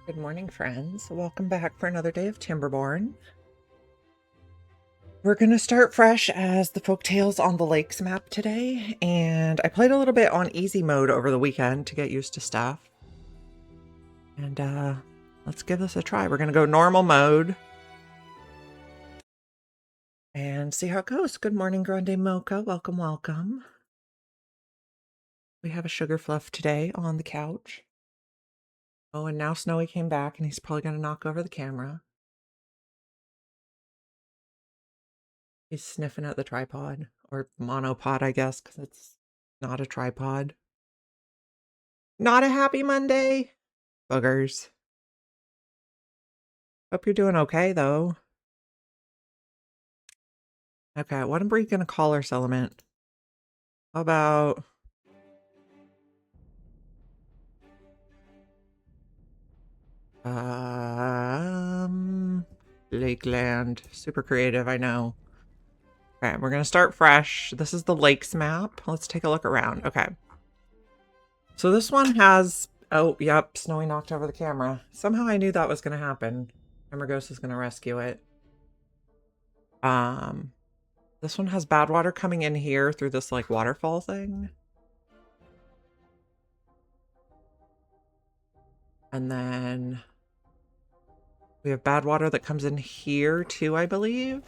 Good morning, friends. Welcome back for another day of Timberborn. We're going to start fresh as the Folktales on the Lakes map today, and I played a little bit on easy mode over the weekend to get used to stuff. And let's give this a try. We're going to go normal mode and see how it goes. Good morning, Grande Mocha. Welcome, welcome. We have a sugar fluff today on the couch. Oh, and now Snowy came back, and he's probably going to knock over the camera. He's sniffing at the tripod, or monopod, I guess, because it's not a tripod. Not a happy Monday. Buggers. Hope you're doing okay, though. Okay, what are we going to call our element? How about... Lakeland. Super creative, I know. Okay, we're going to start fresh. This is the lakes map. Let's take a look around. Okay. So this one has... Oh, yep, Snowy knocked over the camera. Somehow I knew that was going to happen. Emergos is going to rescue it. This one has bad water coming in here through this, like, waterfall thing. And then we have bad water that comes in here too, I believe.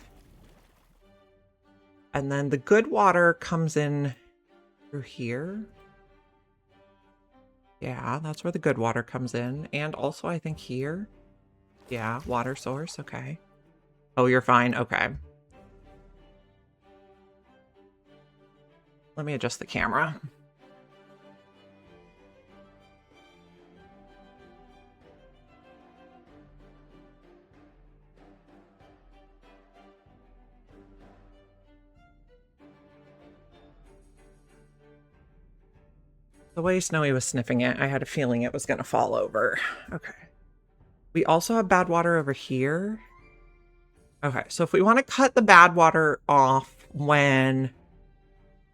And then the good water comes in through here. Yeah, that's where the good water comes in. And also, I think here. Yeah, water source. Okay. Oh, you're fine. Okay. Let me adjust the camera. The way Snowy was sniffing it, I had a feeling it was going to fall over. Okay. We also have bad water over here. Okay, so if we want to cut the bad water off when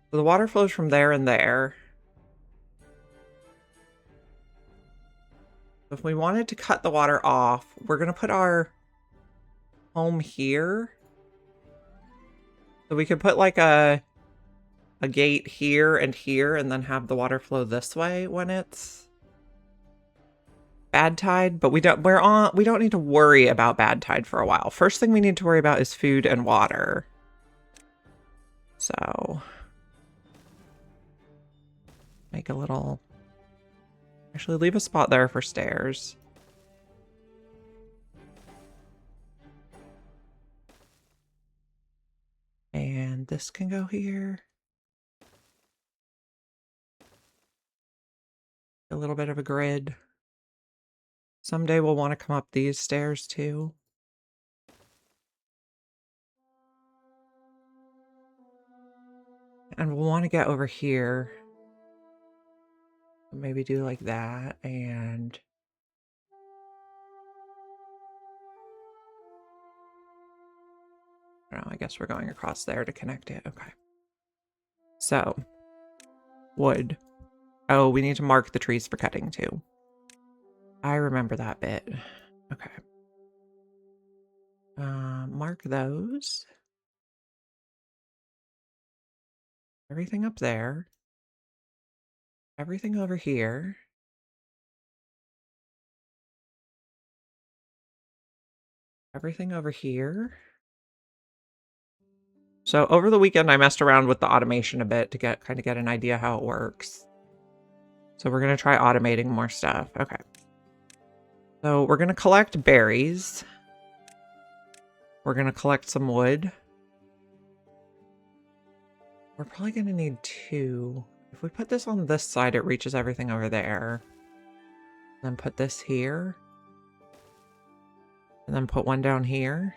the water flows from there and there. If we wanted to cut the water off, we're going to put our home here. So we could put like a gate here, and then have the water flow this way when it's bad tide, but we don't need to worry about bad tide for a while. First thing we need to worry about is food and water. So make a little, actually leave a spot there for stairs. And this can go here. A little bit of a grid. Someday we'll want to come up these stairs too. And we'll want to get over here. Maybe do like that, and I don't know, I guess we're going across there to connect it. Okay. So, wood. Oh, we need to mark the trees for cutting too. I remember that bit. Okay. Mark those. Everything up there. Everything over here. Everything over here. So over the weekend, I messed around with the automation a bit to kind of get an idea how it works. So we're going to try automating more stuff. Okay. So we're going to collect berries. We're going to collect some wood. We're probably going to need 2. If we put this on this side, it reaches everything over there. Then put this here. And then put one down here.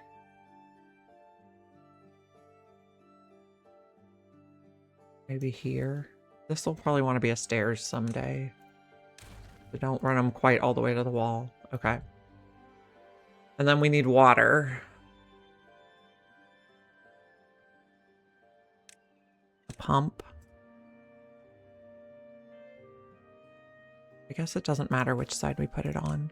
Maybe here. This will probably want to be a stairs someday. So don't run them quite all the way to the wall. Okay. And then we need water. A pump. I guess it doesn't matter which side we put it on.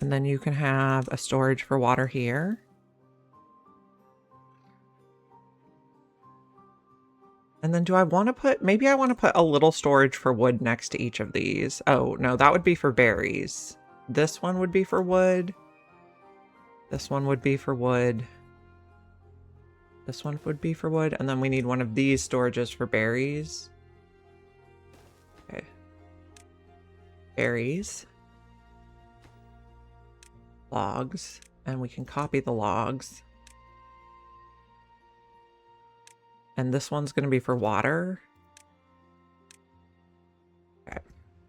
And then you can have a storage for water here. And then do I want to put, maybe I want to put a little storage for wood next to each of these. Oh, no, that would be for berries. This one would be for wood. This one would be for wood. This one would be for wood. And then we need one of these storages for berries. Okay. Berries. Logs. And we can copy the logs. And this one's going to be for water. Okay.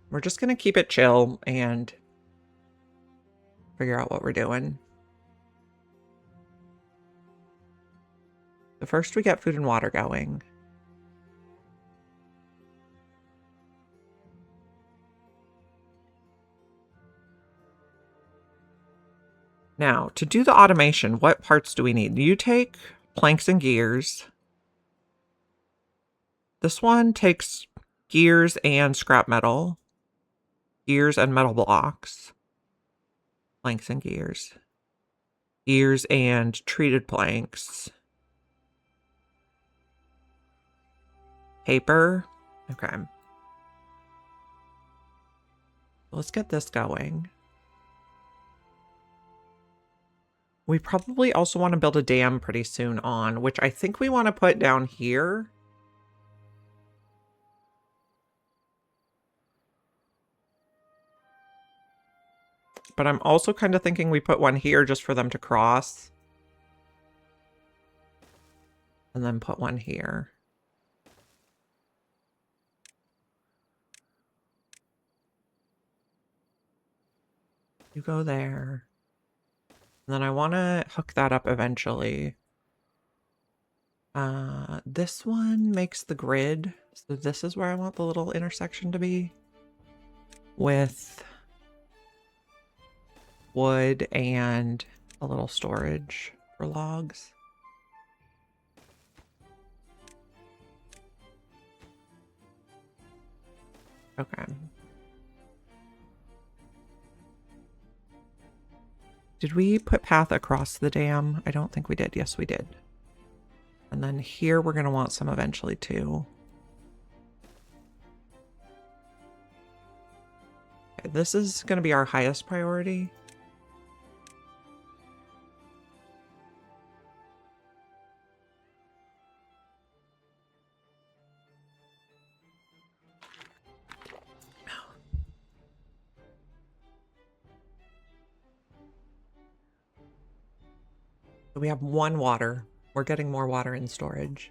We're just going to keep it chill and figure out what we're doing. So first we get food and water going. Now, to do the automation, what parts do we need? You take planks and gears. This one takes gears and scrap metal. Gears and metal blocks. Planks and gears. Gears and treated planks. Paper. Okay. Let's get this going. We probably also want to build a dam pretty soon on, which I think we want to put down here. But I'm also kind of thinking we put one here just for them to cross. And then put one here. You go there. And then I want to hook that up eventually. This one makes the grid. So this is where I want the little intersection to be. With wood and a little storage for logs. Okay. Did we put path across the dam? I don't think we did. Yes, we did. And then here we're going to want some eventually too. Okay, this is going to be our highest priority. We have one water. We're getting more water in storage.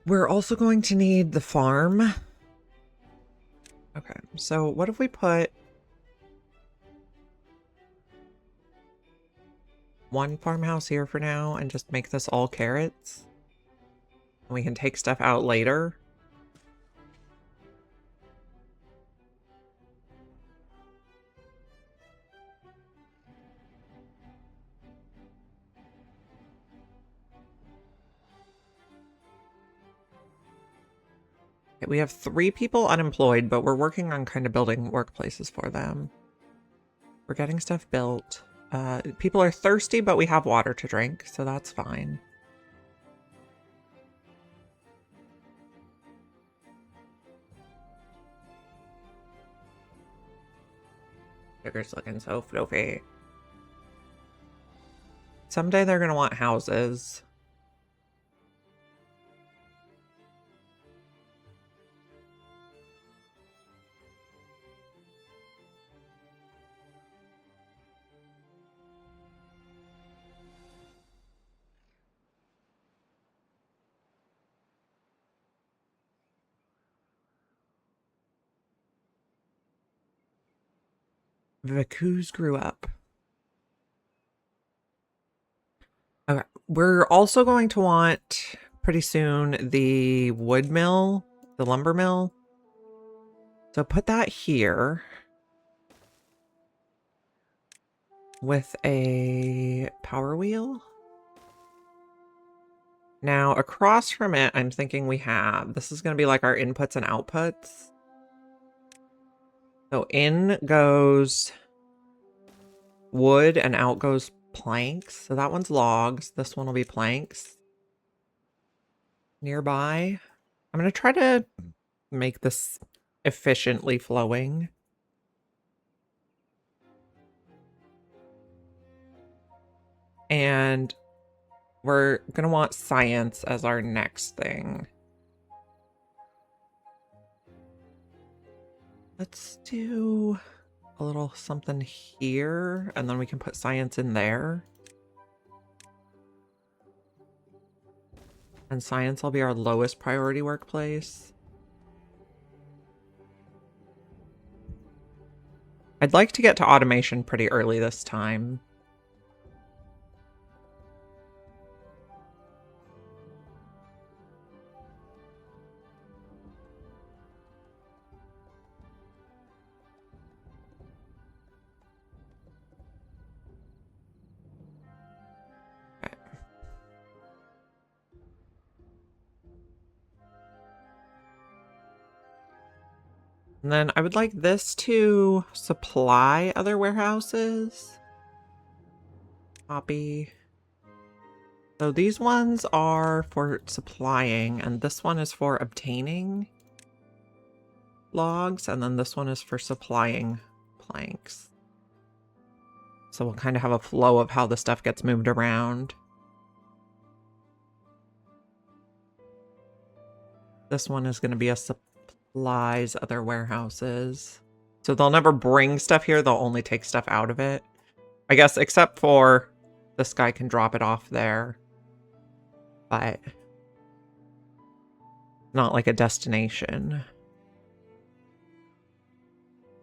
We're also going to need the farm. Okay, so what if we put one farmhouse here for now and just make this all carrots? And we can take stuff out later. Okay, we have 3 people unemployed, but we're working on kind of building workplaces for them. We're getting stuff built. People are thirsty, but we have water to drink, so that's fine. Sugar's looking so floofy. Someday they're gonna want houses. Vakus grew up. Okay, we're also going to want pretty soon the wood mill, the lumber mill. So put that here. with a power wheel. Now, across from it, I'm thinking this is going to be like our inputs and outputs. So in goes wood and out goes planks. So that one's logs. This one will be planks. Nearby. I'm going to try to make this efficiently flowing. And we're going to want science as our next thing. Let's do a little something here, and then we can put science in there. And science will be our lowest priority workplace. I'd like to get to automation pretty early this time. And then I would like this to supply other warehouses. Copy. So these ones are for supplying, and this one is for obtaining logs, and then this one is for supplying planks. So we'll kind of have a flow of how the stuff gets moved around. This one is going to be a supplies other warehouses. So they'll never bring stuff here, they'll only take stuff out of it. I guess except for this guy can drop it off there. But not like a destination.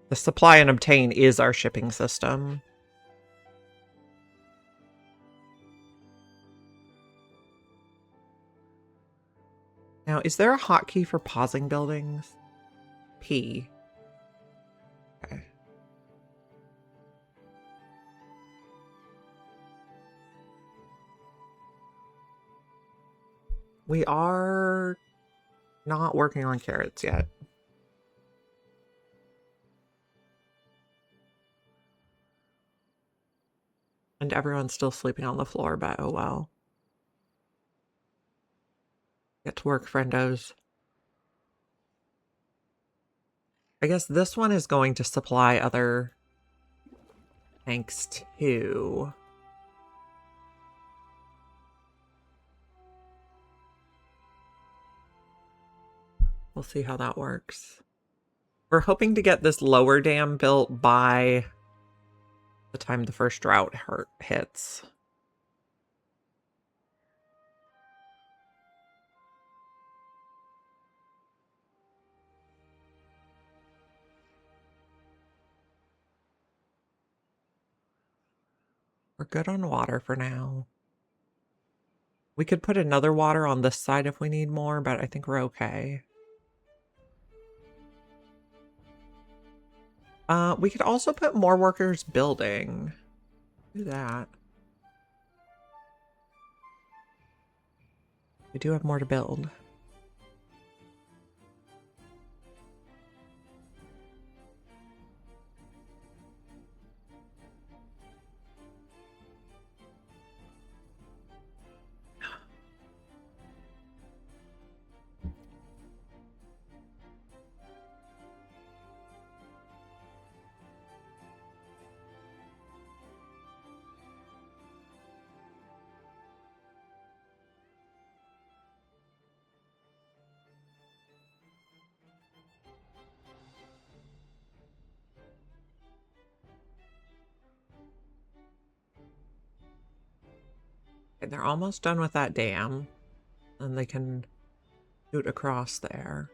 The supply and obtain is our shipping system. Now, is there a hotkey for pausing buildings? P. Okay. We are not working on carrots yet. And everyone's still sleeping on the floor, but oh well. Get to work, friendos. I guess this one is going to supply other tanks too. We'll see how that works. We're hoping to get this lower dam built by the time the first drought hits. We're good on water for now. We could put another water on this side if we need more, but I think we're okay. We could also put more workers building. Do that. We do have more to build. Okay, they're almost done with that dam. And they can shoot across there.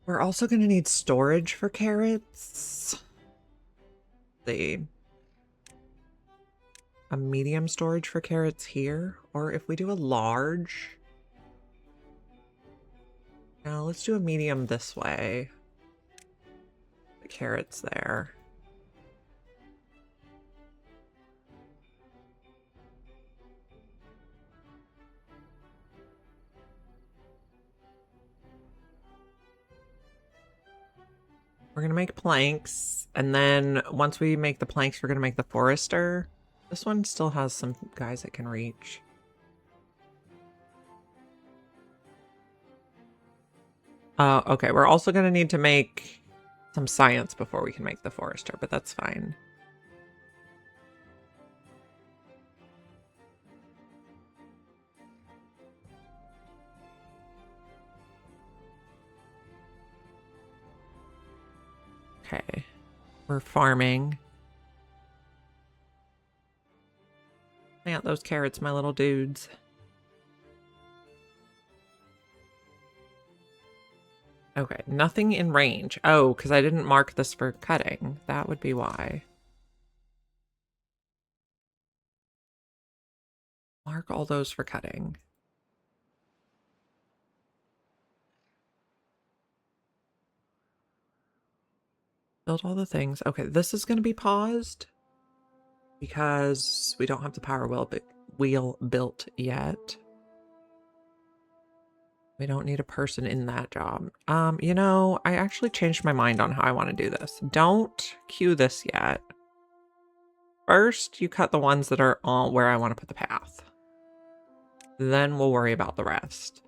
We're also going to need storage for carrots. A medium storage for carrots here. Or if we do a large... Now let's do a medium this way. The carrots there. We're gonna make planks, and then once we make the planks, we're gonna make the forester. This one still has some guys it can reach. Okay, we're also gonna need to make some science before we can make the forester, but that's fine. Okay, we're farming. Plant those carrots, my little dudes. Okay, nothing in range. Oh, because I didn't mark this for cutting. That would be why. Mark all those for cutting. Build all the things. Okay, this is going to be paused because we don't have the power wheel built yet. We don't need a person in that job. You know, I actually changed my mind on how I want to do this. Don't queue this yet. First, you cut the ones that are all where I want to put the path. Then we'll worry about the rest.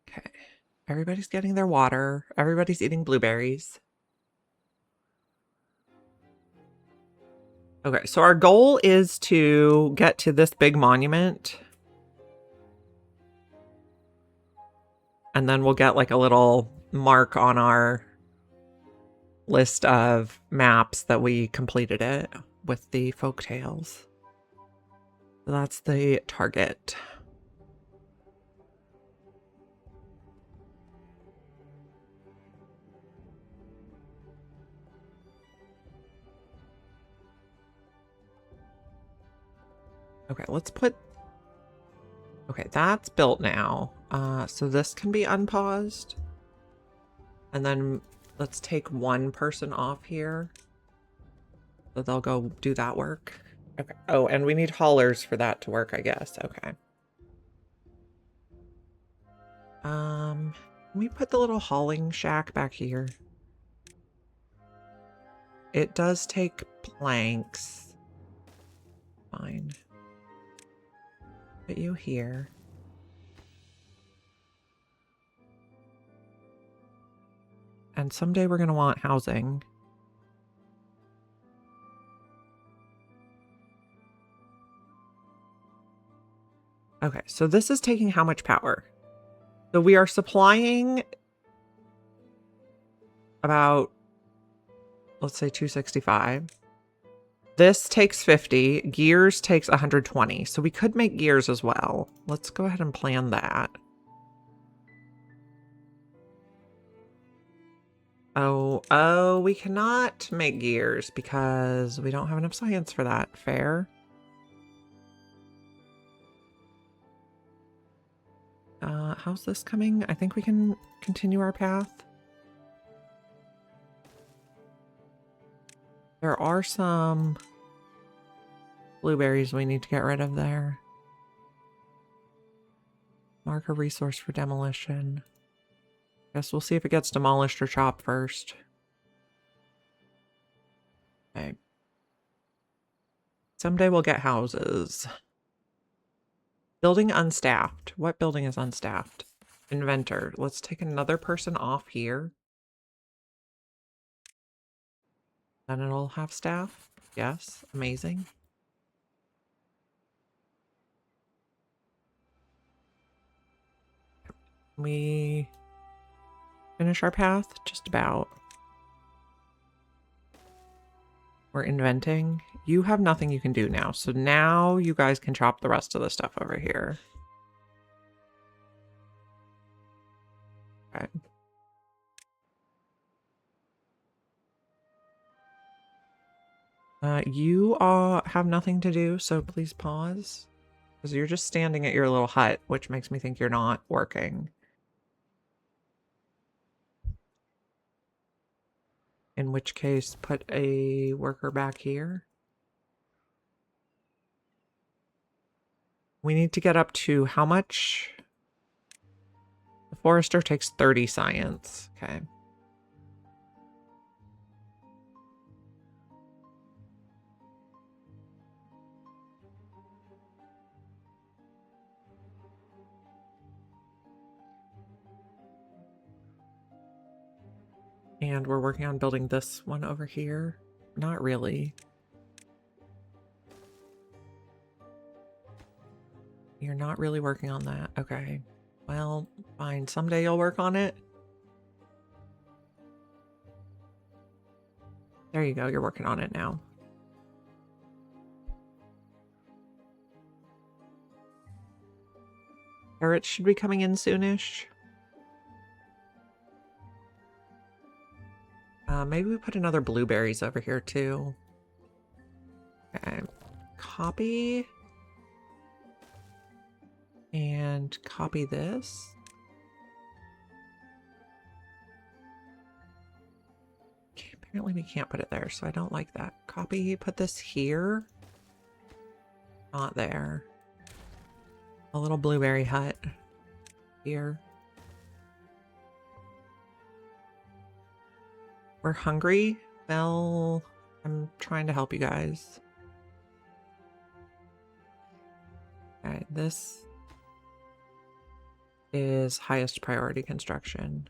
Okay. Everybody's getting their water. Everybody's eating blueberries. Okay, so our goal is to get to this big monument. And then we'll get like a little mark on our list of maps that we completed it with the folktales. So that's the target. Okay, let's put... Okay, that's built now. So this can be unpaused. And then let's take one person off here. So they'll go do that work. Okay. Oh, and we need haulers for that to work, I guess. Okay. Can we put the little hauling shack back here? It does take planks. Fine. Put you here. And someday we're going to want housing. Okay, so this is taking how much power? So we are supplying about, let's say 265. This takes 50. Gears takes 120. So we could make gears as well. Let's go ahead and plan that. Oh, we cannot make gears because we don't have enough science for that. Fair. How's this coming? I think we can continue our path. There are some blueberries we need to get rid of there. Mark a resource for demolition. Guess we'll see if it gets demolished or chopped first. Okay. Someday we'll get houses. Building unstaffed. What building is unstaffed? Inventor. Let's take another person off here. Then it'll have staff. Yes, amazing. We finish our path? Just about. We're inventing. You have nothing you can do now. So now you guys can chop the rest of the stuff over here. Okay. You all have nothing to do, so please pause. Because you're just standing at your little hut, which makes me think you're not working. In which case, put a worker back here. We need to get up to how much? The forester takes 30 science. Okay. And we're working on building this one over here. Not really. You're not really working on that. Okay. Well, fine. Someday you'll work on it. There you go. You're working on it now. Carrots should be coming in soonish. Maybe we put another blueberries over here too. Okay. Copy. And copy this. Okay, apparently we can't put it there, so I don't like that. Copy, put this here. Not there. A little blueberry hut here. We're hungry. Well, I'm trying to help you guys. Okay, this is highest priority construction.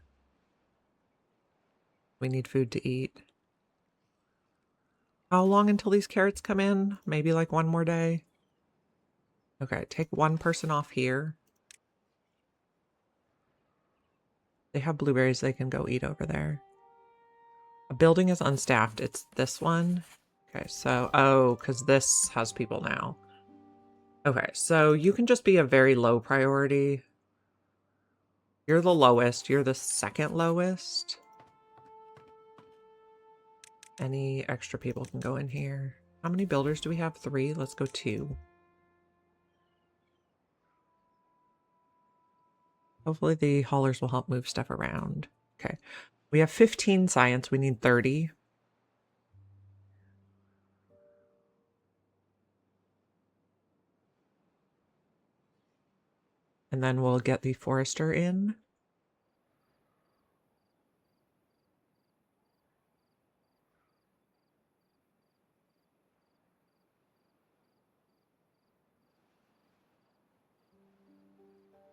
We need food to eat. How long until these carrots come in? Maybe like one more day. Okay, take one person off here. They have blueberries they can go eat over there. A building is unstaffed. It's this one. Okay, so, oh, because this has people now. Okay, so you can just be a very low priority. You're the lowest. You're the second lowest. Any extra people can go in here. How many builders do we have? 3. Let's go 2. Hopefully the haulers will help move stuff around. Okay. We have 15 science. We need 30. And then we'll get the forester in.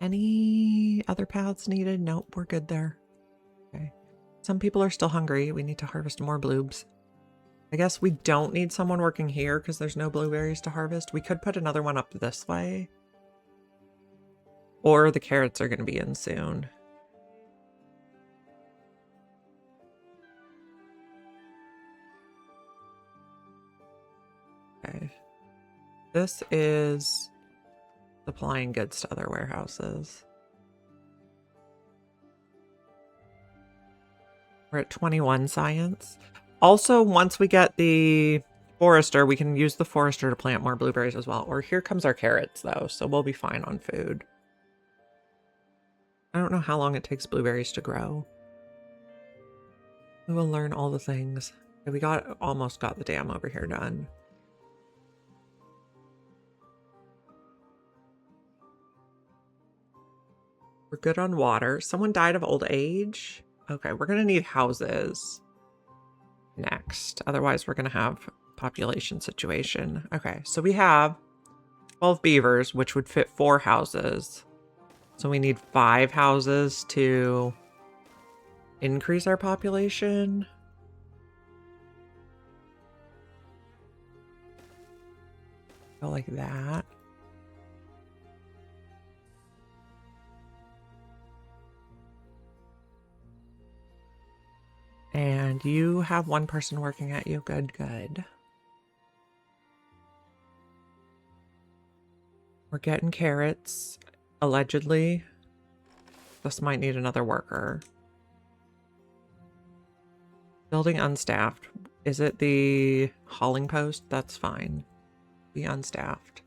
Any other paths needed? Nope, we're good there. Okay. Some people are still hungry. We need to harvest more bloobs. I guess we don't need someone working here because there's no blueberries to harvest. We could put another one up this way. Or the carrots are going to be in soon. Okay. This is supplying goods to other warehouses. We're at 21 science. Also, once we get the forester, we can use the forester to plant more blueberries as well. Or here comes our carrots, though, so we'll be fine on food. I don't know how long it takes blueberries to grow. We will learn all the things. We almost got the dam over here done. We're good on water. Someone died of old age. Okay, we're gonna need houses next. Otherwise, we're gonna have population situation. Okay, so we have 12 beavers, which would fit 4 houses. So we need 5 houses to increase our population. Go like that. And you have 1 person working at you. Good, good. We're getting carrots, allegedly. This might need another worker. Building unstaffed. Is it the hauling post? That's fine. Be unstaffed.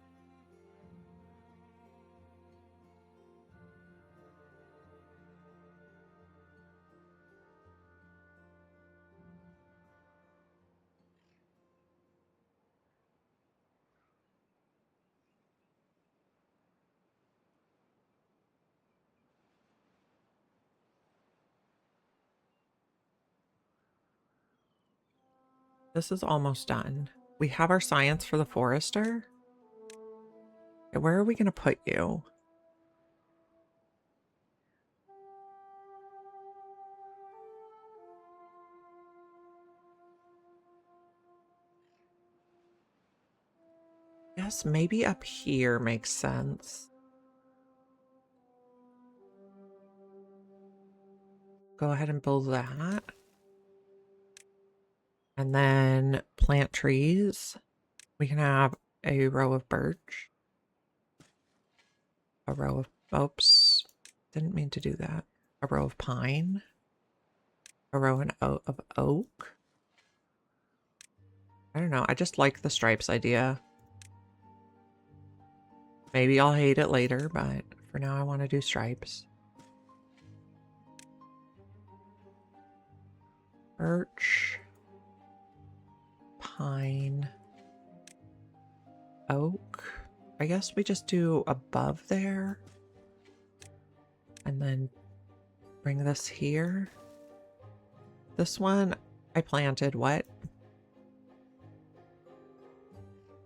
This is almost done. We have our science for the forester. Okay, where are we going to put you? Yes, maybe up here makes sense. Go ahead and build that. And then plant trees. We can have a row of birch. A row of, oops, didn't mean to do that. A row of pine. A row of oak. I don't know, I just like the stripes idea. Maybe I'll hate it later, but for now I want to do stripes. Birch. Pine. Oak. I guess we just do above there. And then bring this here. This one I planted what?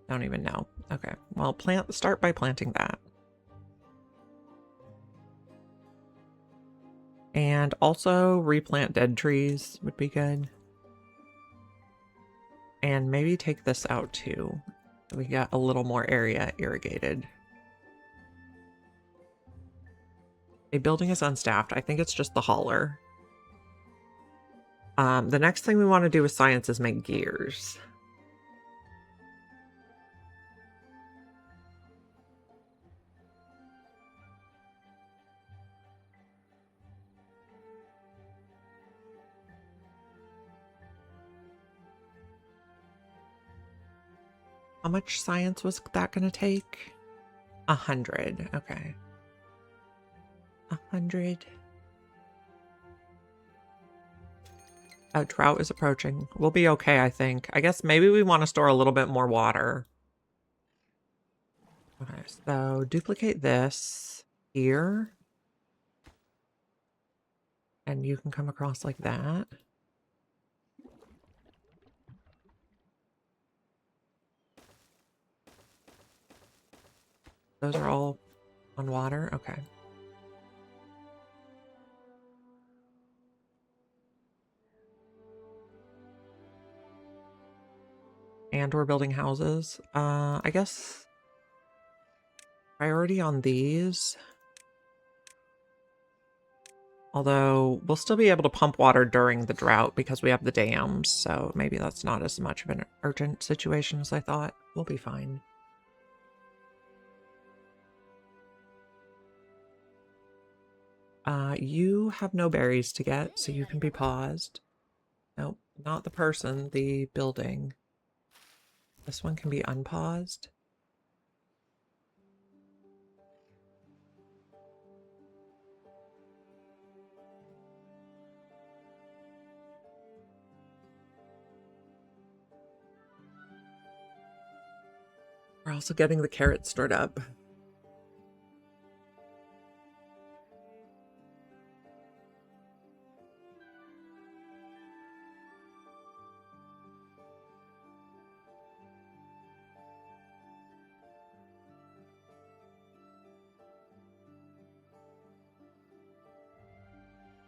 Don't even know. Okay, well, start by planting that. And also replant dead trees would be good. And maybe take this out too. We got a little more area irrigated. A building is unstaffed. I think it's just the hauler. The next thing we want to do with science is make gears. How much science was that going to take? 100. Okay. 100. Oh, drought is approaching. We'll be okay, I think. I guess maybe we want to store a little bit more water. Okay, so duplicate this here. And you can come across like that. Those are all on water? Okay. And we're building houses. I guess priority on these. Although we'll still be able to pump water during the drought because we have the dams, so maybe that's not as much of an urgent situation as I thought. We'll be fine. You have no berries to get, so you can be paused. Nope, not the person, the building. This one can be unpaused. We're also getting the carrots stored up.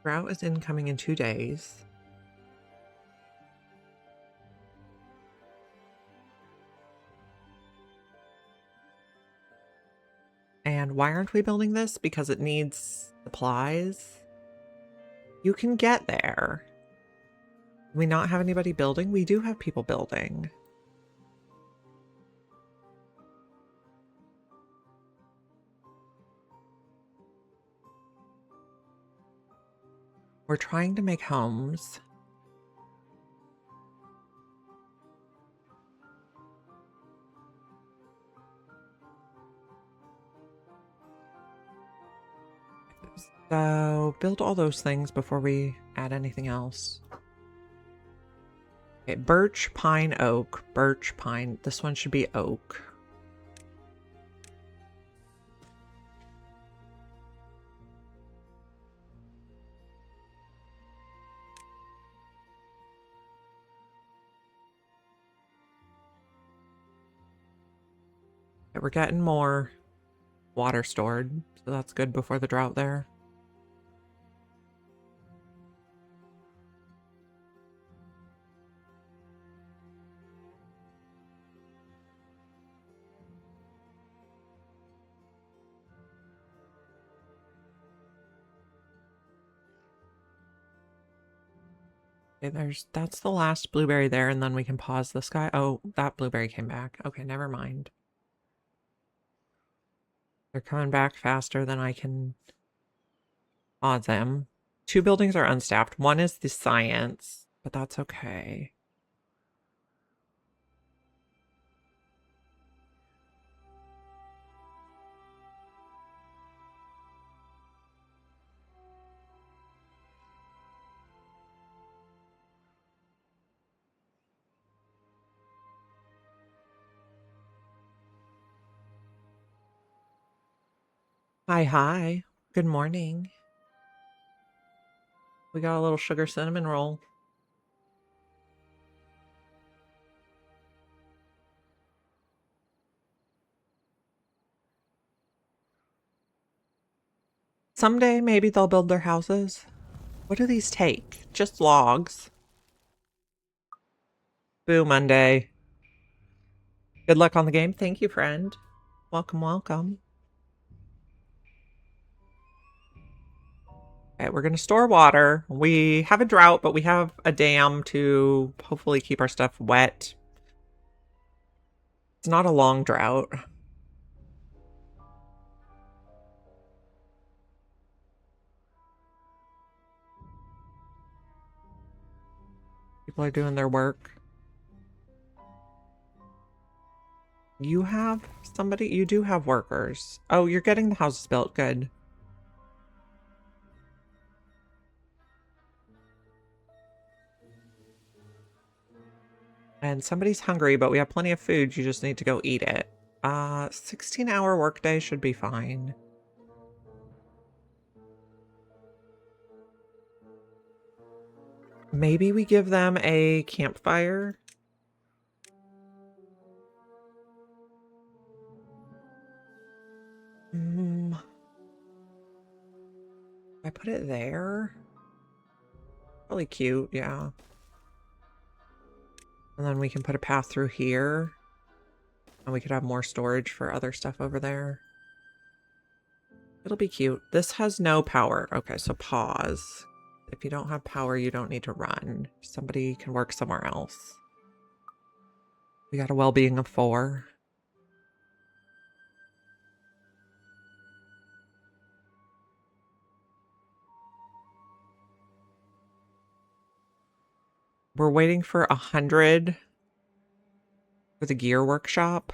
Drought is incoming in 2 days. And why aren't we building this? Because it needs supplies. You can get there. Do we not have anybody building? We do have people building. We're trying to make homes. So build all those things before we add anything else. Okay, birch, pine, oak, birch, pine. This one should be oak. Okay, we're getting more water stored, so that's good before the drought there. Okay, that's the last blueberry there, and then we can pause this guy. Oh, that blueberry came back. Okay, never mind. They're coming back faster than I can pause them. 2 buildings are unstaffed. One is the science, but that's okay. Hi, hi. Good morning. We got a little sugar cinnamon roll. Someday, maybe they'll build their houses. What do these take? Just logs. Boo Monday. Good luck on the game. Thank you, friend. Welcome, welcome. Okay, we're going to store water. We have a drought, but we have a dam to hopefully keep our stuff wet. It's not a long drought. People are doing their work. You have somebody? You do have workers. Oh, you're getting the houses built. Good. And somebody's hungry, but we have plenty of food. You just need to go eat it. 16-hour workday should be fine. Maybe we give them a campfire. I put it there. Really cute, yeah. And then we can put a path through here. And we could have more storage for other stuff over there. It'll be cute. This has no power. Okay, so pause. If you don't have power, you don't need to run. Somebody can work somewhere else. We got a well-being of 4. We're waiting for 100 for the gear workshop.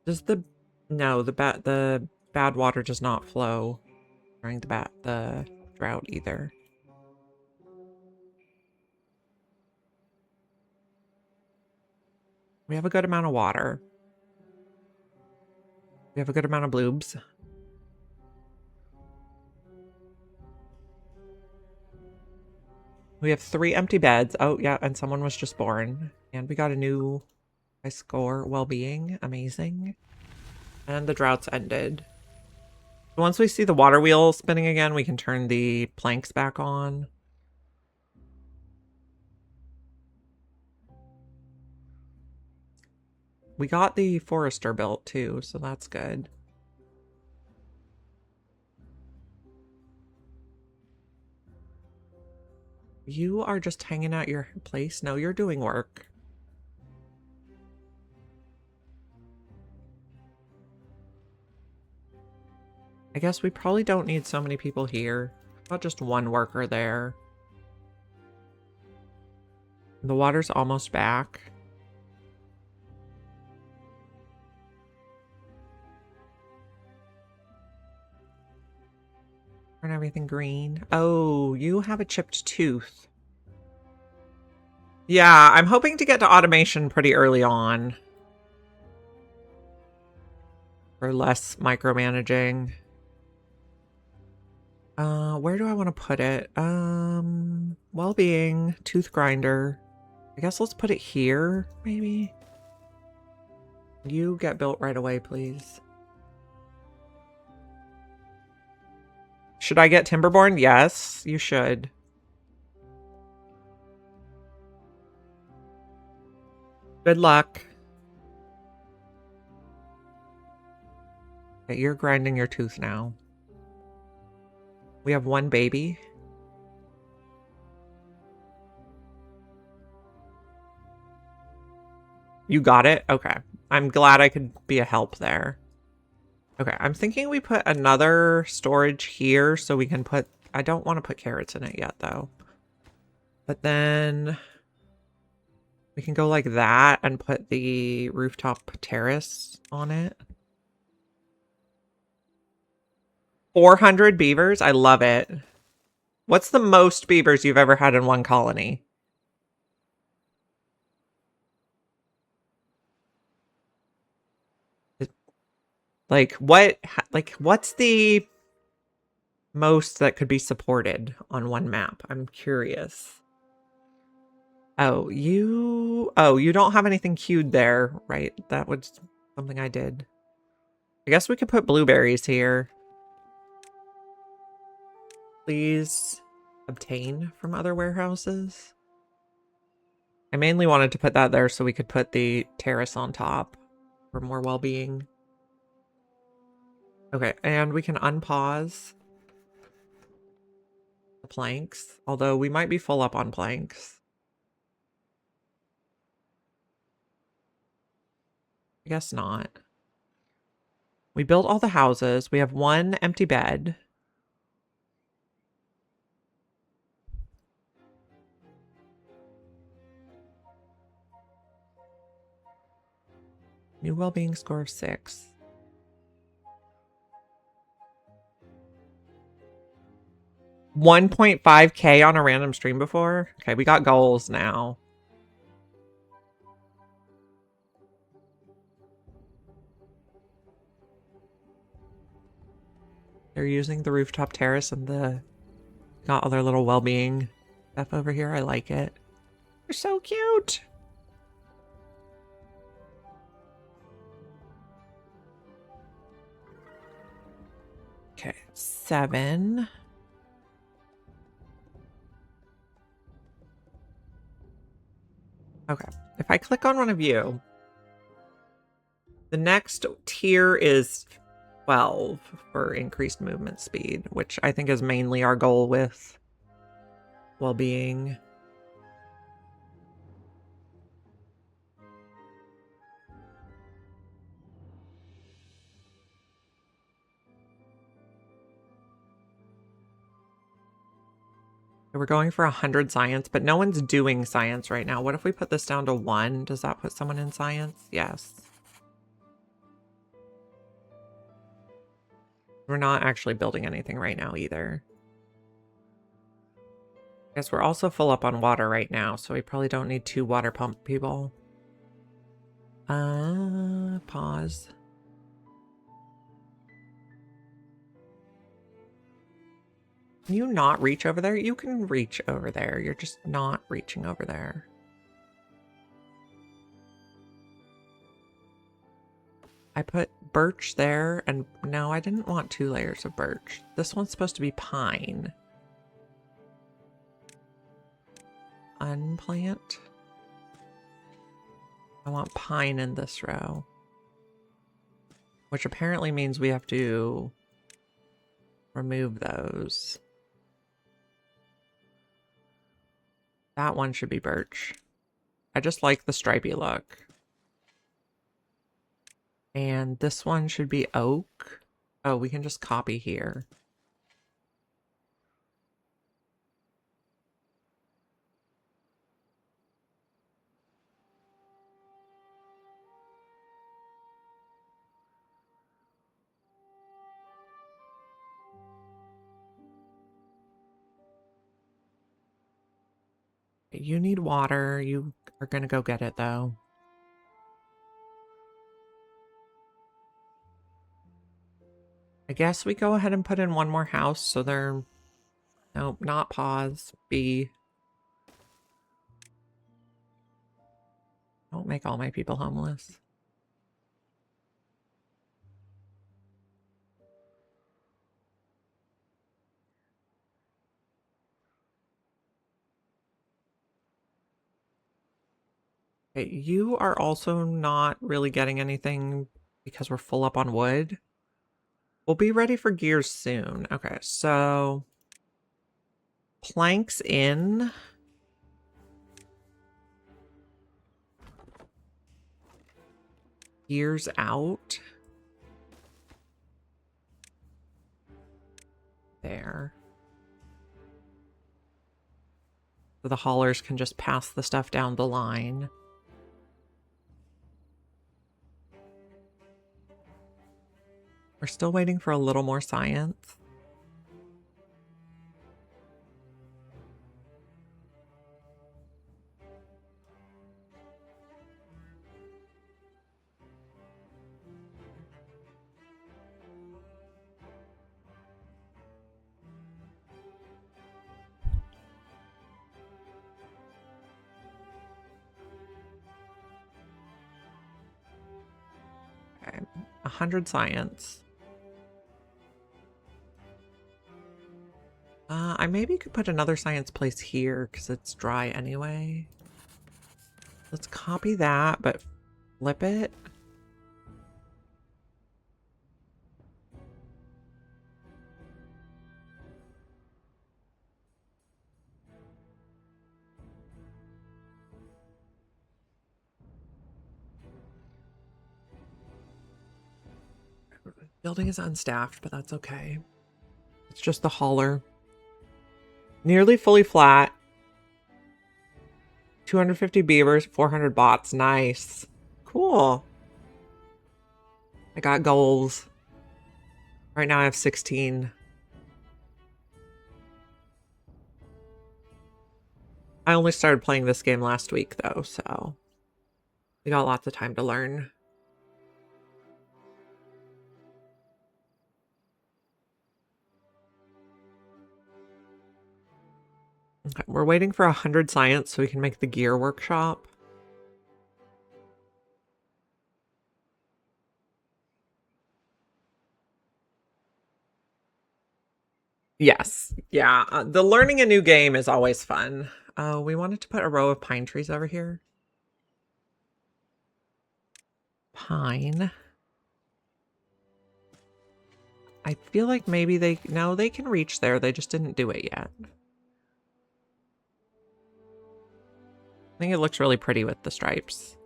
Does the bad water does not flow during the drought either. We have a good amount of water. We have a good amount of bloobs. We have 3 empty beds. Oh, yeah, and someone was just born. And we got a new high score. Well-being. Amazing. And the drought's ended. Once we see the water wheel spinning again, we can turn the planks back on. We got the forester built too, so that's good. You are just hanging out your place? No, you're doing work. I guess we probably don't need so many people here. About just 1 worker there. The water's almost back. Turn everything green. Oh, you have a chipped tooth. Yeah, I'm hoping to get to automation pretty early on. For less micromanaging. Where do I want to put it? Well-being, tooth grinder. I guess let's put it here, maybe. You get built right away, please. Should I get Timberborn? Yes, you should. Good luck. Okay, you're grinding your tooth now. We have one baby. You got it? Okay. I'm glad I could be a help there. Okay, I'm thinking we put another storage here so we can put... I don't want to put carrots in it yet, though. But then we can go like that and put the rooftop terrace on it. 400 beavers? I love it. What's the most beavers you've ever had in one colony? Like, what's the most that could be supported on one map? I'm curious. Oh, you don't have anything queued there, right? That was something I did. I guess we could put blueberries here. Please obtain from other warehouses. I mainly wanted to put that there so we could put the terrace on top for more well-being. Okay, and we can unpause the planks, although we might be full up on planks. I guess not. We built all the houses. We have one empty bed. New well-being score of 6. $1.5K on a random stream before? Okay, we got goals now. They're using the rooftop terrace and got all their little well-being stuff over here. I like it. They're so cute. Okay, 7. Okay, if I click on one of you, the next tier is 12 for increased movement speed, which I think is mainly our goal with well-being. We're going for 100 science, but no one's doing science right now. What if we put this down to 1? Does that put someone in science? Yes. We're not actually building anything right now either. I guess we're also full up on water right now, so we probably don't need 2 water pump people. Pause. Can you not reach over there? You can reach over there. You're just not reaching over there. I put birch there, and no, I didn't want 2 layers of birch. This one's supposed to be pine. Unplant. I want pine in this row. Which apparently means we have to remove those. That one should be birch. I just like the stripy look. And this one should be oak. Oh, we can just copy here. You need water. You are going to go get it, though. I guess we go ahead and put in one more house so they're... Nope, not pause. B. Don't make all my people homeless. Okay, you are also not really getting anything because we're full up on wood. We'll be ready for gears soon. Okay, so planks in. Gears out. There. So the haulers can just pass the stuff down the line. We're still waiting for a little more science. Okay, 100 science. I maybe could put another science place here because it's dry anyway. Let's copy that, but flip it. Building is unstaffed, but that's okay. It's just the hauler. Nearly fully flat. 250 beavers, 400 bots. Nice. Cool. I got goals. Right now I have 16. I only started playing this game last week, though, so we got lots of time to learn. Okay, we're waiting for 100 science so we can make the gear workshop. Yes. Yeah. The learning a new game is always fun. We wanted to put a row of pine trees over here. Pine. I feel like maybe they can reach there. They just didn't do it yet. I think it looks really pretty with the stripes.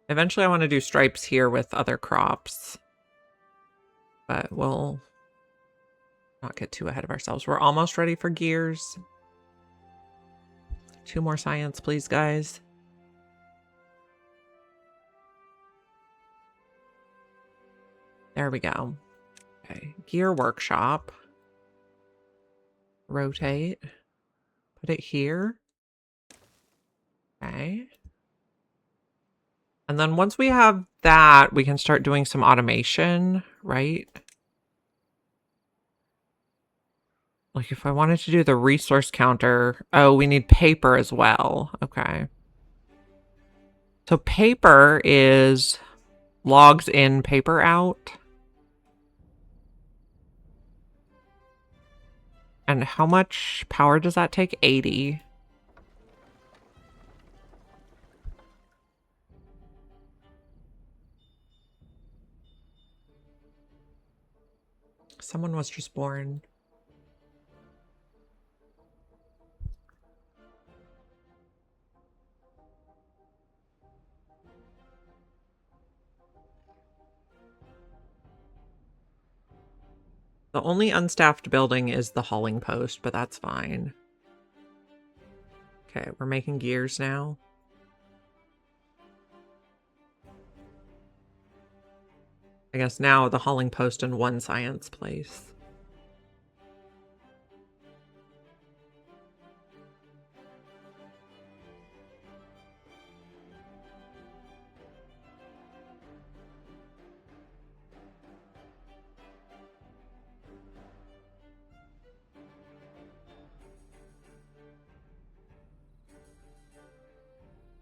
Eventually I want to do stripes here with other crops. But we'll not get too ahead of ourselves. We're almost ready for gears. 2 more science, please, guys. There we go. Okay, gear workshop. Rotate. Put it here. Okay. And then once we have that, we can start doing some automation, right? Like if I wanted to do the resource counter, oh, we need paper as well. Okay. So paper is logs in, paper out. And how much power does that take? 80. Someone was just born. The only unstaffed building is the hauling post, but that's fine. Okay, we're making gears now. I guess now the hauling post in 1 science place.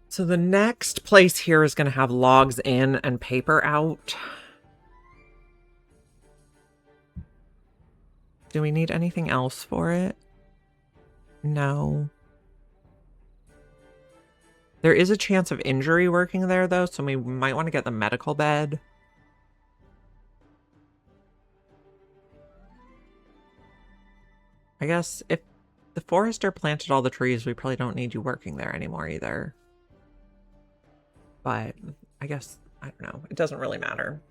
So the next place here is going to have logs in and paper out. Do we need anything else for it? No. There is a chance of injury working there, though, so we might want to get the medical bed. I guess if the forester planted all the trees, we probably don't need you working there anymore either. But I guess, I don't know. It doesn't really matter.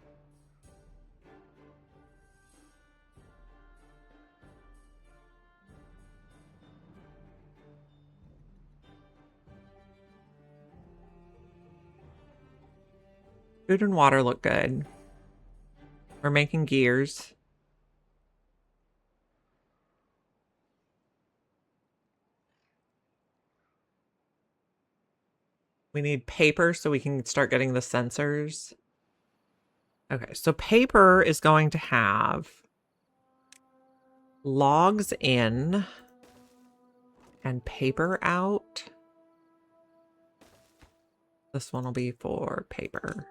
Food and water look good. We're making gears. We need paper so we can start getting the sensors. Okay, so paper is going to have logs in and paper out. This one will be for paper.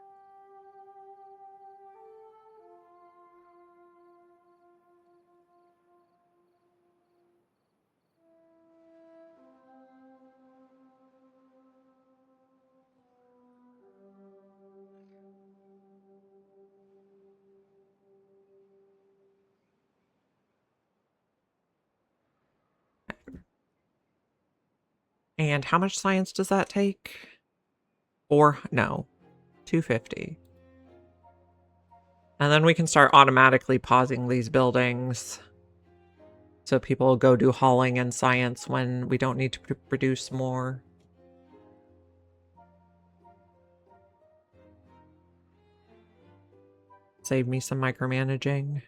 And how much science does that take? Or no, 250. And then we can start automatically pausing these buildings. So people go do hauling and science when we don't need to produce more. Save me some micromanaging.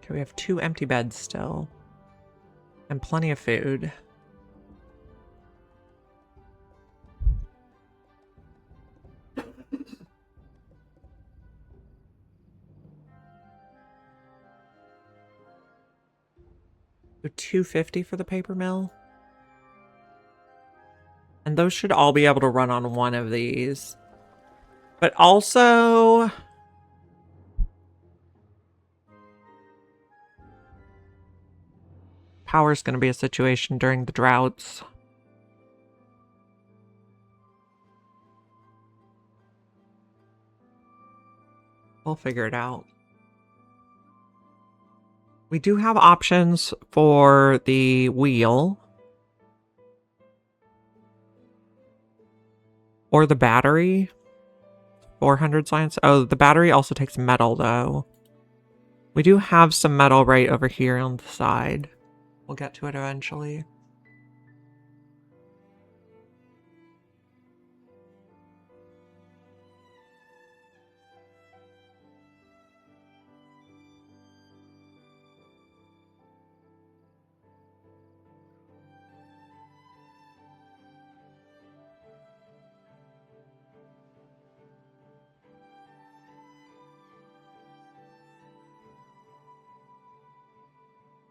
Okay, we have 2 empty beds still. And plenty of food. So 250 for the paper mill. And those should all be able to run on one of these. But also, power's going to be a situation during the droughts. We'll figure it out. We do have options for the wheel. Or the battery. 400 science. Oh, the battery also takes metal, though. We do have some metal right over here on the side. We'll get to it eventually.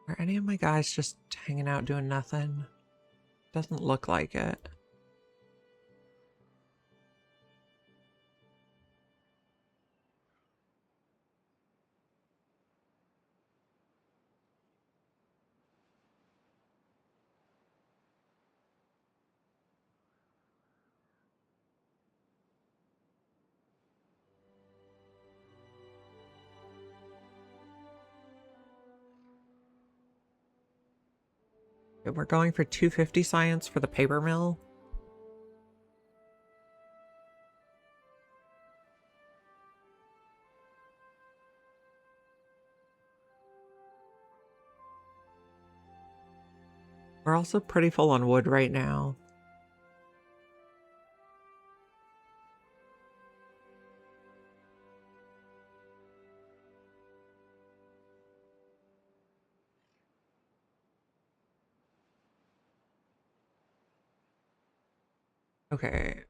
Are any of my guys just hanging out doing nothing? Doesn't look like it. Okay, we're going for 250 science for the paper mill. We're also pretty full on wood right now. Okay.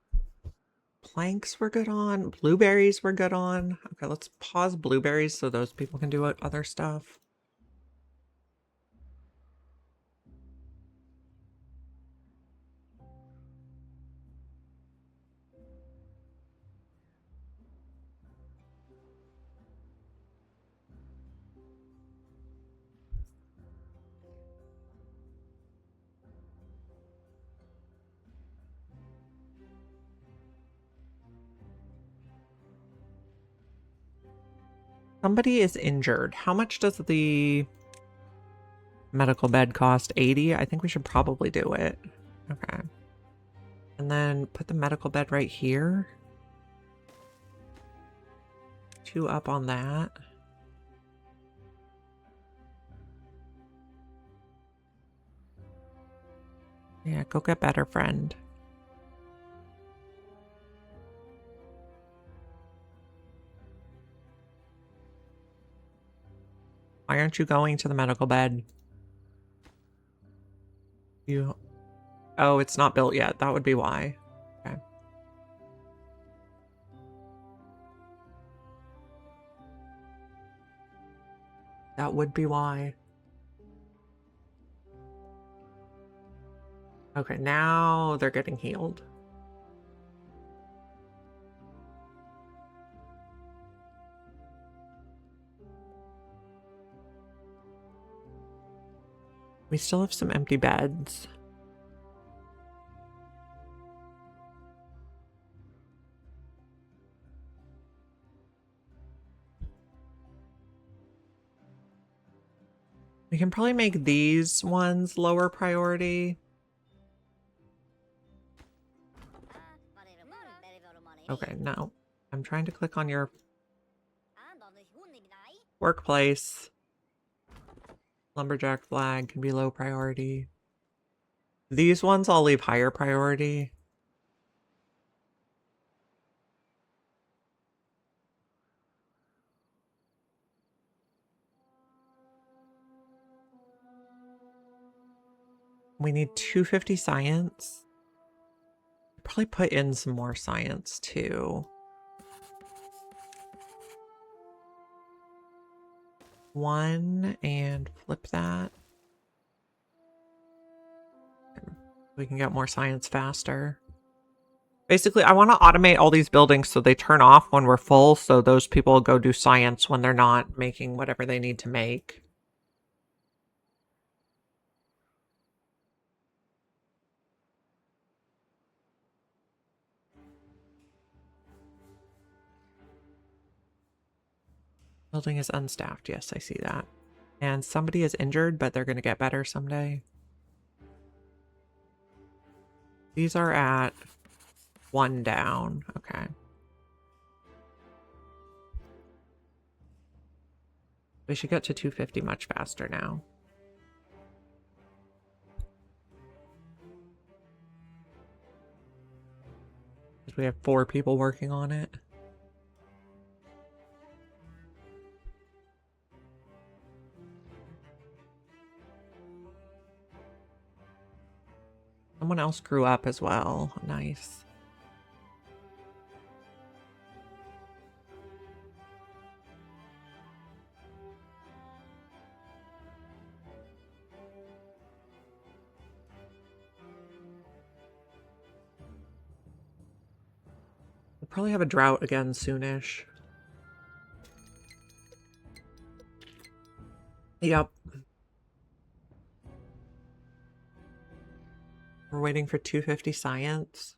Planks we're good on. Blueberries we're good on. Okay, let's pause blueberries so those people can do other stuff. Somebody is injured. How much does the medical bed cost? 80? I think we should probably do it. Okay. And then put the medical bed right here. 2 up on that. Yeah, go get better, friend. Why aren't you going to the medical bed? Oh, it's not built yet. That would be why. Okay. That would be why. Okay, now they're getting healed. We still have some empty beds. We can probably make these ones lower priority. Okay, no. I'm trying to click on your workplace. Lumberjack flag can be low priority. These ones I'll leave higher priority. We need 250 science. Probably put in some more science too. 1 and flip that. We can get more science faster. Basically, I want to automate all these buildings so they turn off when we're full, so those people go do science when they're not making whatever they need to make. Building is unstaffed. Yes, I see that. And somebody is injured, but they're going to get better someday. These are at 1 down. Okay. We should get to 250 much faster now. We have 4 people working on it. Someone else grew up as well. Nice. We'll probably have a drought again soonish. Yep. We're waiting for 250 science.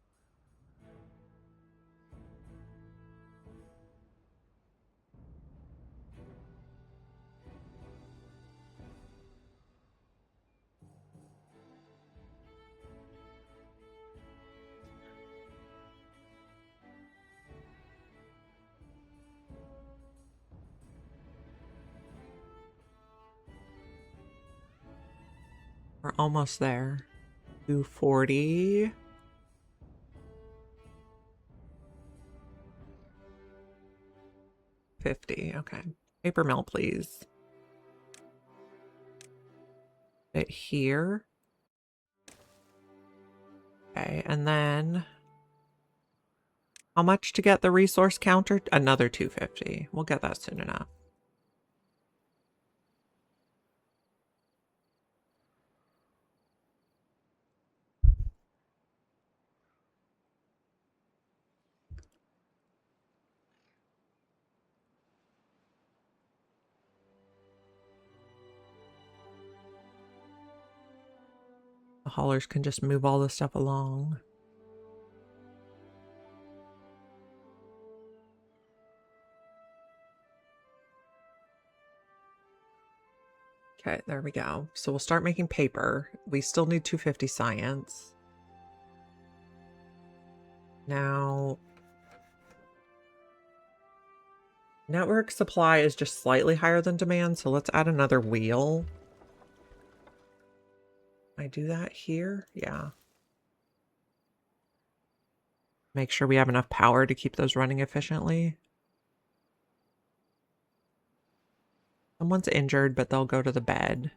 We're almost there. 240. $50. Okay. Paper mill, please. It here. Okay, and then how much to get the resource counter? Another 250. We'll get that soon enough. The haulers can just move all this stuff along. Okay, there we go. So we'll start making paper. We still need 250 science. Now, network supply is just slightly higher than demand, so let's add another wheel. Can I do that here? Yeah. Make sure we have enough power to keep those running efficiently. Someone's injured, but they'll go to the bed.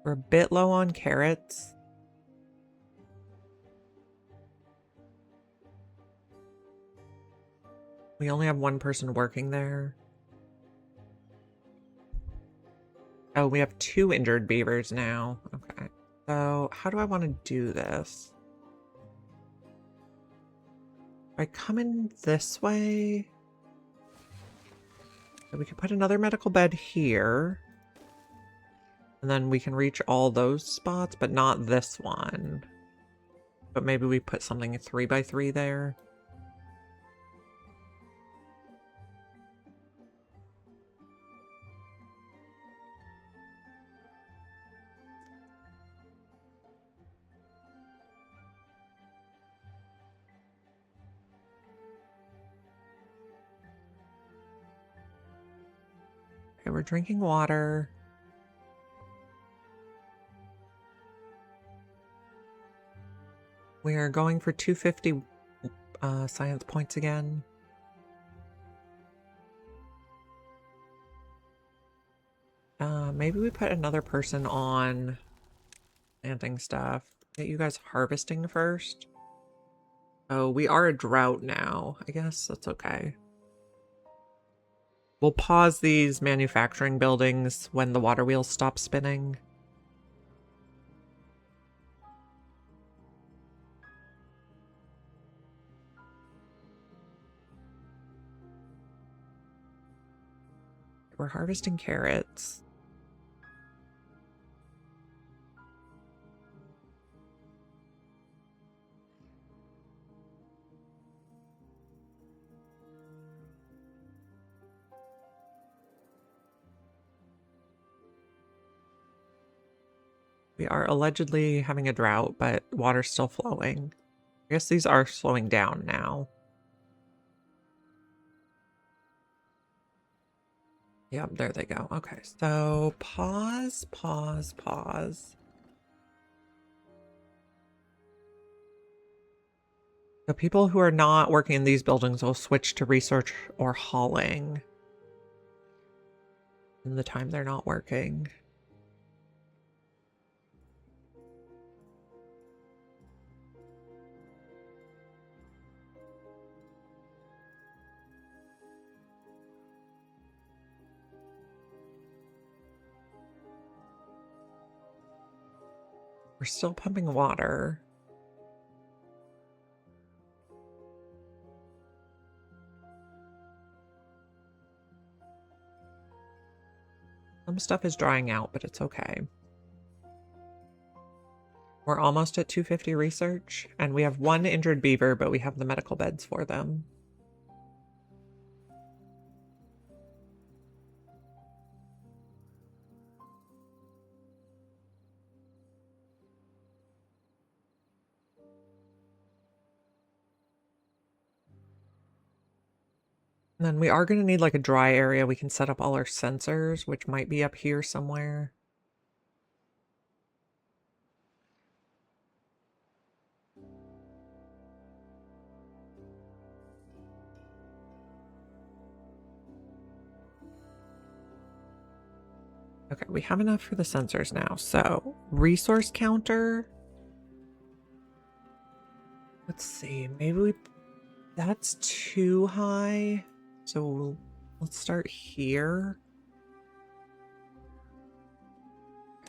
We're a bit low on carrots. We only have one person working there. Oh, we have 2 injured beavers now. Okay. So how do I want to do this? If I come in this way, we could put another medical bed here. And then we can reach all those spots, but not this one. But maybe we put something 3x3 there. Okay, we're drinking water. We are going for 250 science points again. Maybe we put another person on planting stuff. Get you guys harvesting first. Oh, we are a drought now. I guess that's okay. We'll pause these manufacturing buildings when the water wheels stop spinning. We're harvesting carrots. We are allegedly having a drought, but water's still flowing. I guess these are slowing down now. Yep, there they go. Okay, so pause, pause, pause. The people who are not working in these buildings will switch to research or hauling in the time they're not working. We're still pumping water. Some stuff is drying out, but it's okay. We're almost at 250 research, and we have 1 injured beaver, but we have the medical beds for them. And then we are going to need like a dry area. We can set up all our sensors, which might be up here somewhere. Okay, we have enough for the sensors now. So, resource counter. Let's see, maybe we... That's too high. So, let's start here.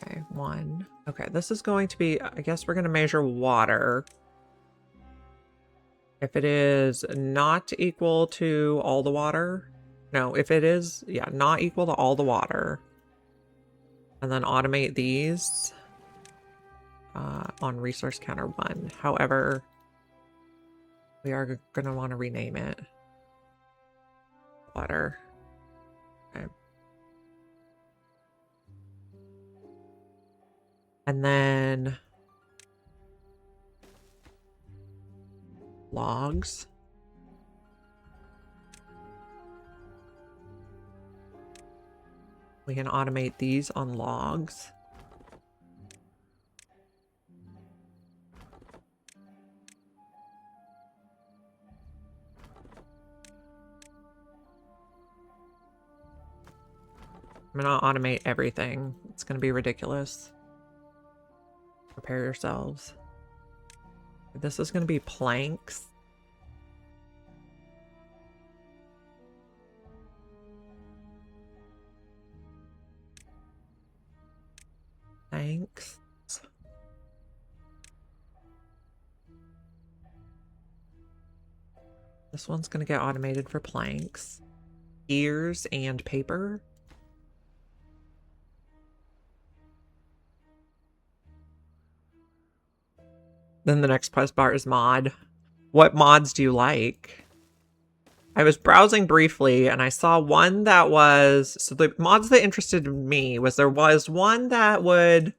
Okay, 1. Okay, this is going to be... I guess we're going to measure water. If it is not equal to all the water... No, if it is, yeah, not equal to all the water... And then automate these on resource counter 1. However, we are going to want to rename it water. Okay. And then logs. We can automate these on logs. I'm gonna automate everything. It's gonna be ridiculous. Prepare yourselves. This is gonna be planks. Planks. This one's gonna get automated for planks. Ears and paper. Then the next quest bar is mod. What mods do you like? I was browsing briefly and I saw one that was, so the mods that interested me was there was one that would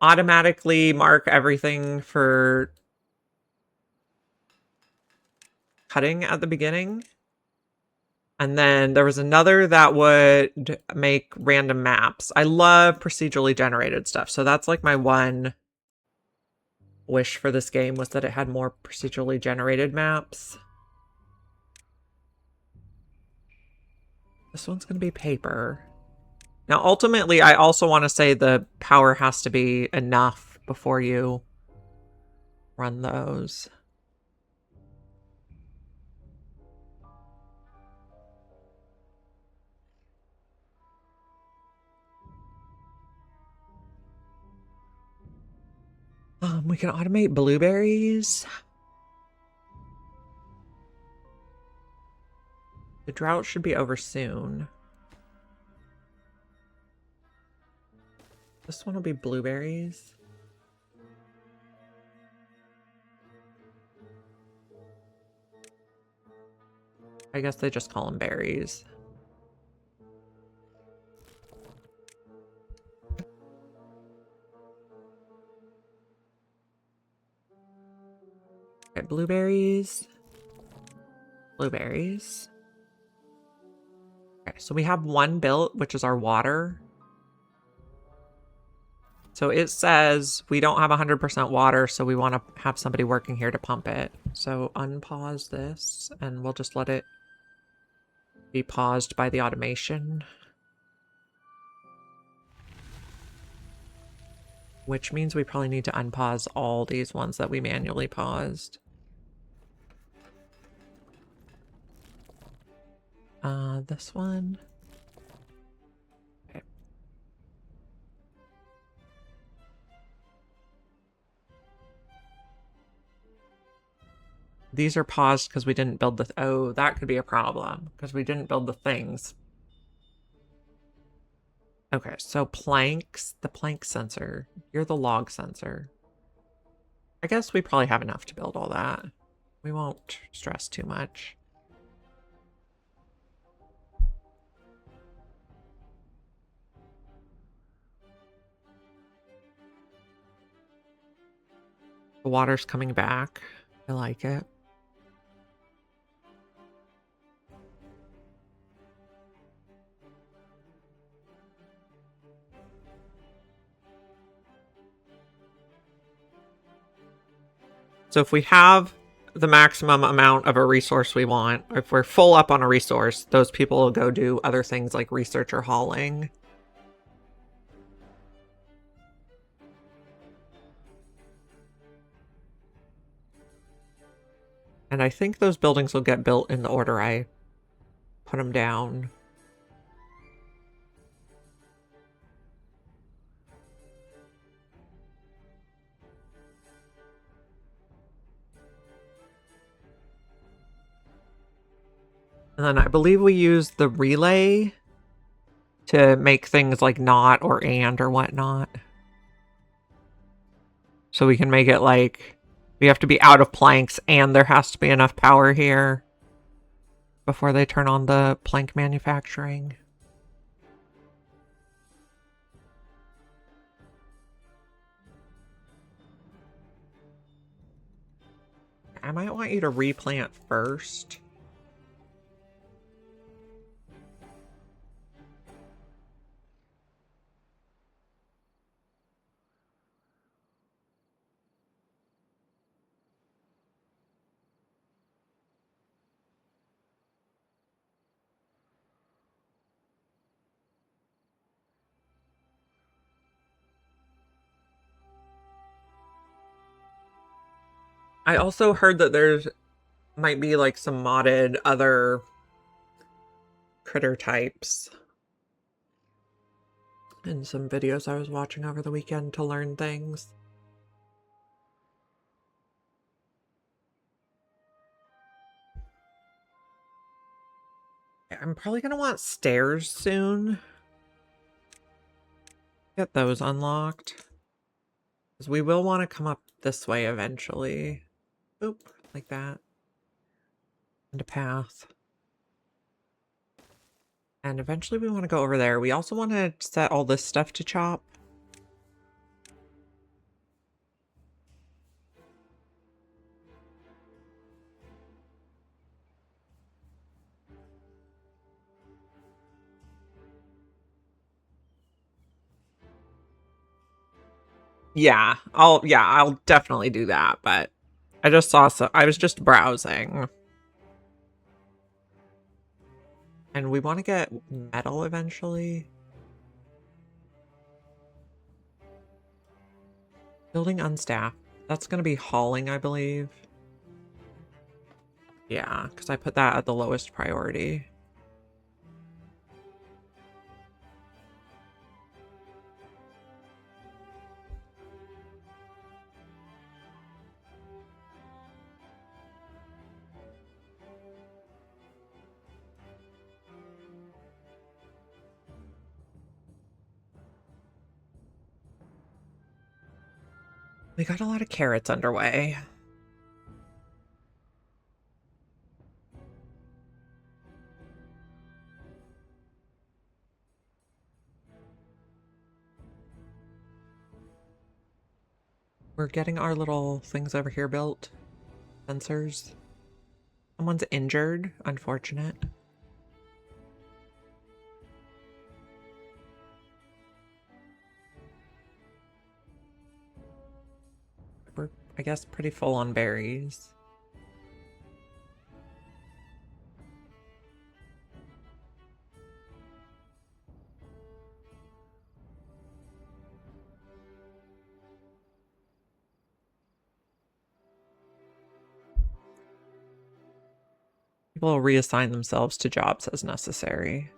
automatically mark everything for cutting at the beginning. And then there was another that would make random maps. I love procedurally generated stuff. So that's like my one wish for this game, was that it had more procedurally generated maps. This one's going to be paper. Now, ultimately, I also want to say the power has to be enough before you run those. We can automate blueberries. The drought should be over soon. This one will be blueberries. I guess they just call them berries. Okay, blueberries. Blueberries. Okay, so we have one built, which is our water. So it says we don't have 100% water, so we want to have somebody working here to pump it. So unpause this, and we'll just let it be paused by the automation. Which means we probably need to unpause all these ones that we manually paused. This one. Okay. These are paused because we didn't build the... Oh, that could be a problem because we didn't build the things. Okay, so planks, the plank sensor. You're the log sensor. I guess we probably have enough to build all that. We won't stress too much. The water's coming back. I like it. So if we have the maximum amount of a resource we want, if we're full up on a resource, those people will go do other things like research or hauling. And I think those buildings will get built in the order I put them down. And then I believe we use the relay to make things like not or and or whatnot. So we can make it like we have to be out of planks and there has to be enough power here before they turn on the plank manufacturing. I might want you to replant first. I also heard that there's might be like some modded other critter types in some videos I was watching over the weekend to learn things. I'm probably going to want stairs soon. Get those unlocked. Because we will want to come up this way eventually. Oop, like that. And a path. And eventually we want to go over there. We also want to set all this stuff to chop. Yeah, I'll definitely do that, but I just saw I was just browsing. And we want to get metal eventually. Building unstaffed. That's going to be hauling, I believe. Yeah, because I put that at the lowest priority. We got a lot of carrots underway. We're getting our little things over here built. Sensors. Someone's injured. Unfortunate. We're, I guess, pretty full on berries. People will reassign themselves to jobs as necessary.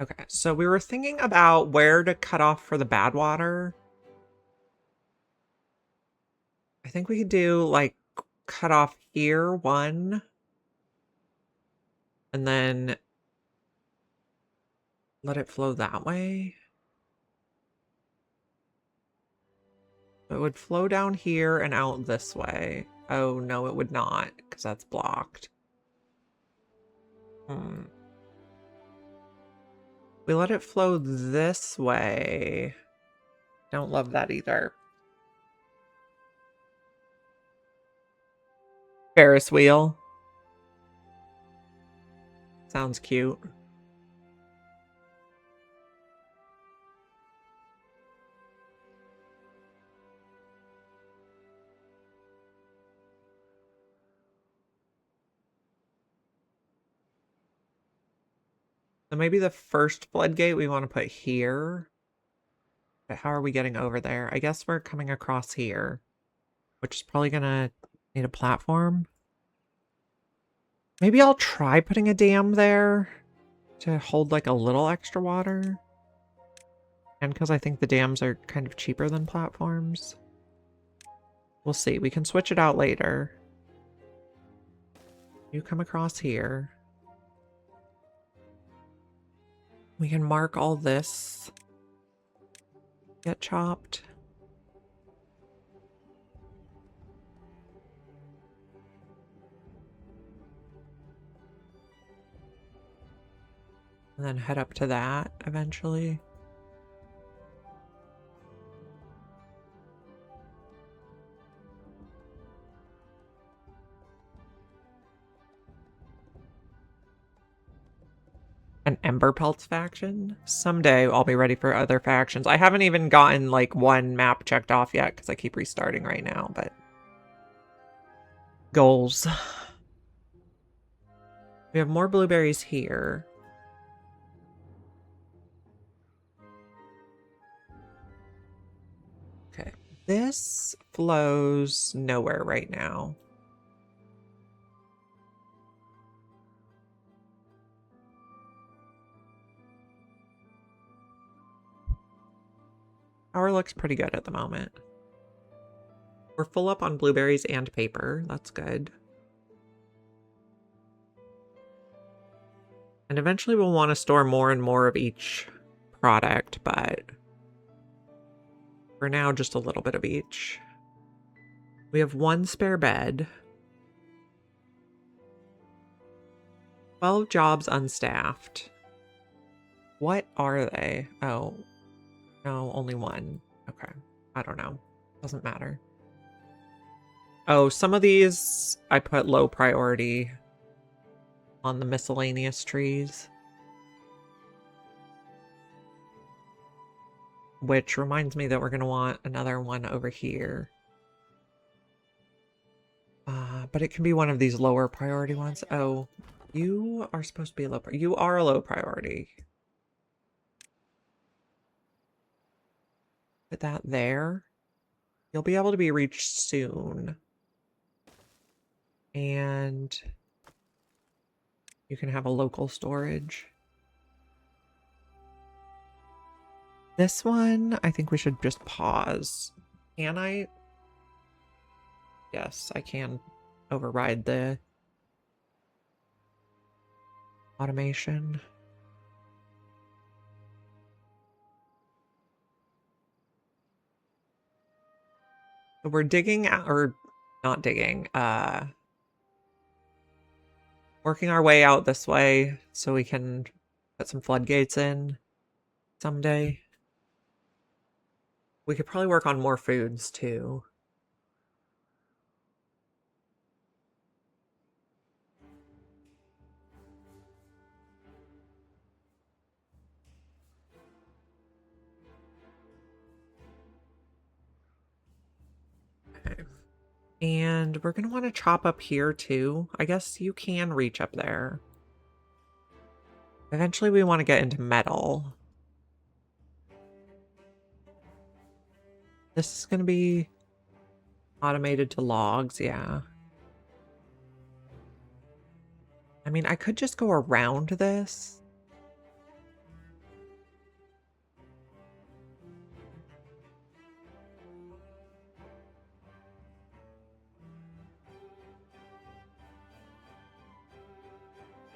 Okay, so we were thinking about where to cut off for the bad water. I think we could do like cut off here, one. And then let it flow that way. It would flow down here and out this way. Oh, no, it would not, because that's blocked. We let it flow this way. Don't love that either. Ferris wheel. Sounds cute. So maybe the first floodgate we want to put here. But how are we getting over there? I guess we're coming across here, which is probably gonna need a platform. Maybe I'll try putting a dam there to hold like a little extra water. And because I think the dams are kind of cheaper than platforms. We'll see. We can switch it out later. You come across here. We can mark all this. Get chopped. And then head up to that eventually. An Ember Pelts faction? Someday I'll be ready for other factions. I haven't even gotten like one map checked off yet because I keep restarting right now, but goals. We have more blueberries here. Okay. This flows nowhere right now. Power looks pretty good at the moment. We're full up on blueberries and paper. That's good. And eventually we'll want to store more and more of each product, but for now, just a little bit of each. We have one spare bed. 12 jobs unstaffed. What are they? Oh, no, only one. Okay. I don't know. Doesn't matter. Oh, some of these I put low priority on the miscellaneous trees. Which reminds me that we're going to want another one over here. But it can be one of these lower priority ones. Oh, you are supposed to be a low priority. You are a low priority. Put that there. You'll be able to be reached soon. And you can have a local storage. This one, I think we should just pause. Can I? Yes, I can override the automation. So we're digging out, or not digging, working our way out this way so we can put some floodgates in someday. We could probably work on more foods too. Okay. And we're going to want to chop up here too. I guess you can reach up there. Eventually we want to get into metal. This is going to be automated to logs, yeah. I mean, I could just go around this.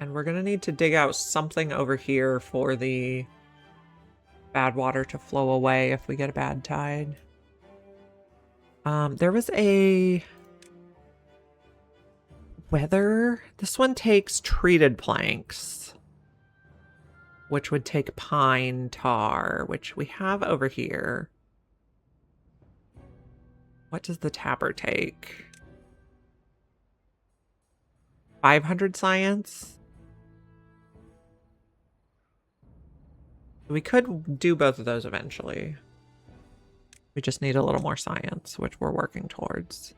And we're going to need to dig out something over here for the bad water to flow away if we get a bad tide. There was a weather. This one takes treated planks, which would take pine tar, which we have over here. What does the tapper take? 500 science? We could do both of those eventually. We just need a little more science, which we're working towards.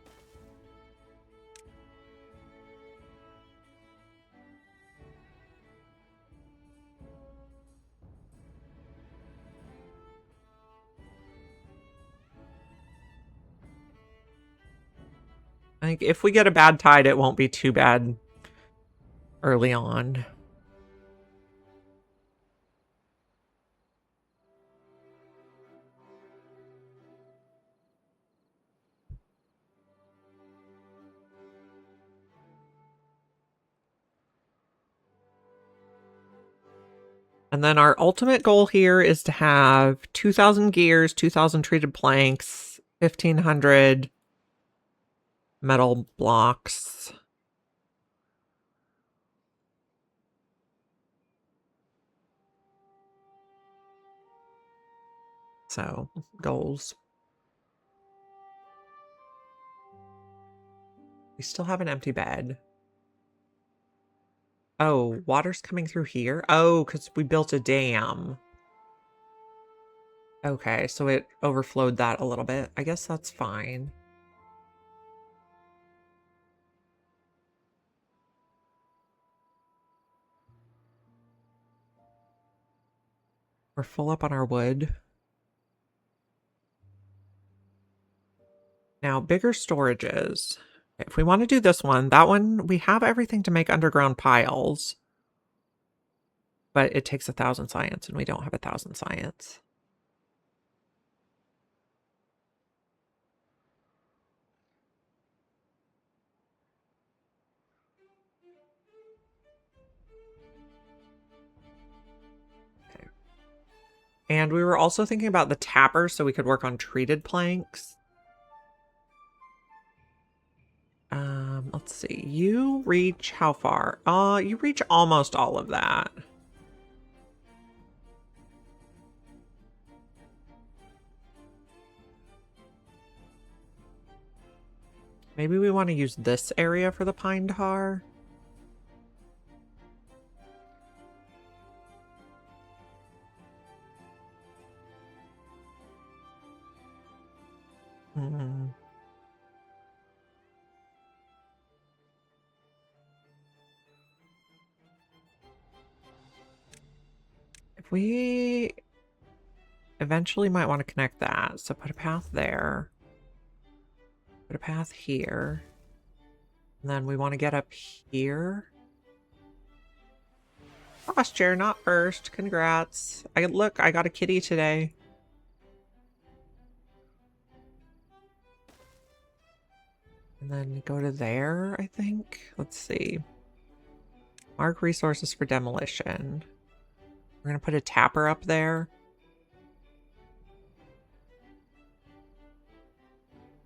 I think if we get a bad tide, it won't be too bad early on. And then our ultimate goal here is to have 2,000 gears, 2,000 treated planks, 1,500 metal blocks. So, goals. We still have an empty bed. Oh, water's coming through here? Oh, because we built a dam. Okay, so it overflowed that a little bit. I guess that's fine. We're full up on our wood. Now, bigger storages. If we want to do this one, that one, we have everything to make underground piles. But it takes 1,000 science, and we don't have 1,000 science. Okay. And we were also thinking about the tapper so we could work on treated planks. Let's see. You reach how far? You reach almost all of that. Maybe we want to use this area for the pine tar. Hmm. If we eventually might want to connect that, so put a path there. Put a path here. And then we want to get up here. Posture, not first. Congrats. Look, I got a kitty today. And then go to there, I think. Let's see. Mark resources for demolition. We're going to put a tapper up there.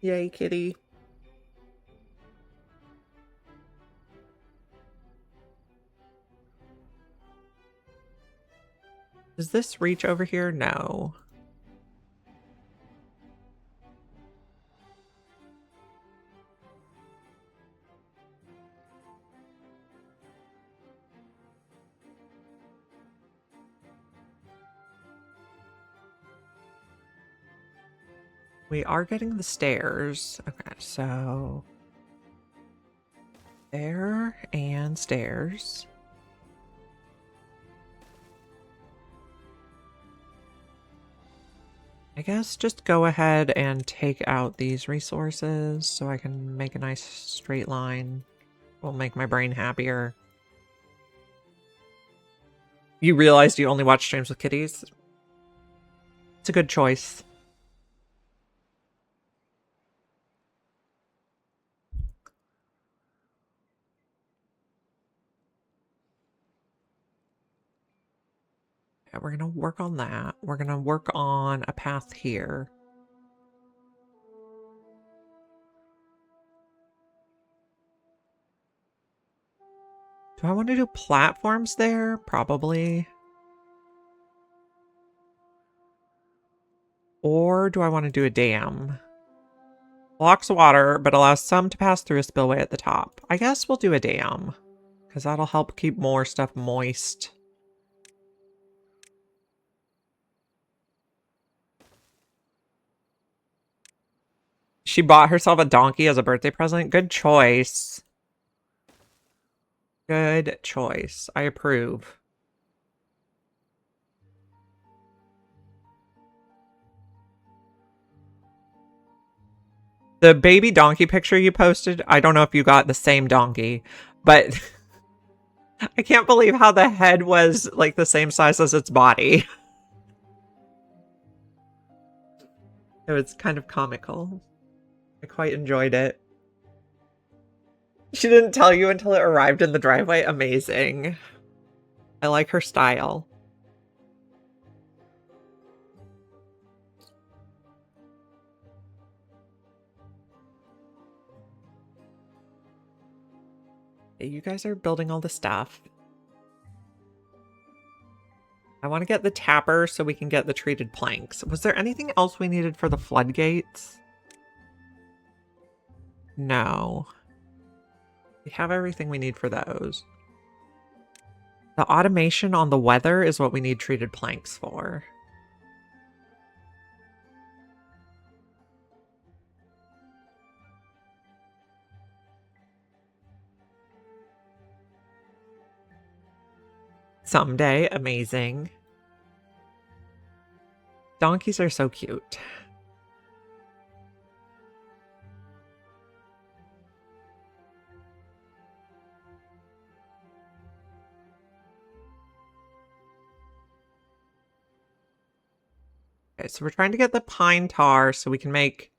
Yay, kitty. Does this reach over here? No. We are getting the stairs. Okay, so there and stairs. I guess just go ahead and take out these resources so I can make a nice straight line. Will make my brain happier. You realized you only watch streams with kitties? It's a good choice. Yeah, we're gonna work on that. We're gonna work on a path here. Do I want to do platforms there? Probably. Or do I want to do a dam? Blocks water, but allows some to pass through a spillway at the top. I guess we'll do a dam, because that'll help keep more stuff moist. She bought herself a donkey as a birthday present. Good choice. Good choice. I approve. The baby donkey picture you posted, I don't know if you got the same donkey, but I can't believe how the head was like the same size as its body. It was kind of comical. I quite enjoyed it. She didn't tell you until it arrived in the driveway. Amazing. I like her style. You guys are building all the stuff. I want to get the tapper so we can get the treated planks. Was there anything else we needed for the floodgates? No. We have everything we need for those. The automation on the weather is what we need treated planks for. Someday, amazing. Donkeys are so cute. Okay, so we're trying to get the pine tar so we can make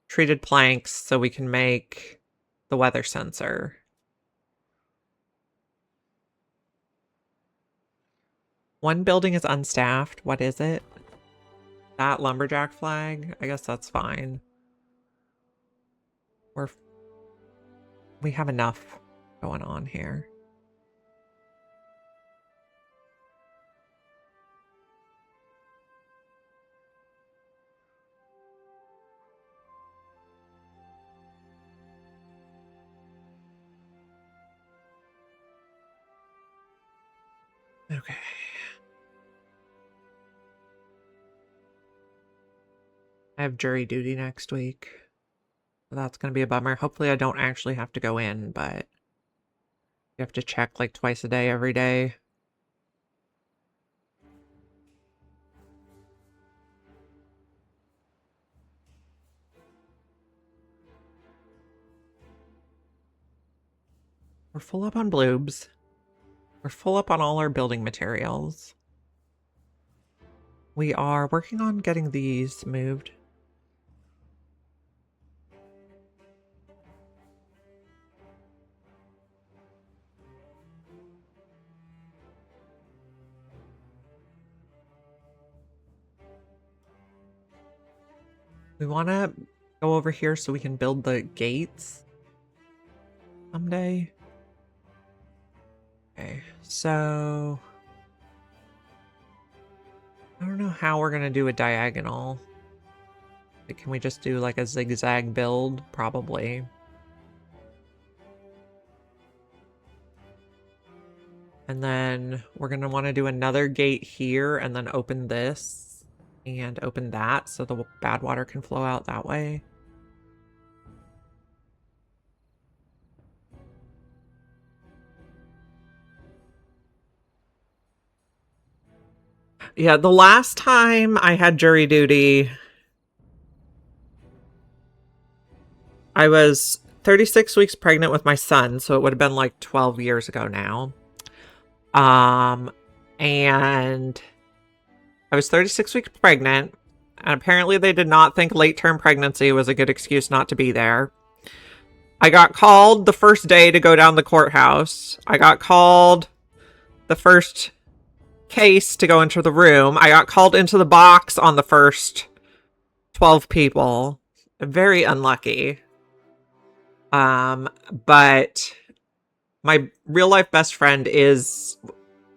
treated planks so we can make the weather sensor. One building is unstaffed. What is it? That lumberjack flag? I guess that's fine. We have enough going on here. Okay. I have jury duty next week. So that's going to be a bummer. Hopefully I don't actually have to go in, but you have to check like twice a day, every day. We're full up on bloobs. We're full up on all our building materials. We are working on getting these moved. We want to go over here so we can build the gates someday. Okay, so I don't know how we're going to do a diagonal. Like, can we just do like a zigzag build? Probably. And then we're going to want to do another gate here and then open this and open that so the bad water can flow out that way. Yeah, the last time I had jury duty, I was 36 weeks pregnant with my son, so it would have been like 12 years ago now. And I was 36 weeks pregnant, and apparently they did not think late-term pregnancy was a good excuse not to be there. I got called the first day to go down the courthouse. I got called the first case to go into the room. I got called into the box on the first 12 people. Very unlucky. But my real life best friend is,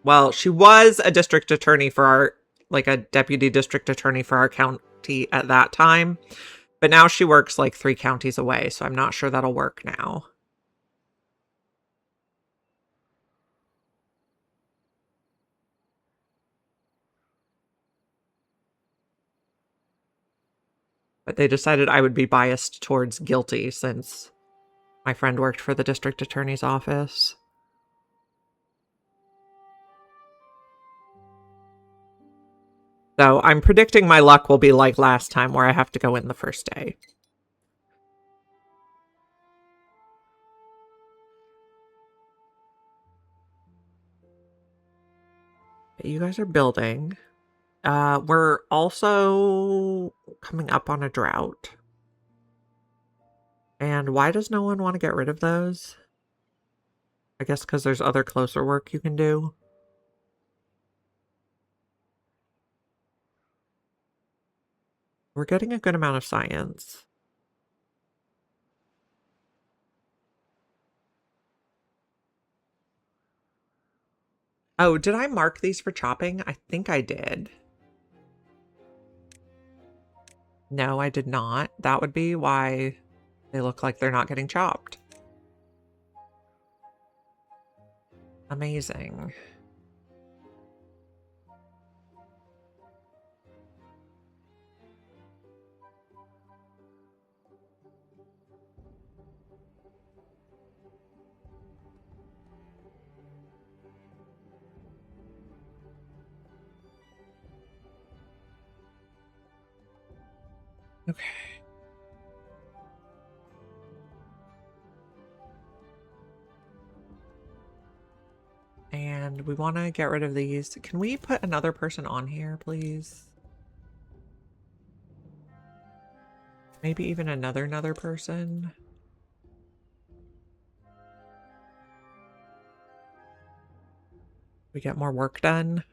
well, she was a district attorney for our, like a deputy district attorney for our county at that time. But now she works like 3 counties away, so I'm not sure that'll work now. But they decided I would be biased towards guilty since my friend worked for the district attorney's office. So I'm predicting my luck will be like last time where I have to go in the first day. You guys are building. We're also coming up on a drought. And why does no one want to get rid of those? I guess because there's other closer work you can do. We're getting a good amount of science. Oh, did I mark these for chopping? I think I did. No, I did not. That would be why they look like they're not getting chopped. Amazing. Okay. And we want to get rid of these. Can we put another person on here, please? Maybe even another person. We get more work done.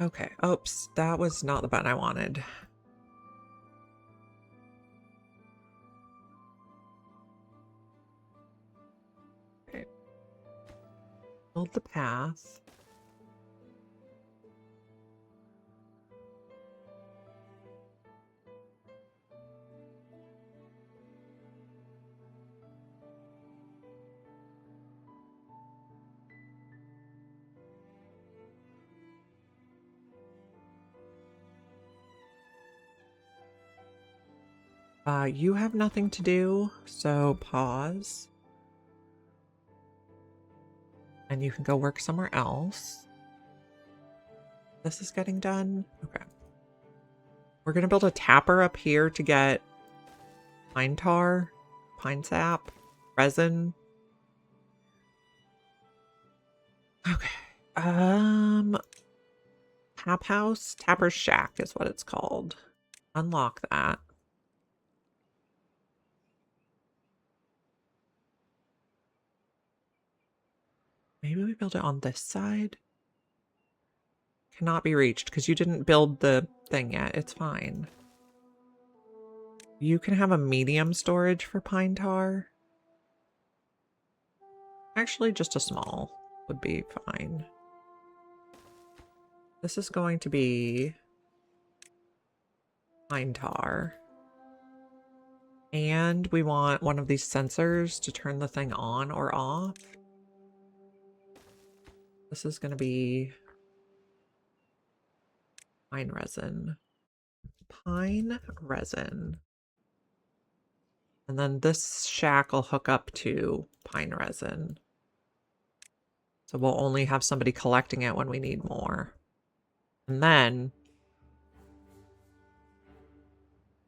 Okay. Oops, that was not the button I wanted. Okay. Build the path. You have nothing to do, so pause. And you can go work somewhere else. This is getting done. Okay. We're going to build a tapper up here to get pine tar, pine sap, resin. Okay. Tap house, tapper's shack is what it's called. Unlock that. Maybe we build it on this side. Cannot be reached because you didn't build the thing yet. It's fine. You can have a medium storage for pine tar. Actually, just a small would be fine. This is going to be pine tar. And we want one of these sensors to turn the thing on or off. This is going to be pine resin. Pine resin. And then this shack will hook up to pine resin. So we'll only have somebody collecting it when we need more. And then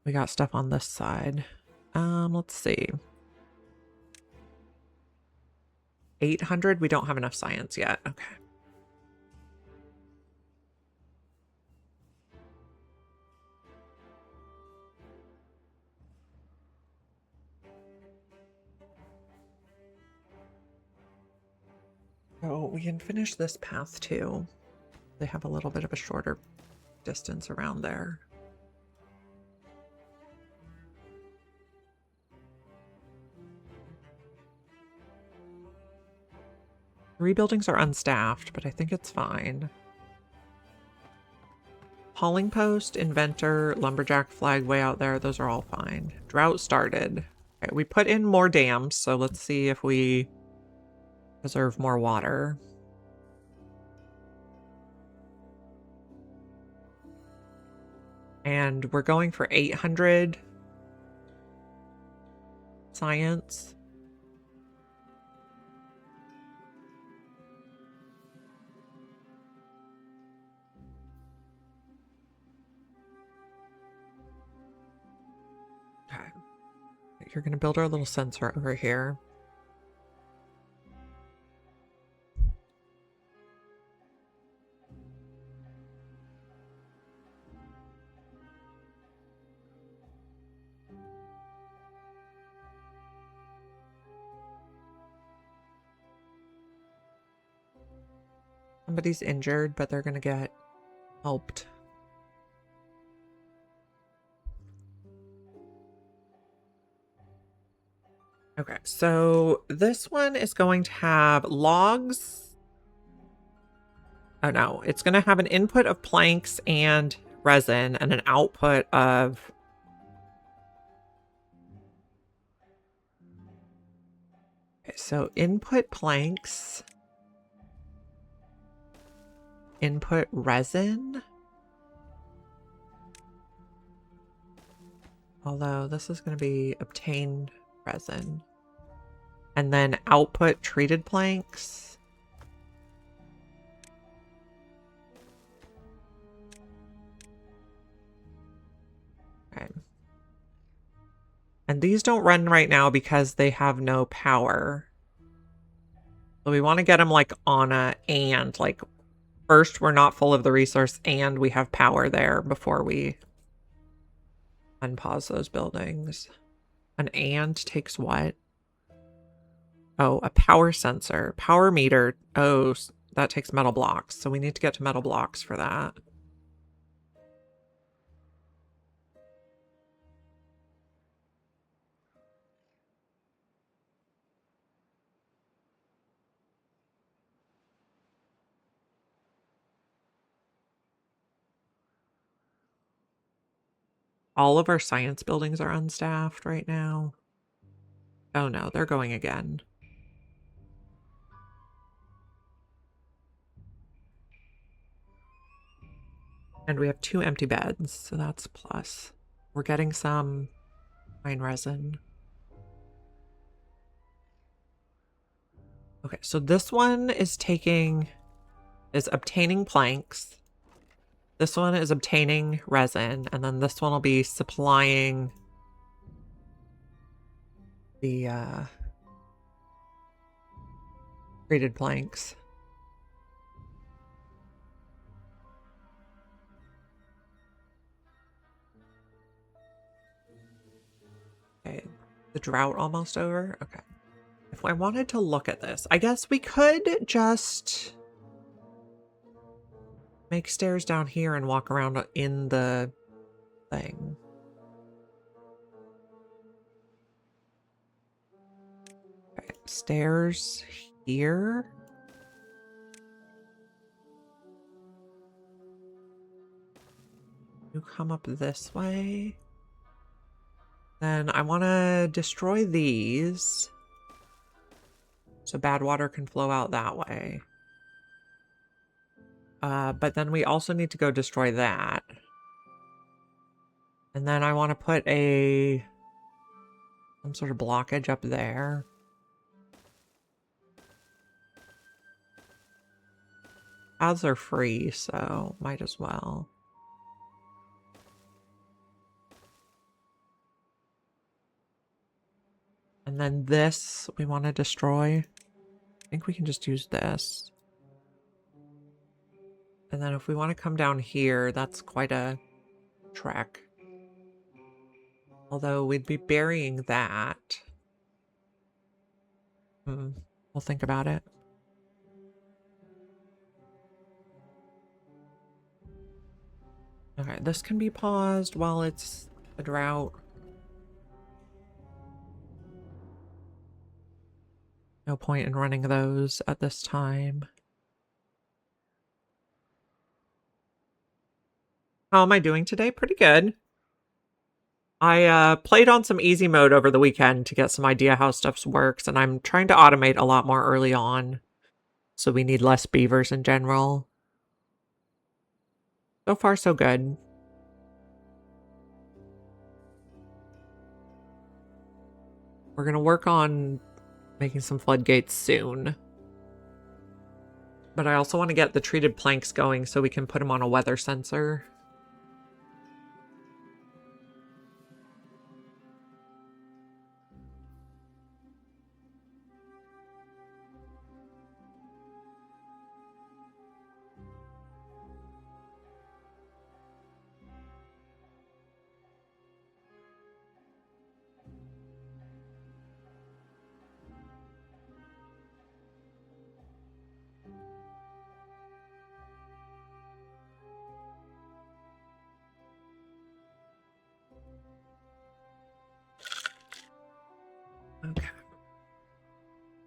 we got stuff on this side. Let's see. 800, we don't have enough science yet. Okay. Oh, we can finish this path too. They have a little bit of a shorter distance around there. Three buildings are unstaffed, but I think it's fine. Hauling post, inventor, lumberjack flag way out there. Those are all fine. Drought started. Okay, we put in more dams, so let's see if we preserve more water. And we're going for 800 science. Okay. You're going to build our little sensor over here. Somebody's injured, but they're going to get helped. Okay, so this one is going to have logs. Oh no, it's going to have an input of planks and resin and an output of... Okay, so input planks, input resin. Although this is going to be obtained resin. And then output treated planks. Okay. And these don't run right now because they have no power. So we want to get them like on a and, like first we're not full of the resource and we have power there before we unpause those buildings. An and takes what? Oh, a power sensor. Power meter. Oh, that takes metal blocks. So we need to get to metal blocks for that. All of our science buildings are unstaffed right now. Oh no, they're going again. And we have 2 empty beds, so that's a plus. We're getting some fine resin. Okay, so this one is obtaining planks. This one is obtaining resin, and then this one will be supplying the treated planks. Okay, the drought almost over? Okay. If I wanted to look at this, I guess we could just make stairs down here and walk around in the thing. Okay, stairs here. You come up this way. Then I want to destroy these so bad water can flow out that way. But then we also need to go destroy that. And then I want to put some sort of blockage up there. Paths are free, so might as well. And then this we want to destroy. I think we can just use this. And then if we want to come down here, that's quite a trek. Although we'd be burying that. We'll think about it. Okay, this can be paused while it's a drought. No point in running those at this time. How am I doing today? Pretty good. I played on some easy mode over the weekend to get some idea how stuff works, and I'm trying to automate a lot more early on. So we need less beavers in general. So far, so good. We're going to work on making some floodgates soon. But I also want to get the treated planks going so we can put them on a weather sensor.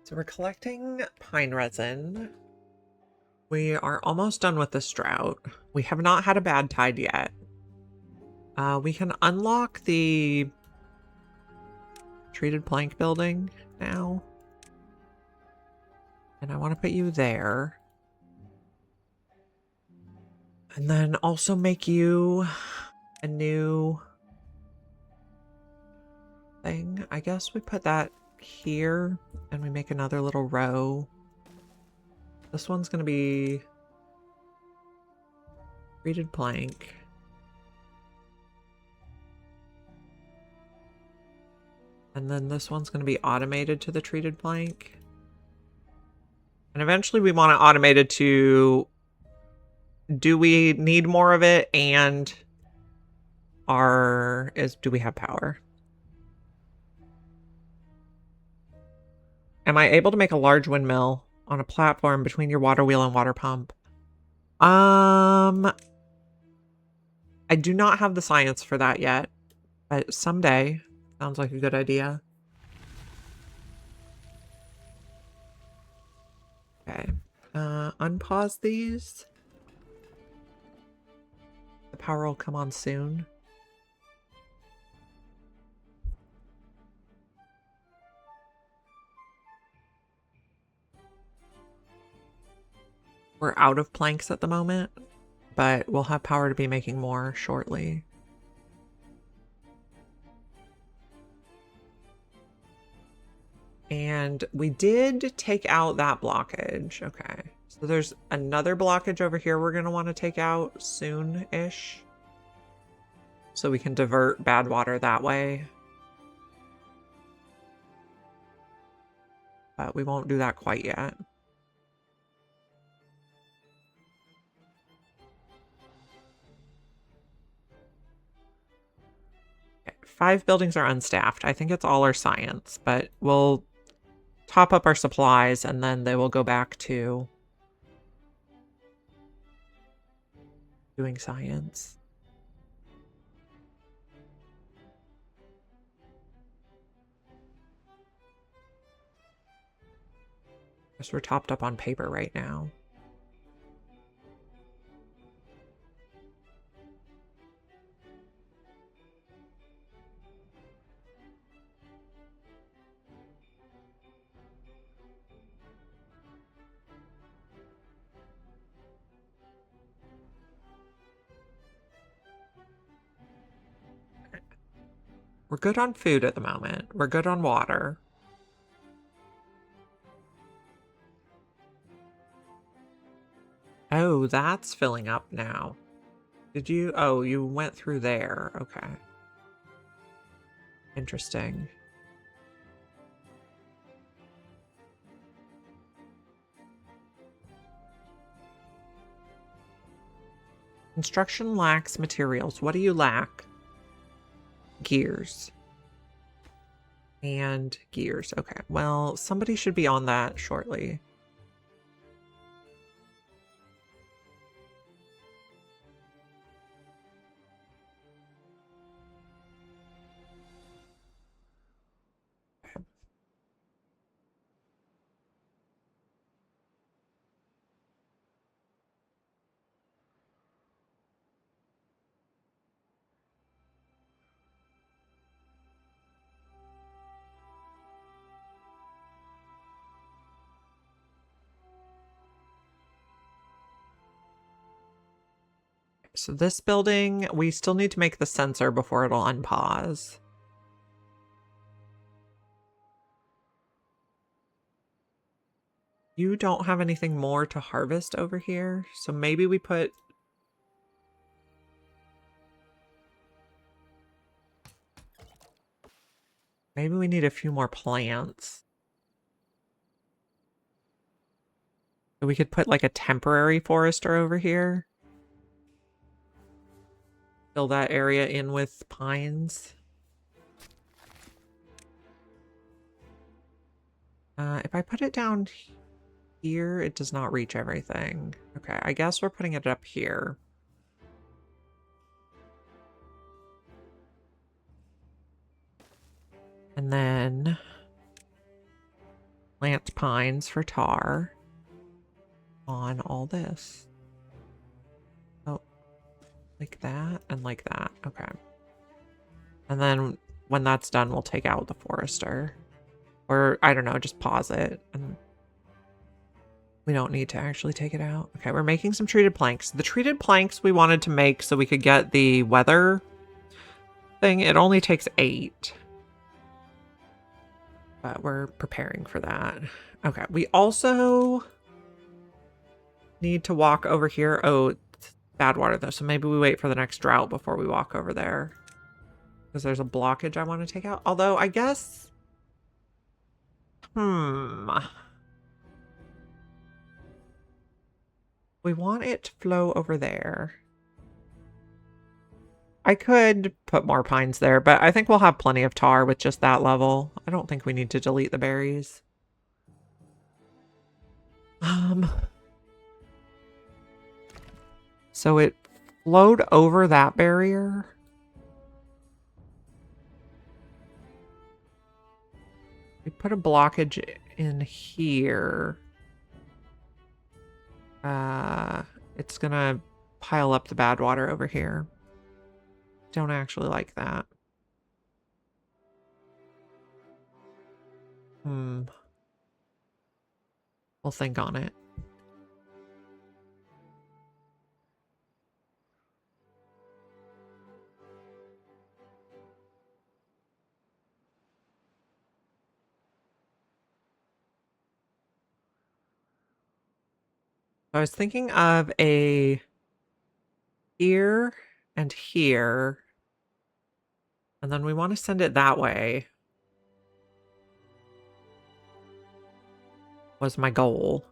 So we're collecting pine resin. We are almost done with this drought. We have not had a bad tide yet. We can unlock the treated plank building now. And I want to put you there. And then also make you a new thing. I guess we put that here and we make another little row. This one's going to be treated plank. And then this one's going to be automated to the treated plank. And eventually we want it automated to, do we need more of it? And do we have power? Am I able to make a large windmill on a platform between your water wheel and water pump? I do not have the science for that yet, but someday. Sounds like a good idea. Okay. Unpause these. The power will come on soon. We're out of planks at the moment, but we'll have power to be making more shortly. And we did take out that blockage. Okay. So there's another blockage over here we're going to want to take out soon-ish. So we can divert bad water that way. But we won't do that quite yet. Okay, 5 buildings are unstaffed. I think it's all our science, but we'll top up our supplies and then they will go back to doing science. Guess we're topped up on paper right now. We're good on food at the moment. We're good on water. Oh, that's filling up now. Did you? Oh, you went through there. Okay. Interesting. Construction lacks materials. What do you lack? Gears. And gears. Okay. Well, somebody should be on that shortly. So this building, we still need to make the sensor before it'll unpause. You don't have anything more to harvest over here, so maybe we put... Maybe we need a few more plants. So we could put like a temporary forester over here. Fill that area in with pines. If I put it down here, it does not reach everything. Okay, I guess we're putting it up here. And then Plant pines for tar on all this. Oh, like that and like that. Okay. And then when that's done, we'll take out the forester. Or, I don't know, just pause it. And we don't need to actually take it out. Okay, we're making some treated planks. The treated planks we wanted to make so we could get the weather thing, it only takes 8. But we're preparing for that. Okay, we also need to walk over here. Oh, it's bad water though, so maybe we wait for the next drought before we walk over there. Because there's a blockage I want to take out. Although, I guess... We want it to flow over there. I could put more pines there, but I think we'll have plenty of tar with just that level. I don't think we need to delete the berries. So it flowed over that barrier. We put a blockage in here. It's gonna pile up the bad water over here. Don't actually like that. We'll think on it. I was thinking of a here and here. And then we want to send it that way. Was my goal.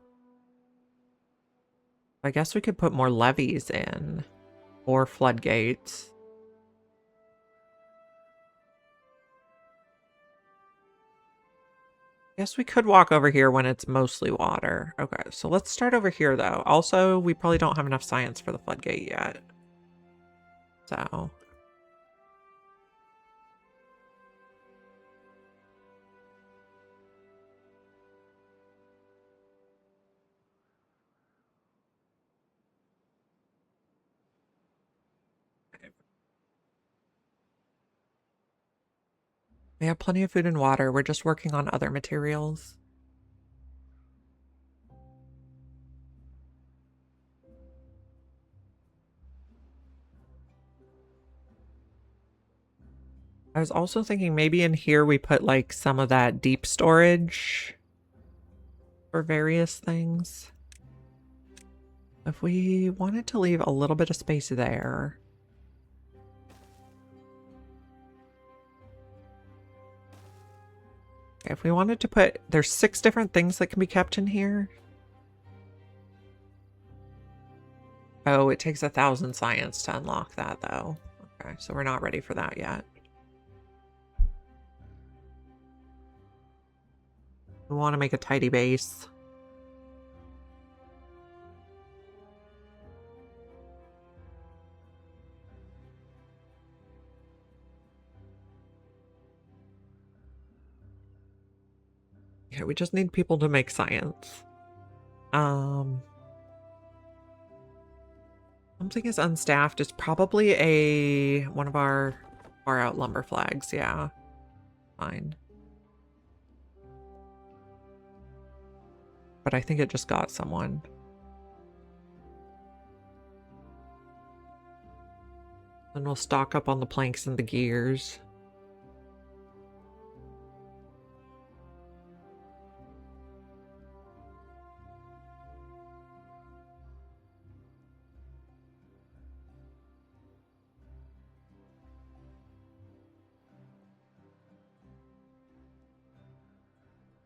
I guess we could put more levees in. Or floodgates. Guess we could walk over here when it's mostly water. Okay, so let's start over here though. Also, we probably don't have enough science for the floodgate yet. So... we have plenty of food and water. We're just working on other materials. I was also thinking maybe in here we put like some of that deep storage for various things. If we wanted to leave a little bit of space there. If we wanted to put, there's 6 different things that can be kept in here. Oh, it takes 1,000 science to unlock that though. Okay, so we're not ready for that yet. We want to make a tidy base. Yeah, we just need people to make science. Something is unstaffed. It's probably one of our far out lumber flags. Yeah, fine. But I think it just got someone. Then we'll stock up on the planks and the gears.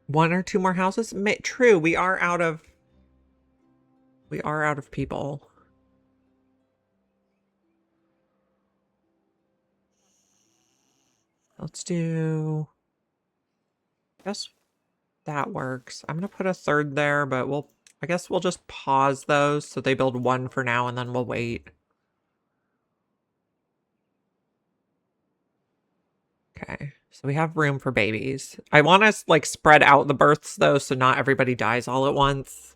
One or two more houses? True, we are out of people. Let's do, I guess that works. I'm gonna put a 3rd there, but I guess we'll just pause those so they build 1 for now and then we'll wait. Okay, So we have room for babies. I want to like spread out the births though, so not everybody dies all at once.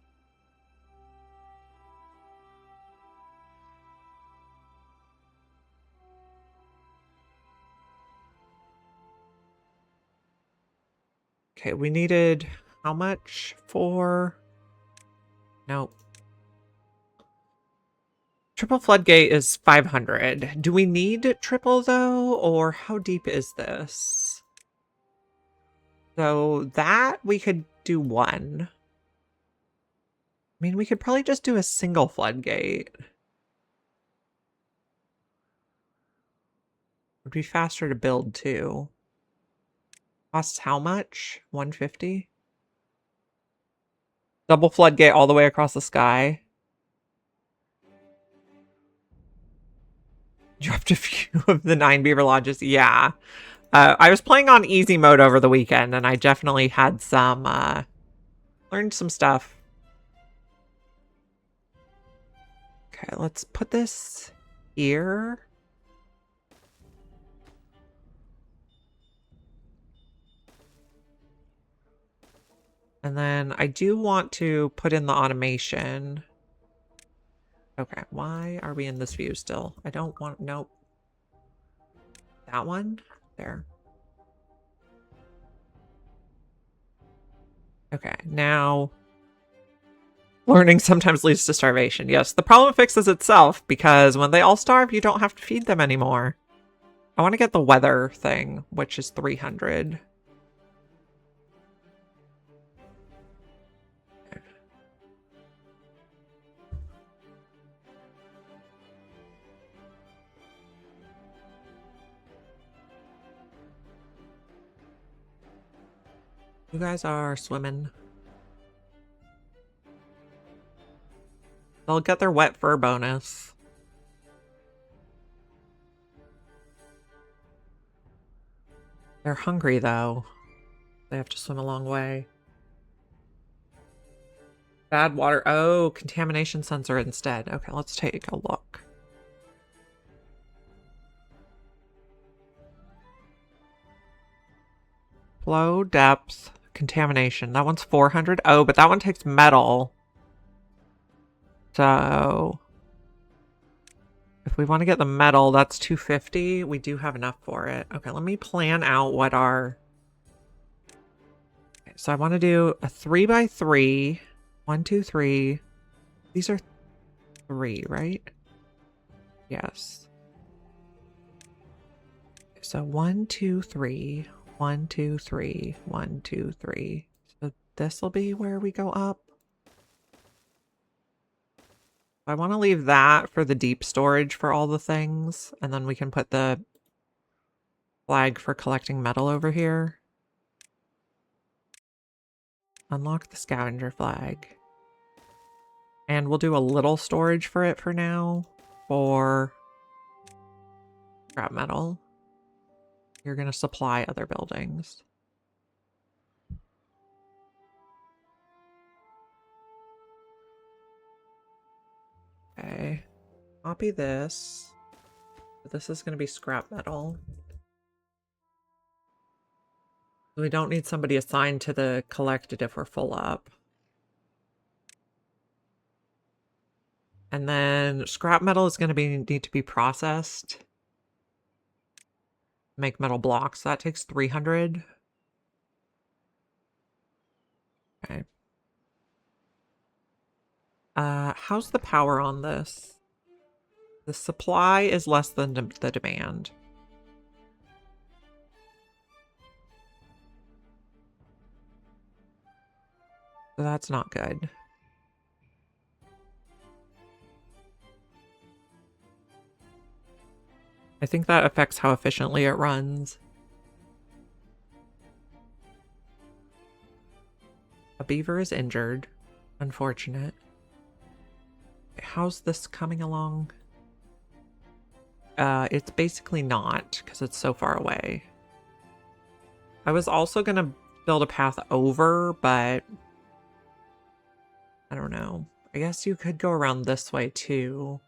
Okay, we needed how much for... Nope. Triple floodgate is 500. Do we need triple though, or how deep is this? So that we could do one. I mean, we could probably just do a single floodgate. Would be faster to build too. Costs how much? 150? Double floodgate all the way across the sky. Dropped a few of the 9 beaver lodges. Yeah. I was playing on easy mode over the weekend, and I definitely had some, learned some stuff. Okay, let's put this here. And then I do want to put in the automation. Okay, why are we in this view still? I don't want, nope. That one? There. Okay, now learning sometimes leads to starvation. Yes, the problem fixes itself because when they all starve, you don't have to feed them anymore. I want to get the weather thing, which is 300. You guys are swimming. They'll get their wet fur bonus. They're hungry, though. They have to swim a long way. Bad water. Oh, contamination sensor instead. Okay, let's take a look. Flow, depth, contamination. That one's 400. Oh, but that one takes metal. So if we want to get the metal, that's 250. We do have enough for it. Okay, let me plan out what our... Okay, so I want to do a 3x3. 1, 2, 3. These are 3, right? Yes. So 1, 2, 3. 1, 2, 3. 1, 2, 3. So this will be where we go up. I want to leave that for the deep storage for all the things, and then we can put the flag for collecting metal over here. Unlock the scavenger flag. And we'll do a little storage for it for now for scrap metal. You're going to supply other buildings. Okay. Copy this. This is going to be scrap metal. We don't need somebody assigned to the collected if we're full up. And then scrap metal is going to need to be processed. Make metal blocks. That takes 300. Okay. How's the power on this? The supply is less than the demand. So that's not good. I think that affects how efficiently it runs. A beaver is injured. Unfortunate. How's this coming along? It's basically not, because it's so far away. I was also going to build a path over, but I don't know. I guess you could go around this way too.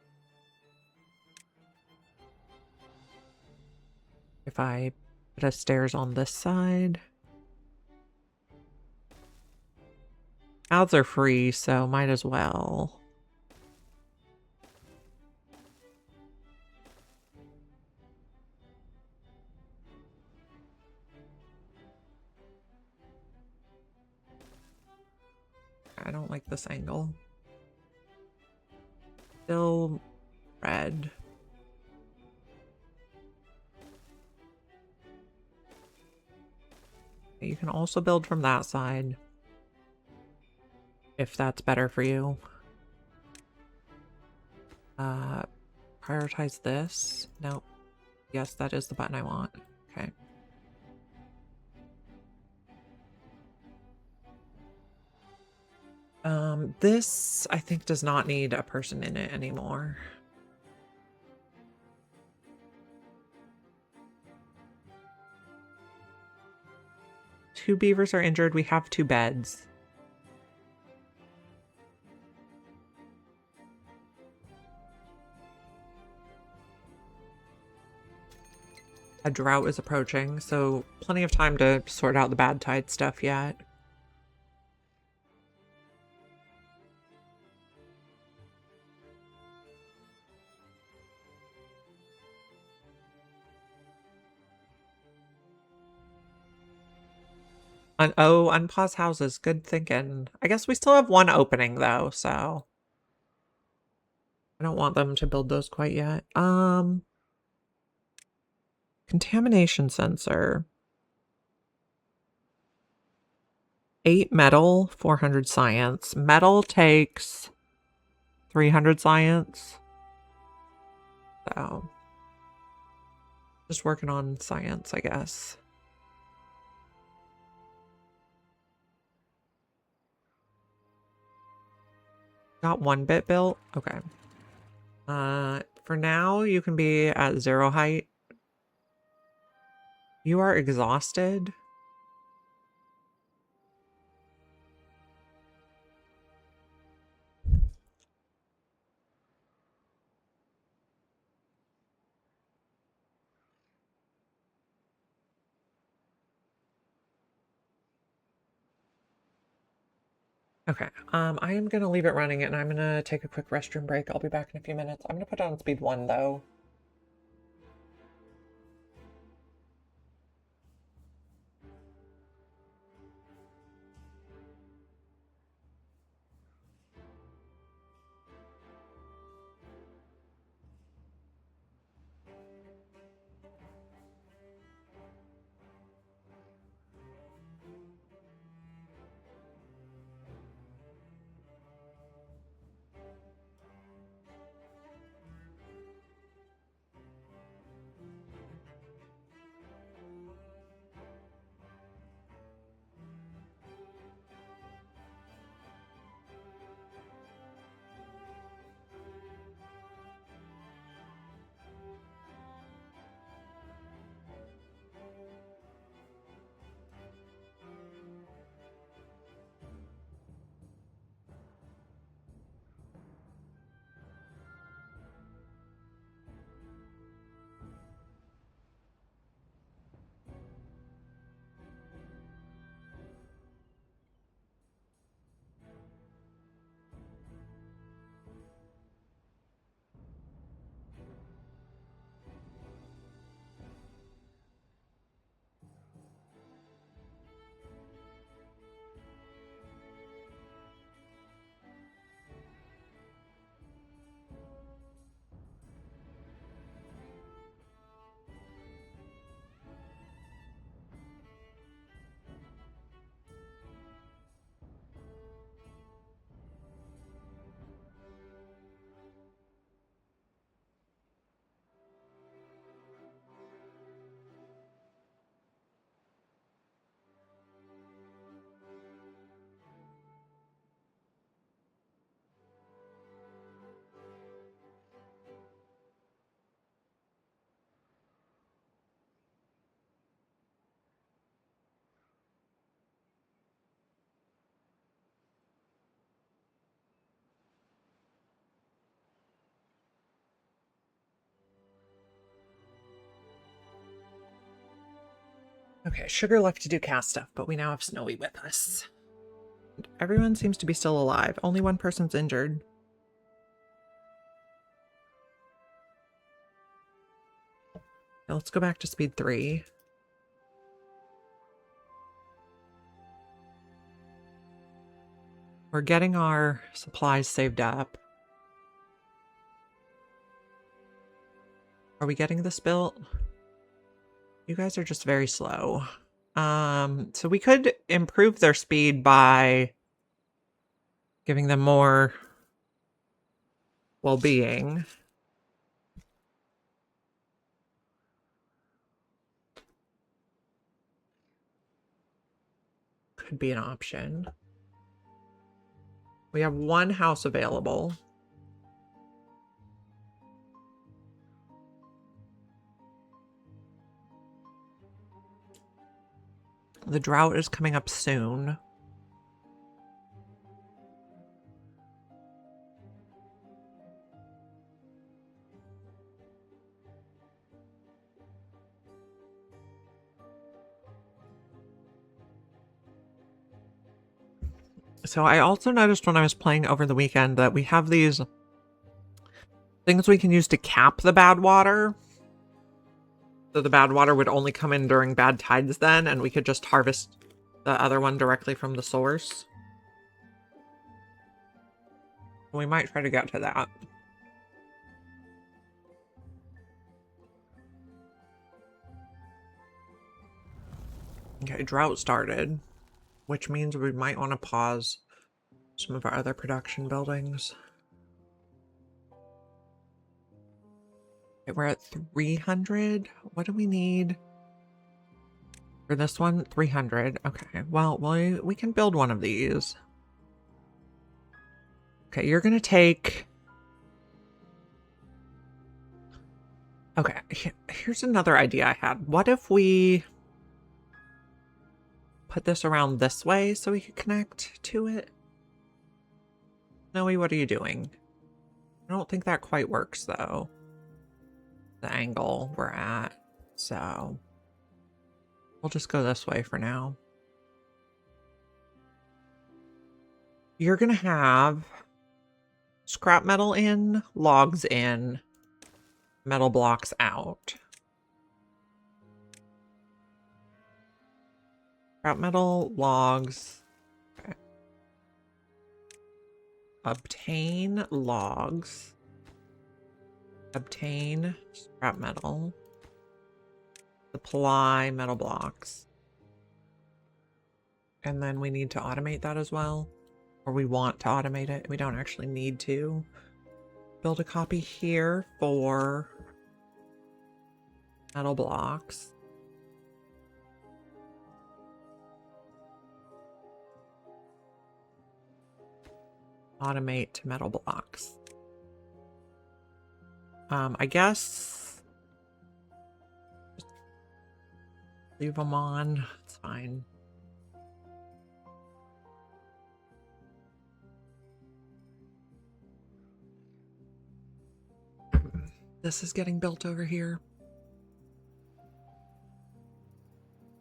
If I Put a stairs on this side. Paths are free, so might as well. I don't like this angle. Still red. You can also build from that side, if that's better for you. Prioritize this. Nope. Yes, that is the button I want. Okay. This I think does not need a person in it anymore. Two beavers are injured. We have 2 beds. A drought is approaching, so plenty of time to sort out the bad tide stuff yet. Oh, unpause houses. Good thinking. I guess we still have 1 opening though, so I don't want them to build those quite yet. Contamination sensor. 8 metal, 400 science. Metal takes 300 science. So just working on science, I guess. Got 1 bit built? Okay. For now, you can be at 0 height. You are exhausted. Okay, I am gonna leave it running and I'm gonna take a quick restroom break. I'll be back in a few minutes. I'm gonna put it on speed 1 though. Okay, Sugar left to do cast stuff, but we now have Snowy with us. Everyone seems to be still alive. Only one person's injured. Now let's go back to speed 3. We're getting our supplies saved up. Are we getting this built? You guys are just very slow. So we could improve their speed by giving them more well-being. Could be an option. We have one house available. The drought is coming up soon. So I also noticed when I was playing over the weekend that we have these things we can use to cap the bad water. So the bad water would only come in during bad tides then, and we could just harvest the other one directly from the source. We might try to get to that. Okay, drought started, which means we might want to pause some of our other production buildings. Okay, we're at 300. What do we need for this one? 300. Okay, well, we can build one of these. Okay, you're going to take... Okay, here's another idea I had. What if we put this around this way so we could connect to it? Noe, what are you doing? I don't think that quite works, though. The angle we're at. So we'll just go this way for now. You're going to have scrap metal in, logs in, metal blocks out. Scrap metal, logs. Okay. Obtain logs. Obtain scrap metal. Supply metal blocks. And then we need to automate that as well. Or we want to automate it. We don't actually need to. Build a copy here for metal blocks. Automate to metal blocks. I guess leave them on. It's fine. This is getting built over here.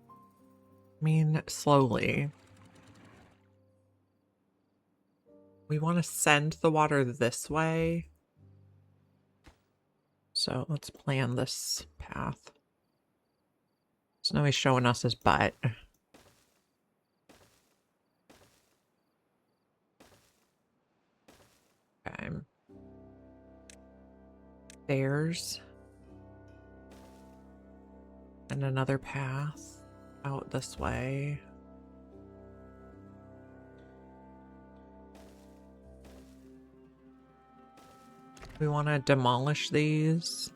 I mean, slowly. We want to send the water this way. So let's plan this path. Snowy's showing us his butt. Okay. Stairs. And another path out this way. We want to demolish these.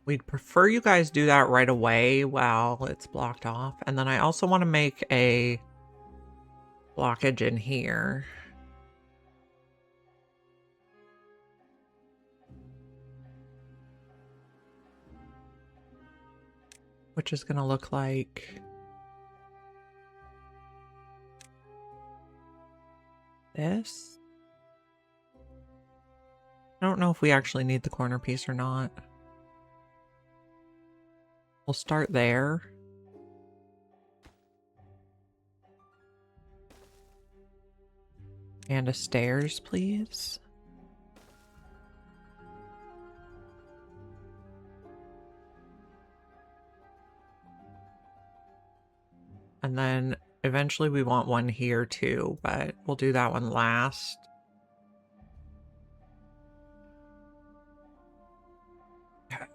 We'd prefer you guys do that right away while it's blocked off. And then I also want to make a blockage in here. Which is going to look like this. I don't know if we actually need the corner piece or not. We'll start there. And a stairs, please. And then eventually we want one here too, but we'll do that one last.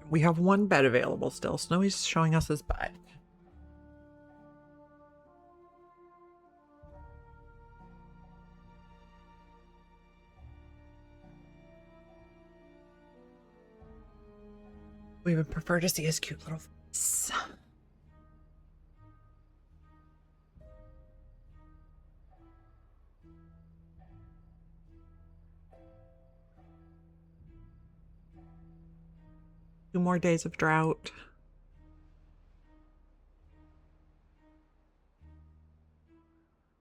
We have one bed available still. Snowy's showing us his butt. We would prefer to see his cute little face. Two more days of drought.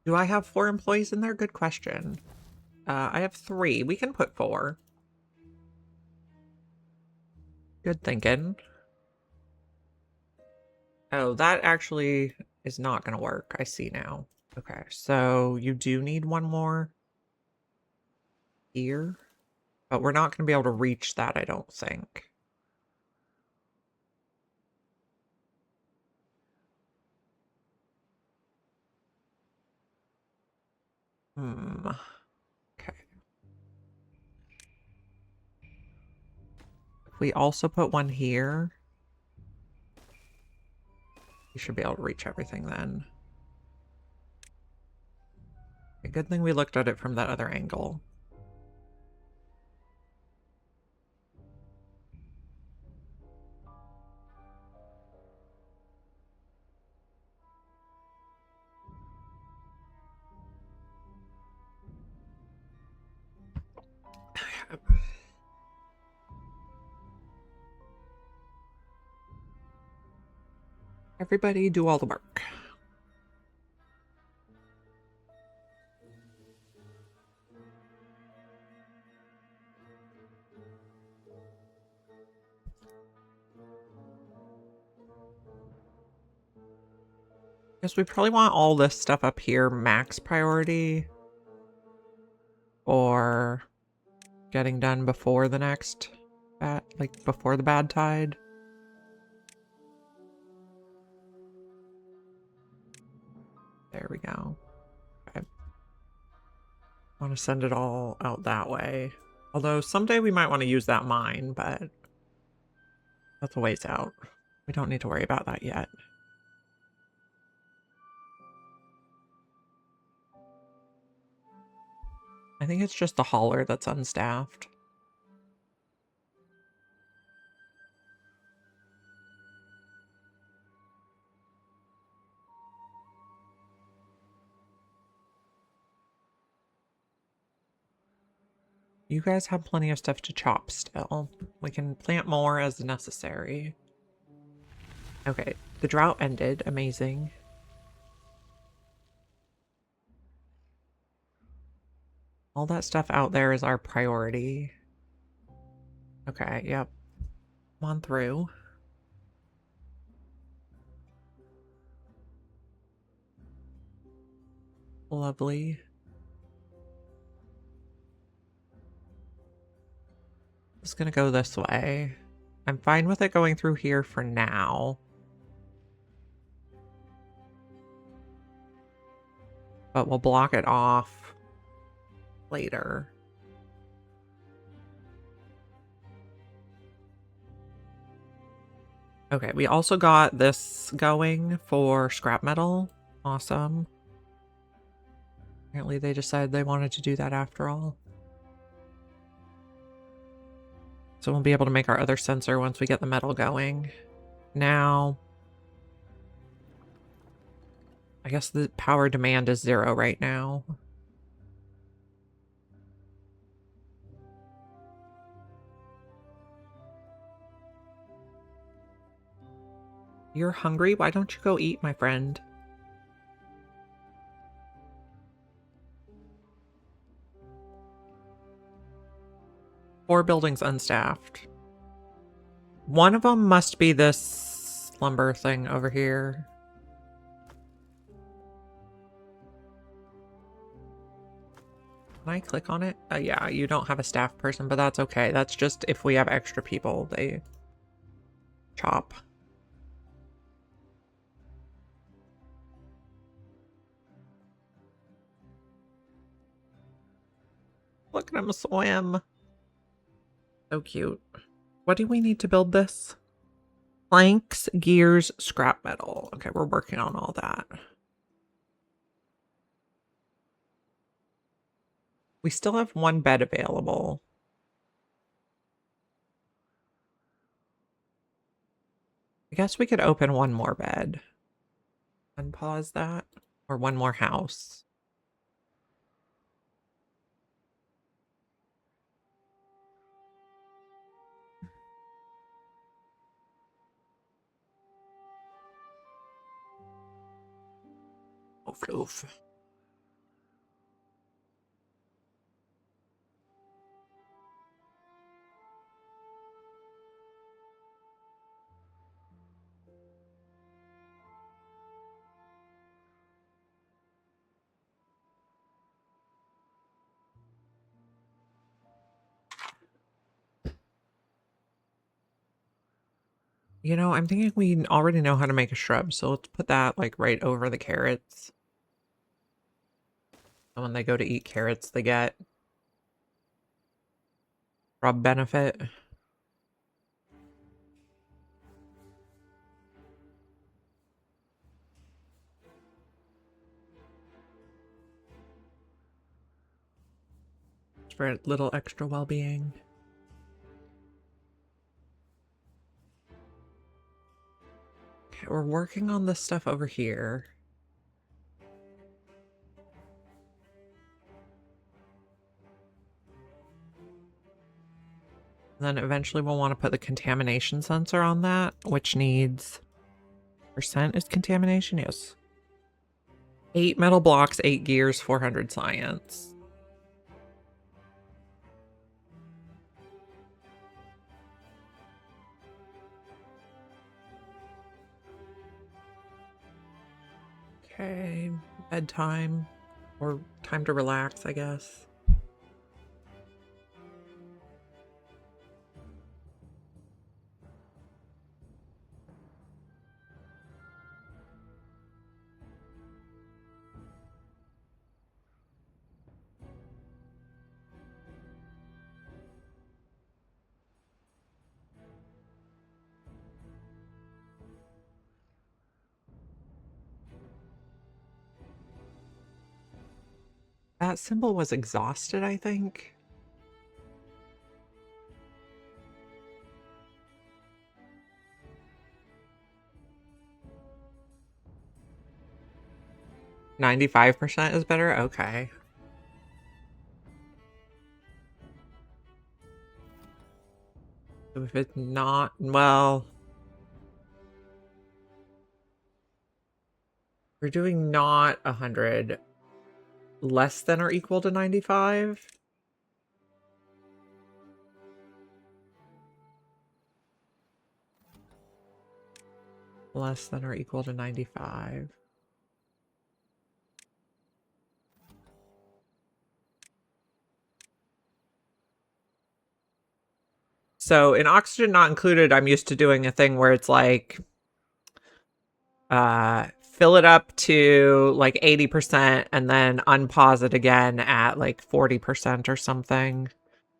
Do I have 4 employees in there? Good question. I have 3. We can put 4. Good thinking. Oh, that actually is not going to work. I see now. Okay, so you do need one more here, but we're not going to be able to reach that, I don't think. Okay. If we also put one here, we should be able to reach everything then. A good thing we looked at it from that other angle. Everybody do all the work. Guess we probably want all this stuff up here max priority, or getting done before the next before the bad tide. There we go. Okay. Want to send it all out that way. Although someday we might want to use that mine, but that's a ways out. We don't need to worry about that yet. I think it's just the hauler that's unstaffed. You guys have plenty of stuff to chop still. We can plant more as necessary. Okay, the drought ended. Amazing. All that stuff out there is our priority. Okay, yep. Come on through. Lovely. Just gonna go this way. I'm fine with it going through here for now. But we'll block it off later. Okay, we also got this going for scrap metal. Awesome. Apparently they decided they wanted to do that after all. So we'll be able to make our other sensor once we get the metal going. Now, I guess the power demand is 0 right now. You're hungry? Why don't you go eat, my friend? Four buildings unstaffed. One of them must be this lumber thing over here. Can I click on it? Yeah, you don't have a staff person, but that's okay. That's just if we have extra people, they chop. Look at him swim. So cute. What do we need to build this? Planks, gears, scrap metal. Okay, we're working on all that. We still have one bed available. I guess we could open one more bed. Unpause that. Or one more house. Oof, oof. You know, I'm thinking we already know how to make a shrub, so let's put that like right over the carrots. And when they go to eat carrots, they get shrub benefit. For a little extra well-being. Okay, we're working on this stuff over here. And then eventually we'll want to put the contamination sensor on that, which needs... Percent is contamination? Yes. 8 metal blocks, 8 gears, 400 science. Okay, bedtime. Or time to relax, I guess. That symbol was exhausted, I think. %95 is better? Okay. So if it's not, well... We're doing not 100. Less than or equal to 95? Less than or equal to 95. So in oxygen not included, I'm used to doing a thing where it's like, fill it up to like 80% and then unpause it again at like 40% or something,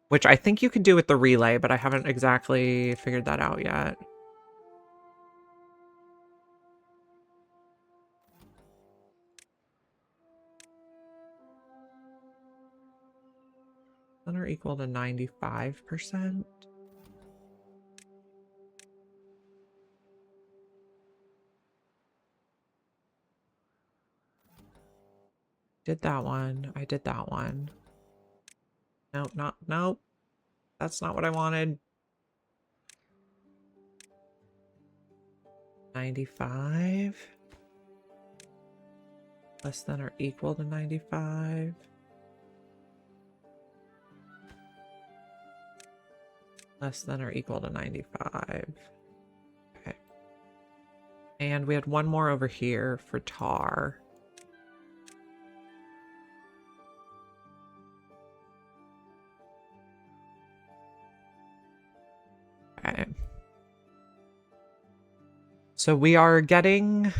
which I think you can do with the relay, but I haven't exactly figured that out yet. Less or equal to 95%. Did that one. I did that one. Nope, nope. That's not what I wanted. 95. Less than or equal to 95. Less than or equal to 95. Okay. And we had one more over here for tar. Okay. So we are getting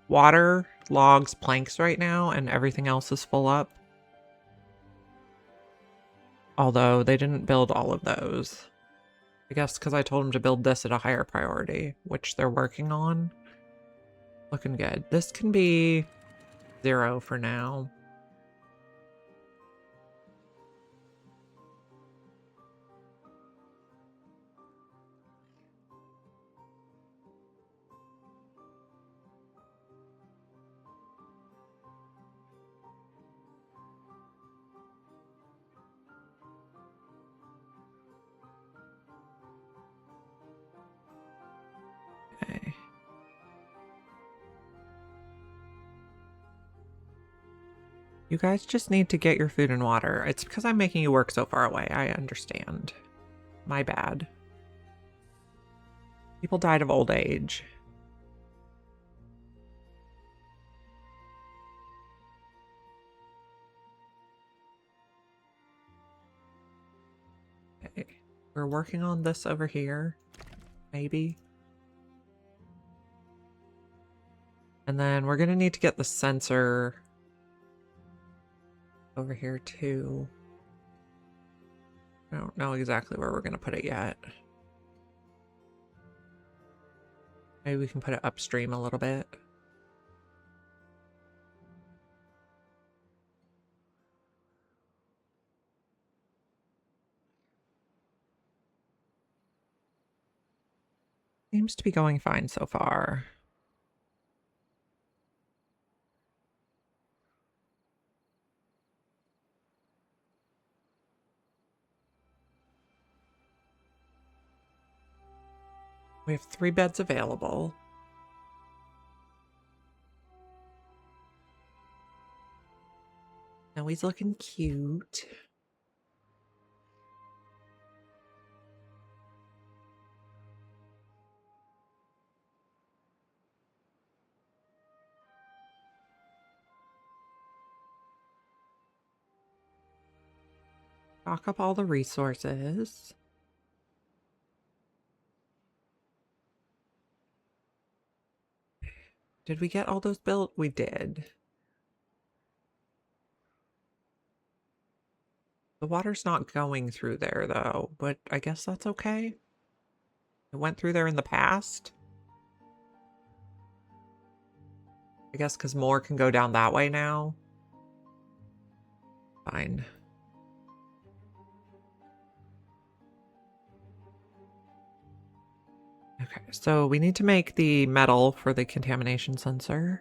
water, logs, planks right now, and everything else is full up. Although they didn't build all of those. I guess because I told them to build this at a higher priority, which they're working on. Looking good. This can be 0 for now. Okay. You guys just need to get your food and water. It's because I'm making you work so far away. I understand. My bad. People died of old age. Okay. We're working on this over here. Maybe. And then we're going to need to get the sensor over here too. I don't know exactly where we're going to put it yet. Maybe we can put it upstream a little bit. Seems to be going fine so far. We have 3 beds available. Now he's looking cute. Stock up all the resources. Did we get all those built? We did. The water's not going through there though, but I guess that's okay. It went through there in the past. I guess because more can go down that way now. Fine. Okay, so we need to make the metal for the contamination sensor.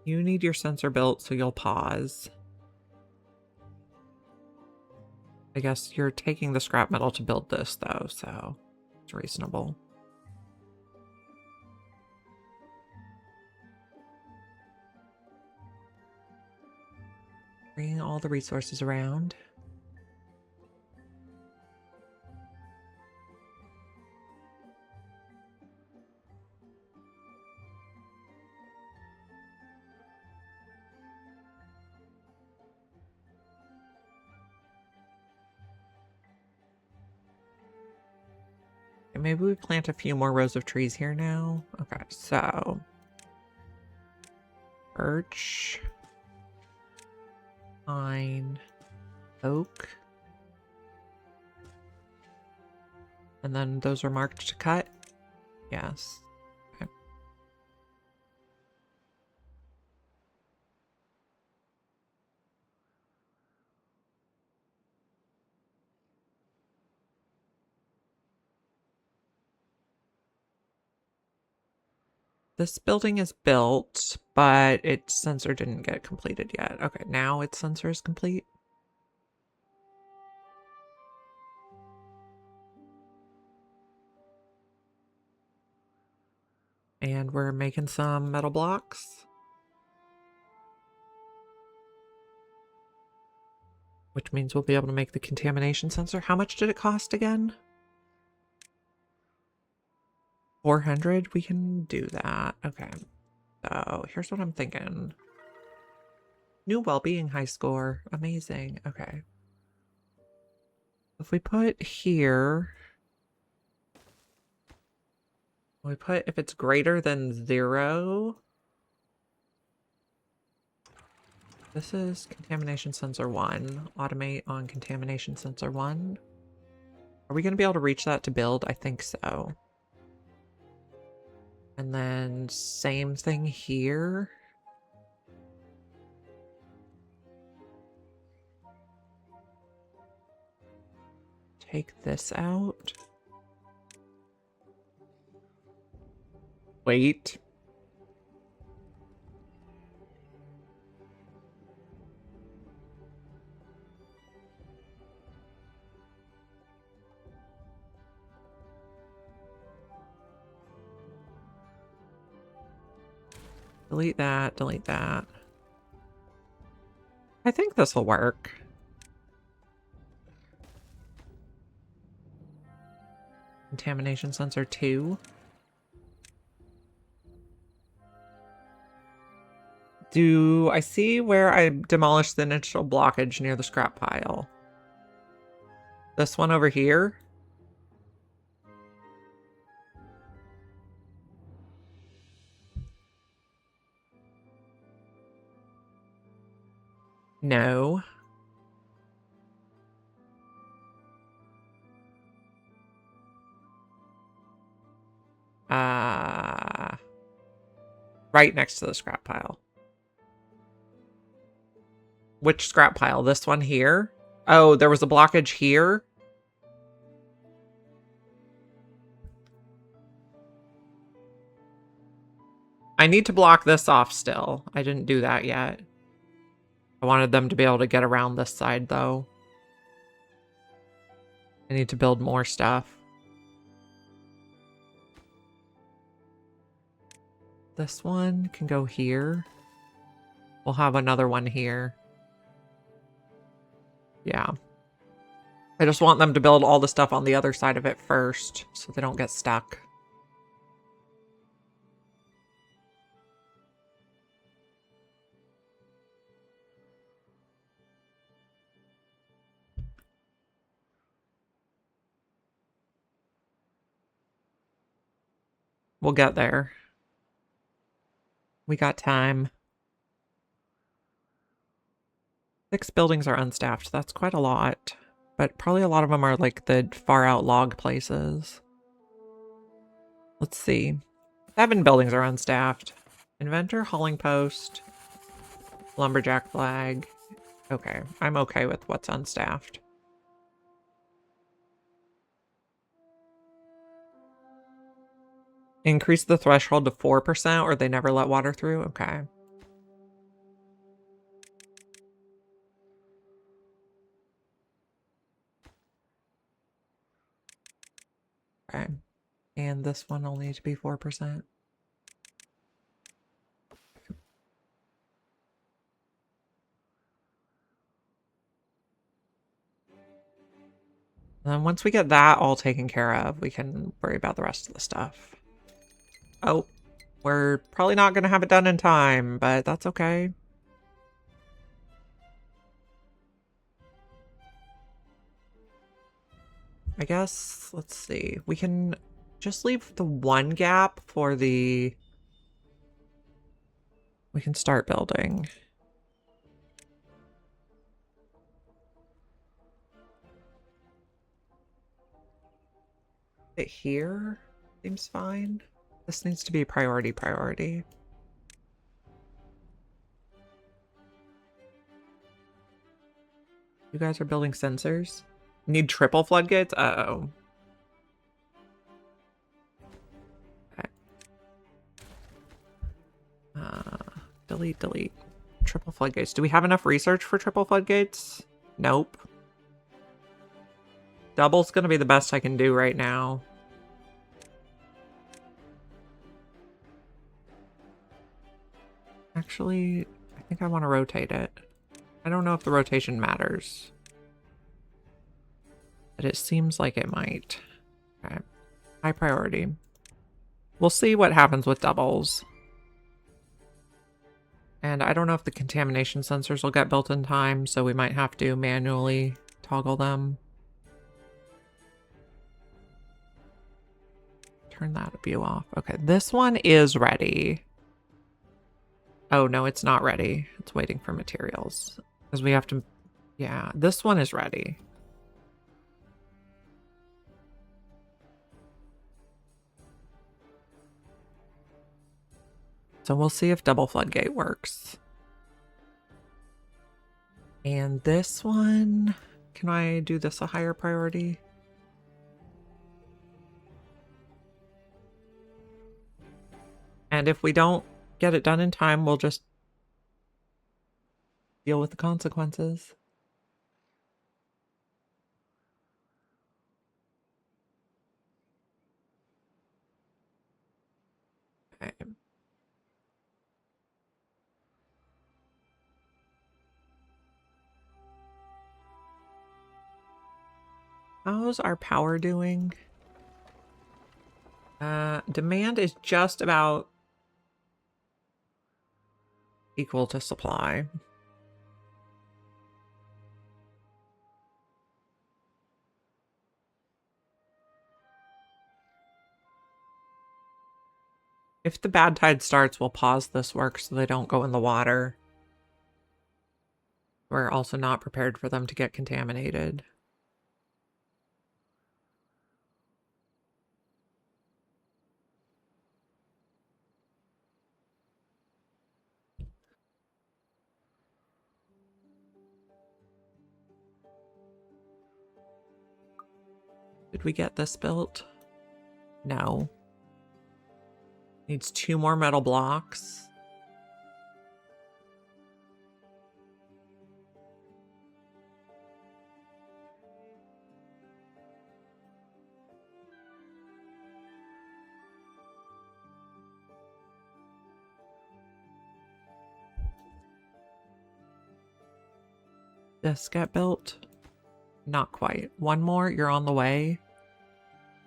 You need your sensor built, so you'll pause. I guess you're taking the scrap metal to build this, though, so it's reasonable. Bringing all the resources around. Okay, maybe we plant a few more rows of trees here now. Okay, so birch, pine, oak. And then those are marked to cut? Yes. Okay. This building is built, but its sensor didn't get completed yet. Okay, now its sensor is complete. And we're making some metal blocks. which means we'll be able to make the contamination sensor. How much did it cost again? 400? We can do that. Okay. So here's what I'm thinking. New well-being high score. Amazing. Okay. If we put here, we put if it's greater than 0. This is contamination sensor 1. Automate on contamination sensor 1. Are we going to be able to reach that to build? I think so. And then same thing here. Take this out. Wait. Delete that, delete that. I think this will work. Contamination sensor 2. Do I see where I demolished the initial blockage near the scrap pile? This one over here? No. Right next to the scrap pile. Which scrap pile? This one here? Oh, there was a blockage here? I need to block this off still. I didn't do that yet. I wanted them to be able to get around this side, though. I need to build more stuff. This one can go here. We'll have another one here. Yeah. I just want them to build all the stuff on the other side of it first, so they don't get stuck. We'll get there. We got time. 6 buildings are unstaffed. That's quite a lot. But probably a lot of them are like the far out log places. Let's see. 7 buildings are unstaffed. Inventor, hauling post, lumberjack flag. Okay, I'm okay with what's unstaffed. Increase the threshold to 4% or they never let water through? Okay. Okay. And this one will need to be 4%. And then once we get that all taken care of, we can worry about the rest of the stuff. Oh, we're probably not going to have it done in time, but that's okay. I guess, let's see. We can just leave the one gap for the... We can start building. It here seems fine. This needs to be priority. You guys are building sensors? Need triple floodgates? Uh-oh. Okay. Delete. Triple floodgates. Do we have enough research for triple floodgates? Nope. Double's gonna be the best I can do right now. Actually, I think I want to rotate it. I don't know if the rotation matters. but it seems like it might. Okay. High priority. We'll see what happens with doubles. And I don't know if the contamination sensors will get built in time, so we might have to manually toggle them. Turn that view off. Okay, this one is ready. Oh, no, it's not ready. It's waiting for materials. Because we have to... Yeah, this one is ready. So we'll see if double floodgate works. And this one... Can I do this a higher priority? And if we don't get it done in time, we'll just deal with the consequences. Okay. How's our power doing? Demand is just about equal to supply. If the bad tide starts, we'll pause this work so they don't go in the water. We're also not prepared for them to get contaminated. Did we get this built? No. Needs 2 more metal blocks. This get built? Not quite. 1 more, you're on the way.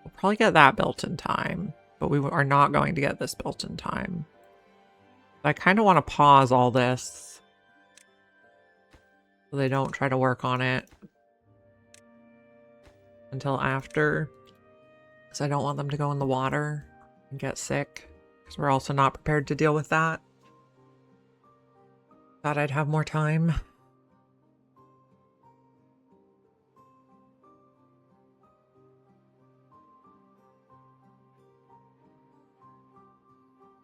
We'll probably get that built in time, but we are not going to get this built in time. I kind of want to pause all this so they don't try to work on it until after, because I don't want them to go in the water and get sick, because we're also not prepared to deal with that. Thought I'd have more time.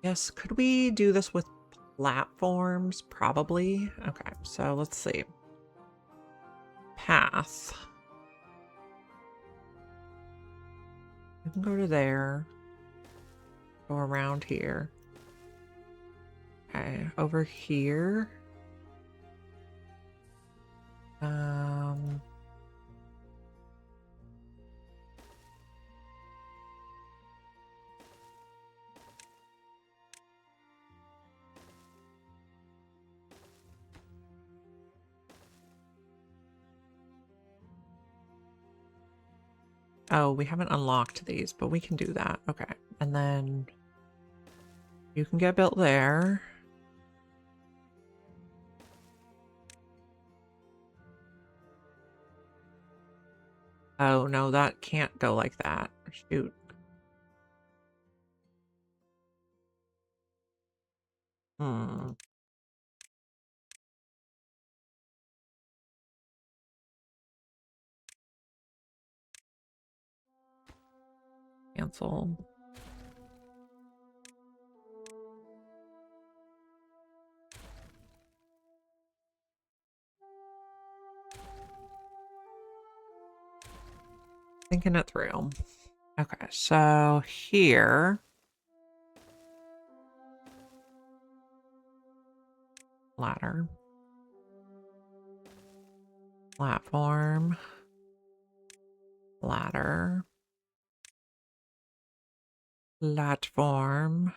Yes, could we do this with platforms? Probably. Okay, so let's see. Path. You can go to there. Go around here. Okay, over here. Oh, we haven't unlocked these, but we can do that. Okay. And then you can get built there. Oh, no, that can't go like that. Shoot. Hmm. Cancel. Thinking it through. Okay, so here. Ladder. Platform. Ladder. Platform.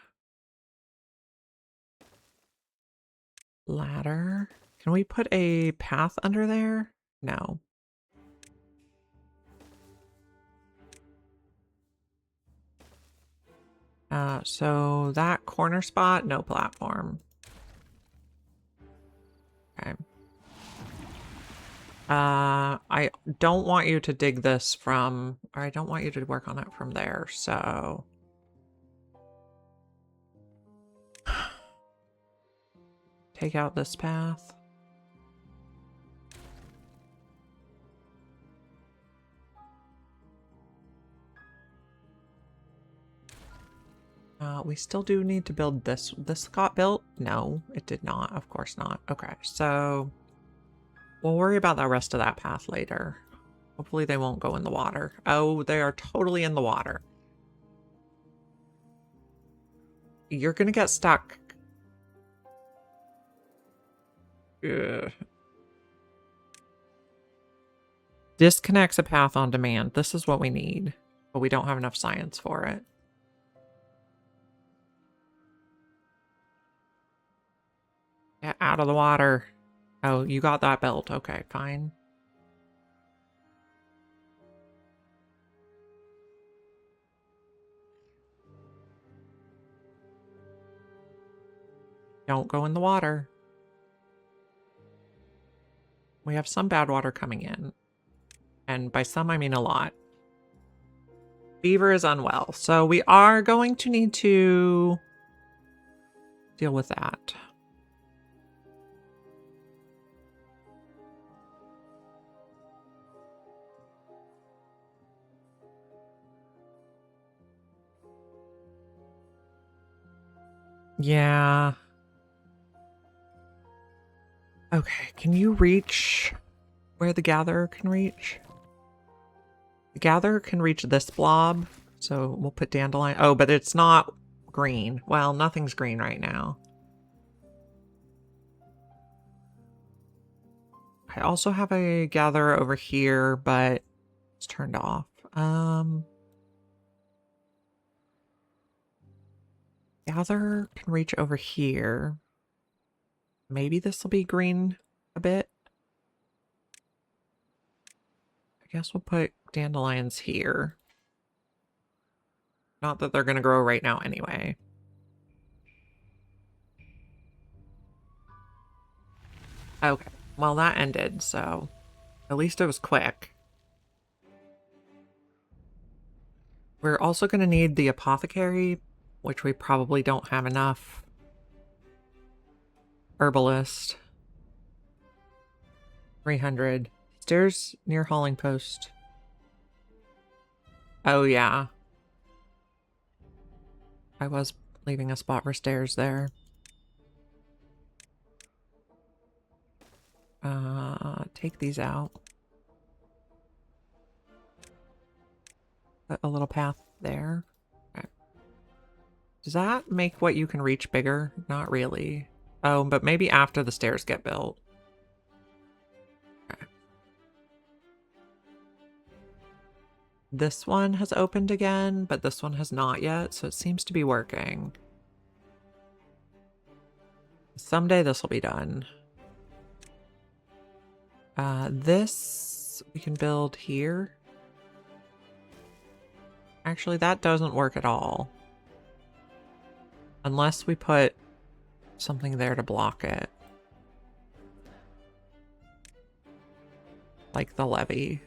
Ladder. Can we put a path under there? No. So that corner spot, no platform. Okay. I don't want you to dig this from, or I don't want you to work on it from there, so. Take out this path. We still do need to build this. This got built? No, it did not. Of course not. Okay, so we'll worry about the rest of that path later. Hopefully they won't go in the water. Oh, they are totally in the water. You're gonna get stuck. Ugh. Disconnects a path on demand. This is what we need, but we don't have enough science for it. Get out of the water. Oh, you got that built. Okay, fine. Don't go in the water. We have some bad water coming in. And by some, I mean a lot. Beaver is unwell, so we are going to need to deal with that. Yeah. Okay, can you reach where the gatherer can reach? The gatherer can reach this blob, so we'll put dandelion. Oh, but it's not green. Well, nothing's green right now. I also have a gatherer over here, but it's turned off. Gatherer can reach over here. Maybe this will be green a bit. I guess we'll put dandelions here. Not that they're going to grow right now anyway. Okay, well that ended, so at least it was quick. We're also going to need the apothecary, which we probably don't have enough. Herbalist. 300. Stairs near hauling post. Oh yeah. I was leaving a spot for stairs there. Take these out. Put a little path there. Okay. Does that make what you can reach bigger? Not really. Oh, but maybe after the stairs get built. Okay. This one has opened again, but this one has not yet, so it seems to be working. Someday this will be done. This we can build here. Actually, that doesn't work at all. Unless we put something there to block it. Like the levee.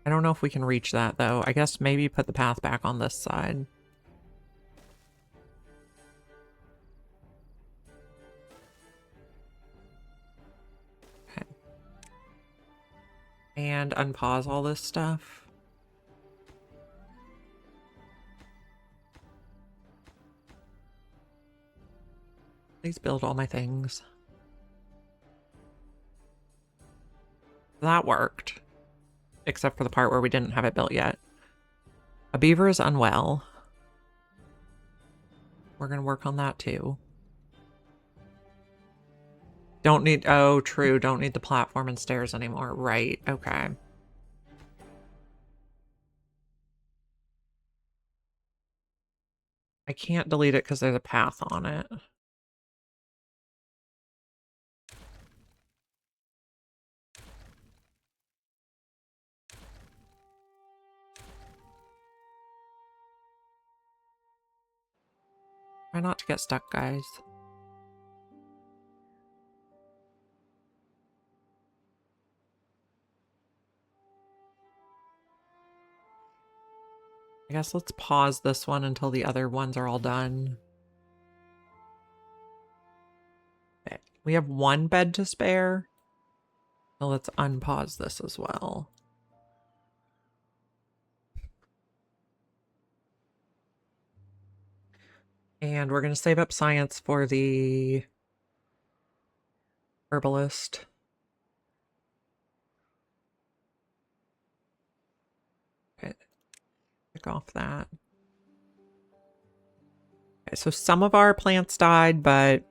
I don't know if we can reach that, though. I guess maybe put the path back on this side. Okay. And unpause all this stuff. Please build all my things. That worked. Except for the part where we didn't have it built yet. A beaver is unwell. We're going to work on that too. Don't need... Oh, true. Don't need the platform and stairs anymore. Right. Okay. I can't delete it because there's a path on it. Try not to get stuck, guys. I guess let's pause this one until the other ones are all done. Okay. We have one bed to spare. So let's unpause this as well. And we're going to save up science for the herbalist. Okay. Pick off that. Okay, so some of our plants died, but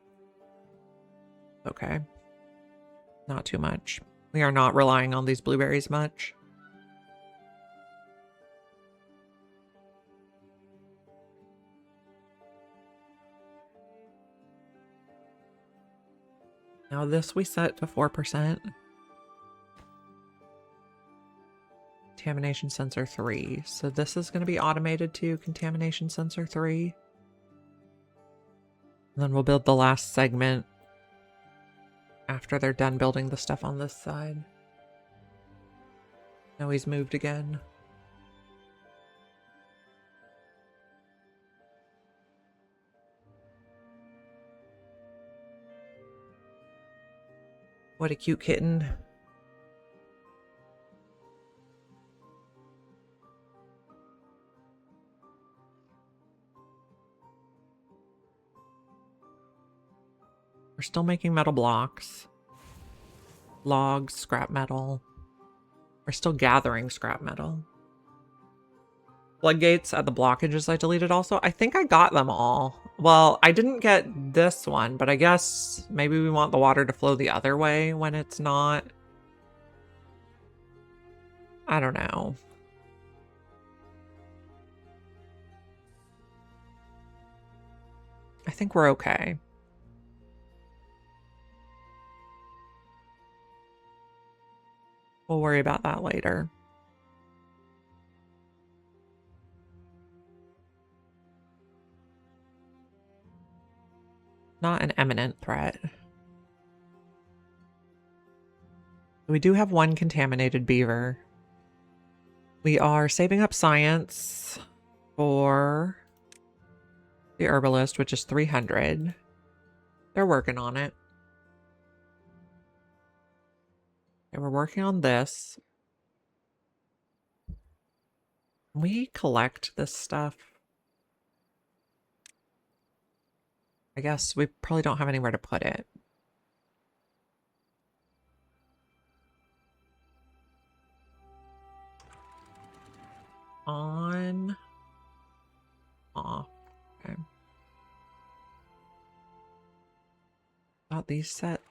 okay. Not too much. We are not relying on these blueberries much. Now this we set to 4%. Contamination sensor 3. So this is going to be automated to contamination sensor 3. And then we'll build the last segment after they're done building the stuff on this side. Now he's moved again. What a cute kitten. We're still making metal blocks. Logs, scrap metal. We're still gathering scrap metal. Floodgates at the blockages I deleted also. I think I got them all. Well, I didn't get this one, but I guess maybe we want the water to flow the other way when it's not. I don't know. I think we're okay. We'll worry about that later. Not an imminent threat. We do have one contaminated beaver. We are saving up science for the herbalist, which is 300. They're working on it. Okay, we're working on this. We collect this stuff. I guess we probably don't have anywhere to put it. On, off. Okay. Got these set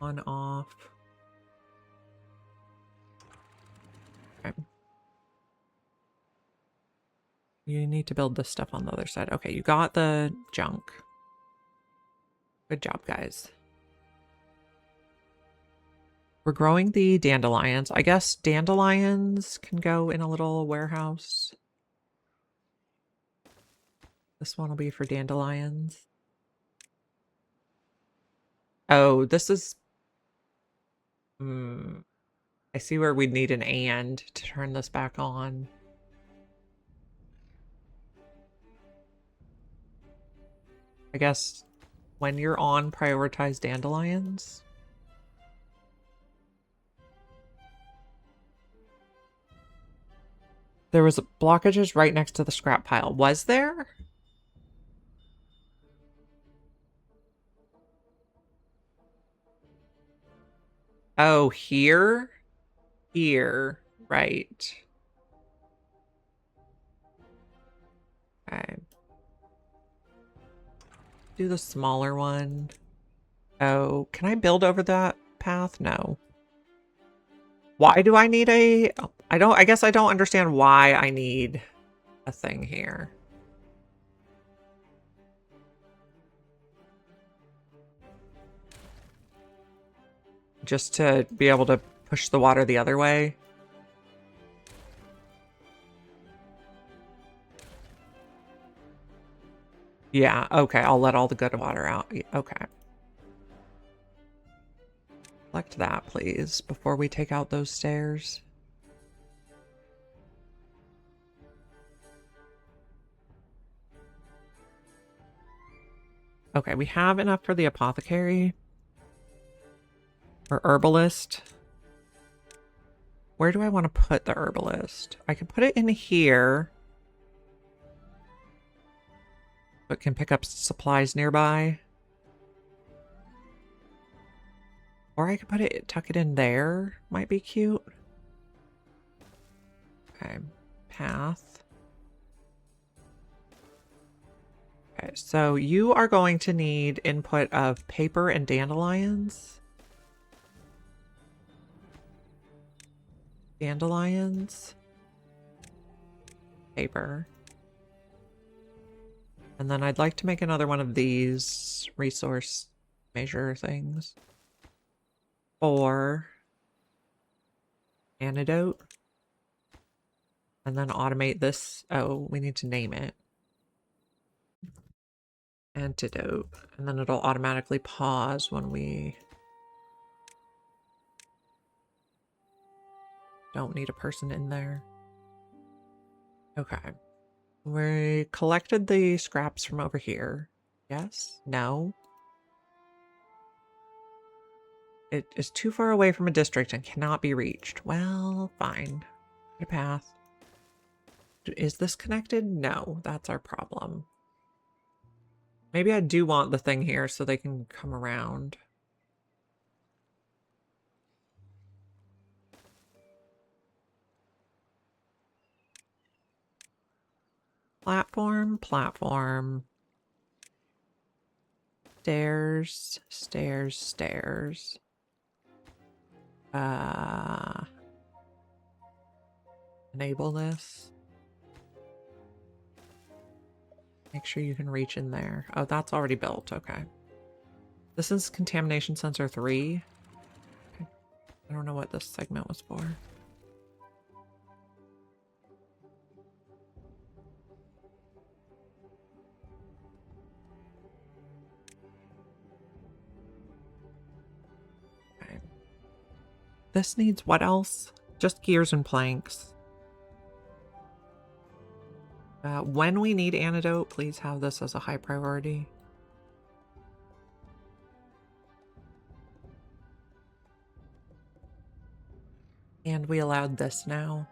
on, off. Okay. You need to build this stuff on the other side. Okay, you got the junk. Good job, guys. We're growing the dandelions. I guess dandelions can go in a little warehouse. This one will be for dandelions. Oh, this is... I see where we'd need an and to turn this back on. I guess when you're on, prioritize dandelions. There was blockages right next to the scrap pile. Was there? Oh, here? Here. Right. Okay. Do the smaller one. Oh, can I build over that path? No. Why do I need a... I guess I don't understand why I need a thing here. Just to be able to push the water the other way. Yeah, okay, I'll let all the good water out. Okay. Collect that, please, before we take out those stairs. Okay, we have enough for the apothecary. Or herbalist. Where do I want to put the herbalist? I can put it in here. But can pick up supplies nearby. Or I could put it, tuck it in there. Might be cute. Okay, path. Okay, so you are going to need input of paper and dandelions. Dandelions. Paper. And then I'd like to make another one of these resource measure things. Or antidote. And then automate this. Oh, we need to name it. Antidote. And then it'll automatically pause when we don't need a person in there. Okay. We collected the scraps from over here. Yes? No? It is too far away from a district and cannot be reached. Well, fine. Get a path. Is this connected? No, that's our problem. Maybe I do want the thing here so they can come around. Platform, platform. Stairs, stairs, stairs. Enable this. Make sure you can reach in there. Oh, that's already built. Okay. This is contamination sensor 3. Okay. I don't know what this segment was for. Okay. This needs what else? Just gears and planks. When we need antidote, please have this as a high priority. And we allowed this now.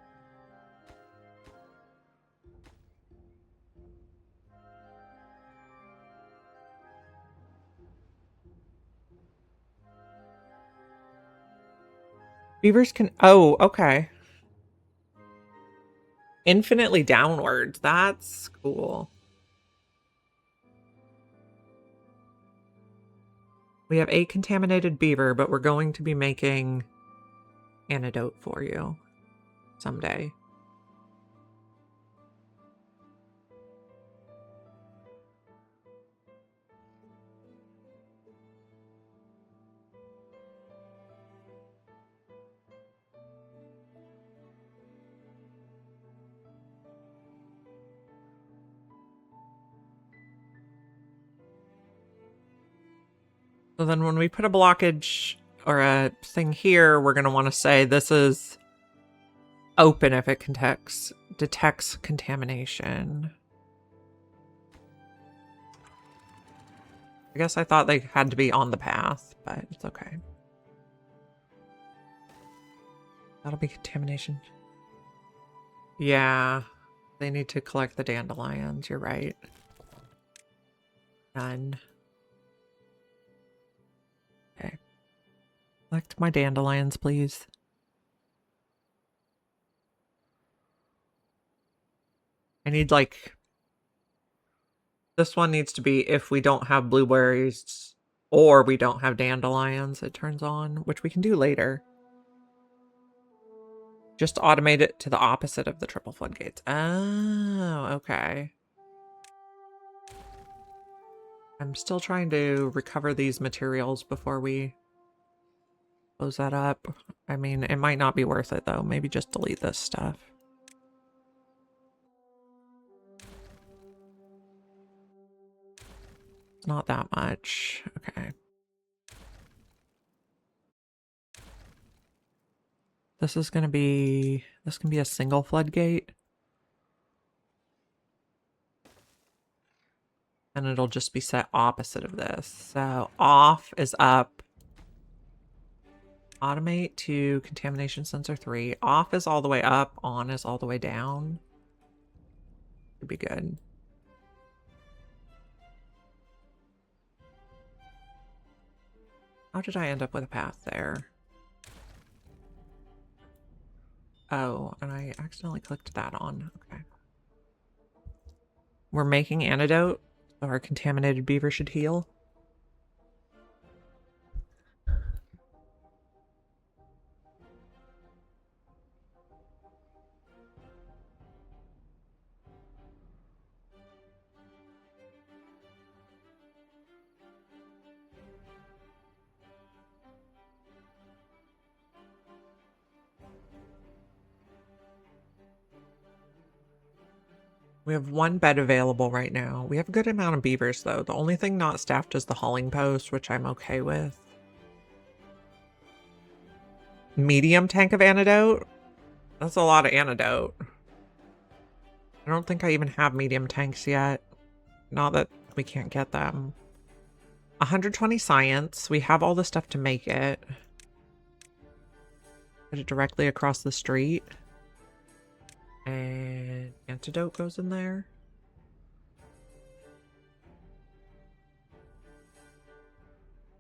Beavers can... Oh, okay. Infinitely downwards. That's cool. We have 8 contaminated beaver, but we're going to be making antidote for you someday. So then when we put a blockage or a thing here, we're going to want to say this is open if it detects contamination. I guess I thought they had to be on the path, but it's okay. That'll be contamination. Yeah, they need to collect the dandelions. You're right. None. Okay. Collect my dandelions, please. I need, like... This one needs to be if we don't have blueberries or we don't have dandelions, it turns on, which we can do later. Just automate it to the opposite of the triple floodgates. Oh, okay. I'm still trying to recover these materials before we close that up. I mean, it might not be worth it, though. Maybe just delete this stuff. Not that much. Okay. This can be a single floodgate. And it'll just be set opposite of this. So off is up. Automate to contamination sensor 3. Off is all the way up. On is all the way down. Would be good. How did I end up with a path there? Oh, and I accidentally clicked that on. Okay. We're making antidote, so our contaminated beaver should heal. We have 1 bed available right now. We have a good amount of beavers, though. The only thing not staffed is the hauling post, which I'm okay with. Medium tank of antidote? That's a lot of antidote. I don't think I even have medium tanks yet. Not that we can't get them. 120 science. We have all the stuff to make it. Put it directly across the street. And antidote goes in there.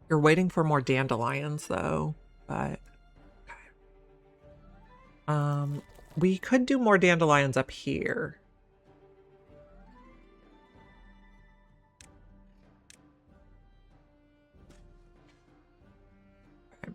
You're waiting for more dandelions, though. But okay. We could do more dandelions up here. Okay.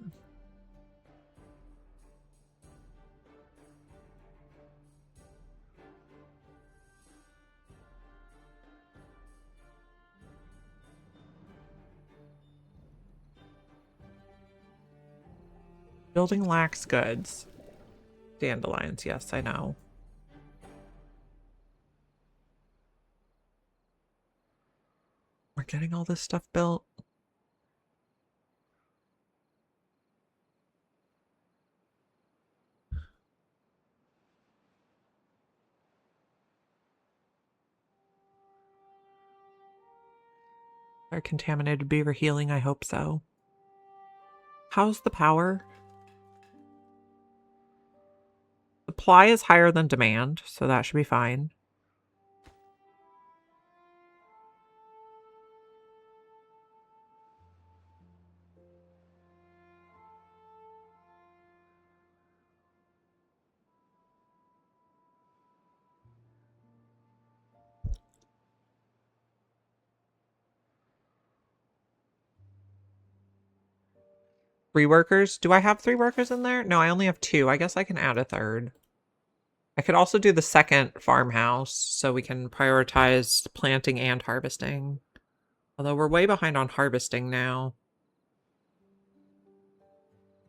Building lacks goods. Dandelions, yes, I know. We're getting all this stuff built. Our contaminated beaver healing, I hope so. How's the power? Supply is higher than demand, so that should be fine. Three workers? Do I have 3 workers in there? No, I only have 2. I guess I can add a 3rd. I could also do the 2nd farmhouse, so we can prioritize planting and harvesting. Although we're way behind on harvesting now.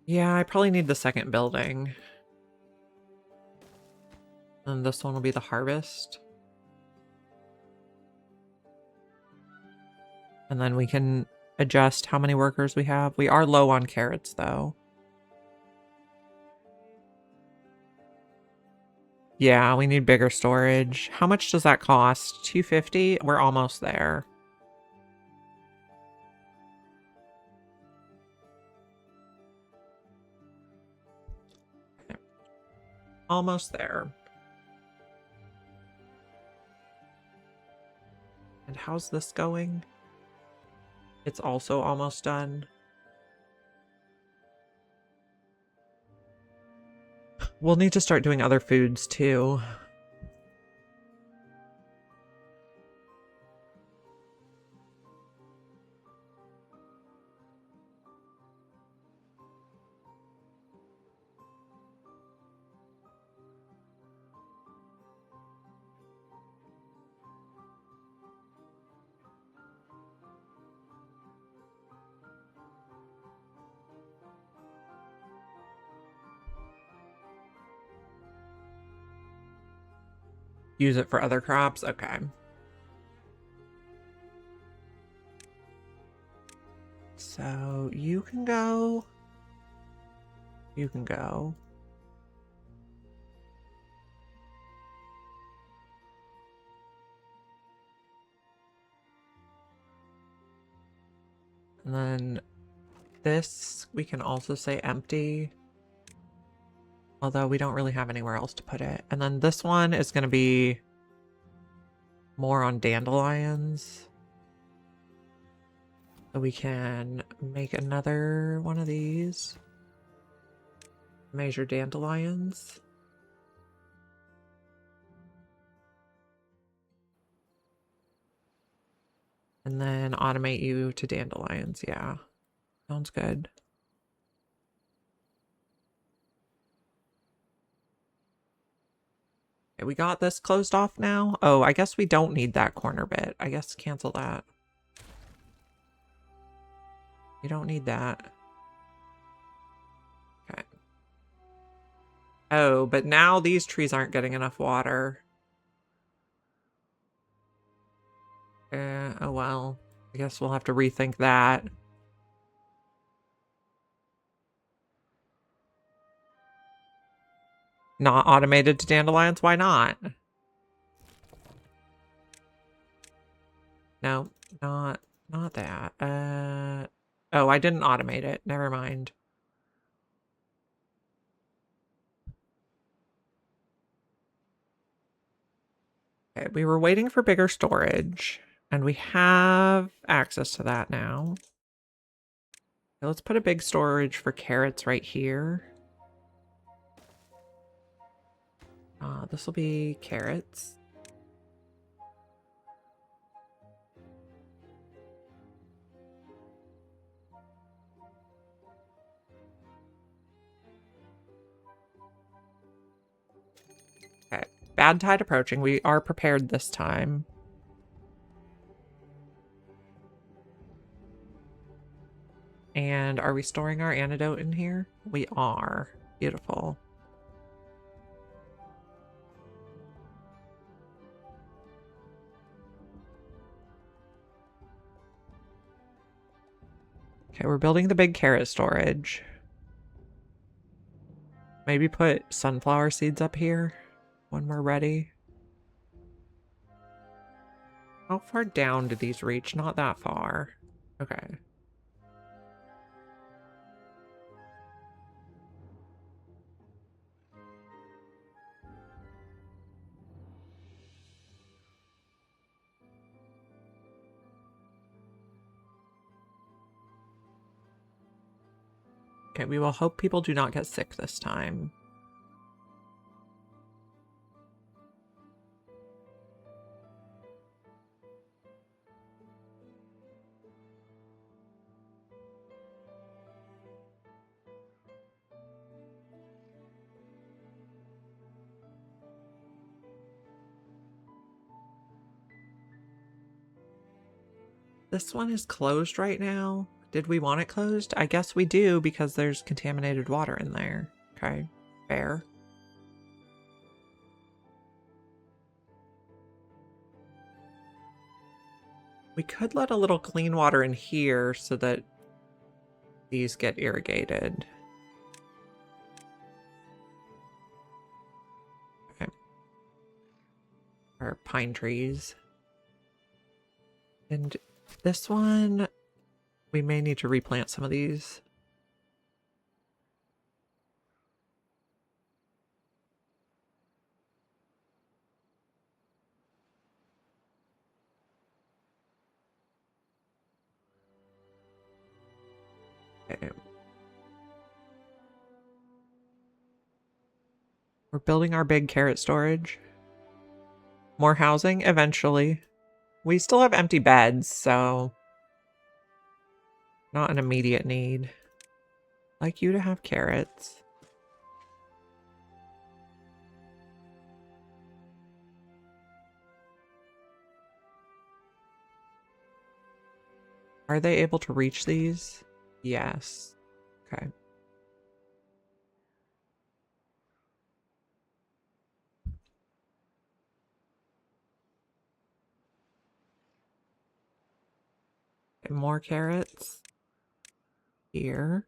Yeah, I probably need the 2nd building. And this one will be the harvest. And then we can adjust how many workers we have. We are low on carrots, though. Yeah, we need bigger storage. How much does that cost? 250? We're almost there. Okay. Almost there. And how's this going? It's also almost done. We'll need to start doing other foods too. Use it for other crops? Okay. So you can go. You can go. And then this, we can also say empty. Although we don't really have anywhere else to put it. And then this one is going to be more on dandelions. So we can make another one of these. Measure dandelions. And then automate you to dandelions. Yeah. Sounds good. Okay, we got this closed off now. Oh, I guess we don't need that corner bit. I guess cancel that. You don't need that. Okay. Oh, but now these trees aren't getting enough water. Oh well. I guess we'll have to rethink that. Not automated to dandelions? Why not? No, not that. Oh, I didn't automate it. Never mind. Okay, we were waiting for bigger storage, and we have access to that now. Okay, let's put a big storage for carrots right here. This will be carrots. Okay, bad tide approaching. We are prepared this time. And are we storing our antidote in here? We are. Beautiful. Okay, we're building the big carrot storage. Maybe put sunflower seeds up here when we're ready. How far down do these reach? Not that far. Okay. Okay, we will hope people do not get sick this time. This one is closed right now. Did we want it closed? I guess we do because there's contaminated water in there. Okay, fair. We could let a little clean water in here so that these get irrigated. Okay. Our pine trees. And this one, we may need to replant some of these. Okay. We're building our big carrot storage. More housing eventually. We still have empty beds, so not an immediate need. Like you to have carrots. Are they able to reach these? Yes. Okay. And more carrots. here.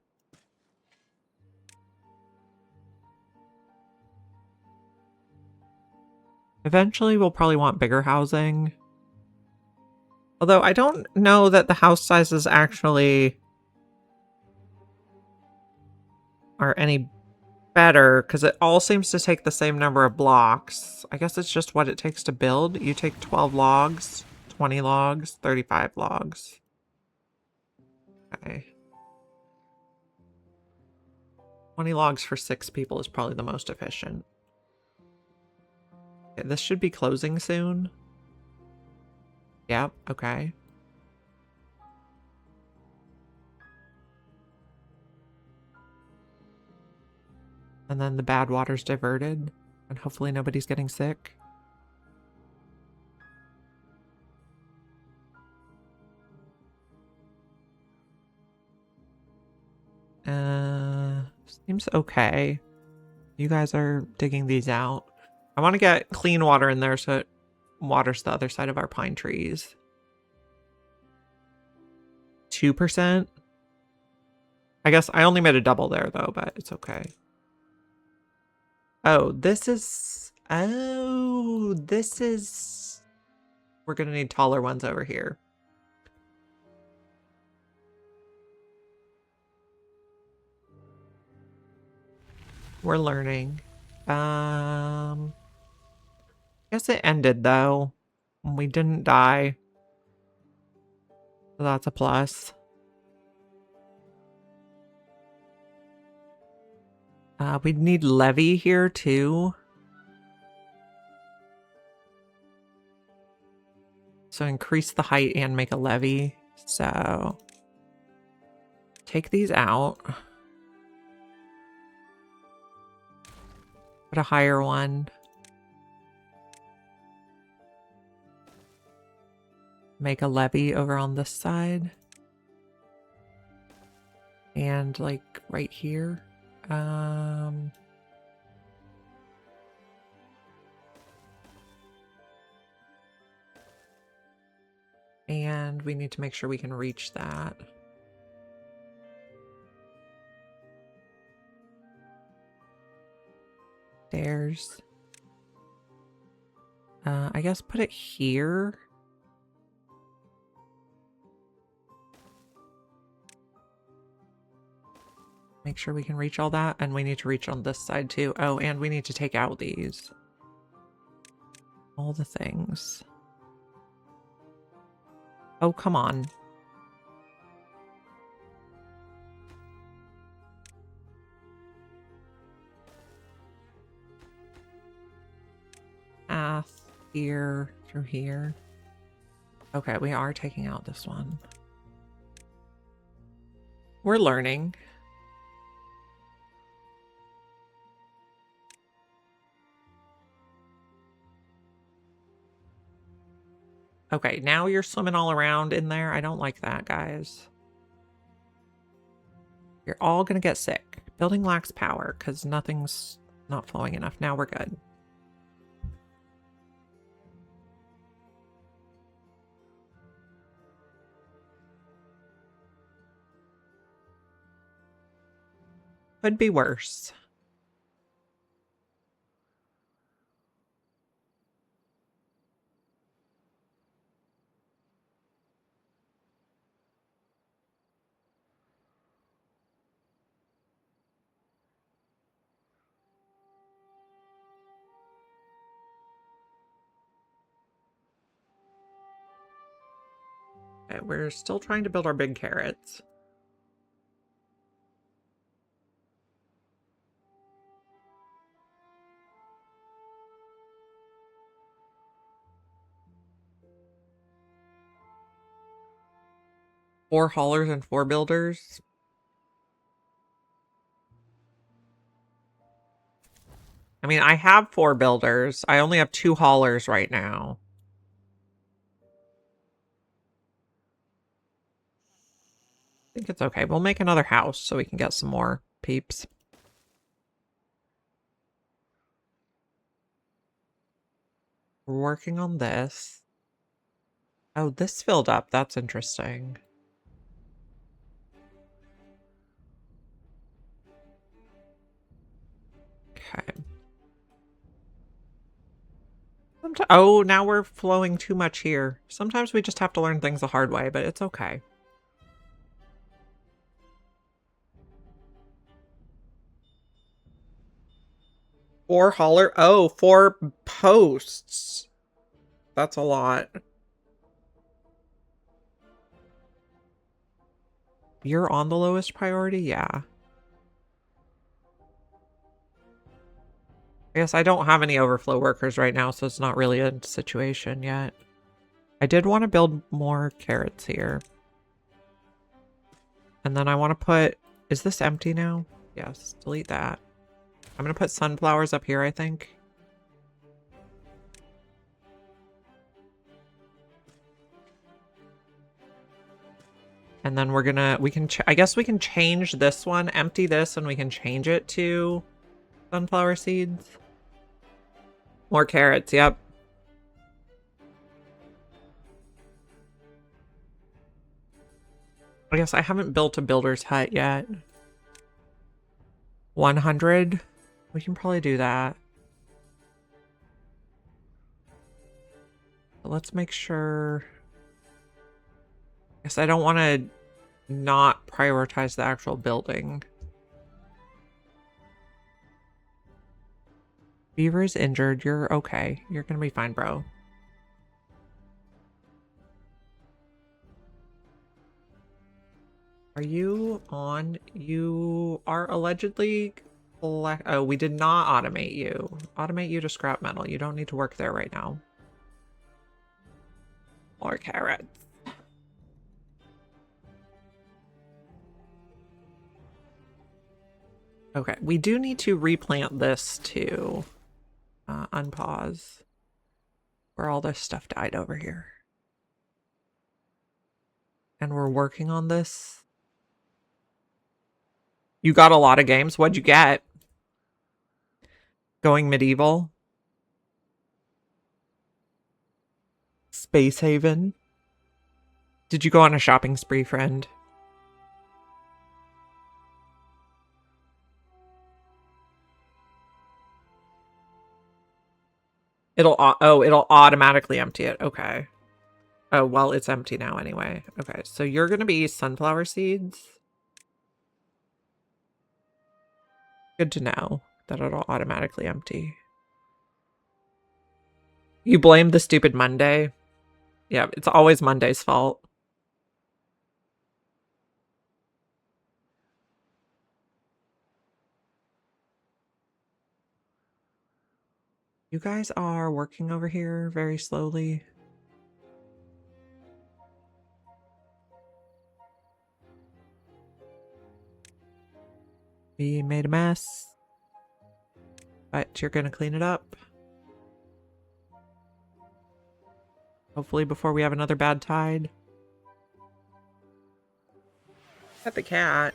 Eventually, we'll probably want bigger housing. Although I don't know that the house sizes actually are any better, because it all seems to take the same number of blocks. I guess it's just what it takes to build. You take 12 logs, 20 logs, 35 logs. Okay. 20 logs for 6 people is probably the most efficient. Okay, this should be closing soon. Yep, okay. And then the bad water's diverted, and hopefully nobody's getting sick. Seems okay. You guys are digging these out. I want to get clean water in there so it waters the other side of our pine trees. 2%? I guess I only made a double there though, but it's okay. Oh, this is... Oh, this is... We're gonna need taller ones over here. We're learning. I guess it ended though. We didn't die. So that's a plus. We'd need levee here too. So increase the height and make a levee. So take these out. Put a higher one. Make a levee over on this side. And like right here. And we need to make sure we can reach that. Stairs. I guess put it here. Make sure we can reach all that. And we need to reach on this side too. Oh, and we need to take out these. All the things. Oh, come on. Path here through here. Okay, we are taking out this one. We're learning. Okay, now you're swimming all around in there. I don't like that, guys. You're all gonna get sick. Building lacks power because nothing's not flowing enough. Now we're good. Could be worse. Okay, we're still trying to build our big carrots. Four haulers and 4 builders. I mean, I have 4 builders. I only have 2 haulers right now. I think it's okay. We'll make another house so we can get some more peeps. We're working on this. Oh, this filled up. That's interesting. Oh, now we're flowing too much here. Sometimes we just have to learn things the hard way, but it's okay. Four holler. Oh, 4 posts. That's a lot. You're on the lowest priority? Yeah. I guess I don't have any overflow workers right now, so it's not really a situation yet. I did want to build more carrots here. And then I want to put... Is this empty now? Yes, delete that. I'm going to put sunflowers up here, I think. And then we're gonna... I guess we can change this one, empty this, and we can change it to sunflower seeds. More carrots, yep. I guess I haven't built a builder's hut yet. 100? We can probably do that. But let's make sure... I guess I don't want to not prioritize the actual building. Beaver is injured. You're okay. You're gonna be fine, bro. Are you on? You are allegedly... Oh, we did not automate you. Automate you to scrap metal. You don't need to work there right now. More carrots. Okay, we do need to replant this too. Unpause. Where all this stuff died over here. And we're working on this. You got a lot of games. What'd you get? Going medieval. Space Haven. Did you go on a shopping spree, friend? It'll automatically empty it. Okay. Oh, well, it's empty now anyway. Okay, so you're going to be sunflower seeds. Good to know that it'll automatically empty. You blame the stupid Monday. Yeah, it's always Monday's fault. You guys are working over here very slowly. We made a mess. But you're gonna clean it up. Hopefully before we have another bad tide. Pet the cat.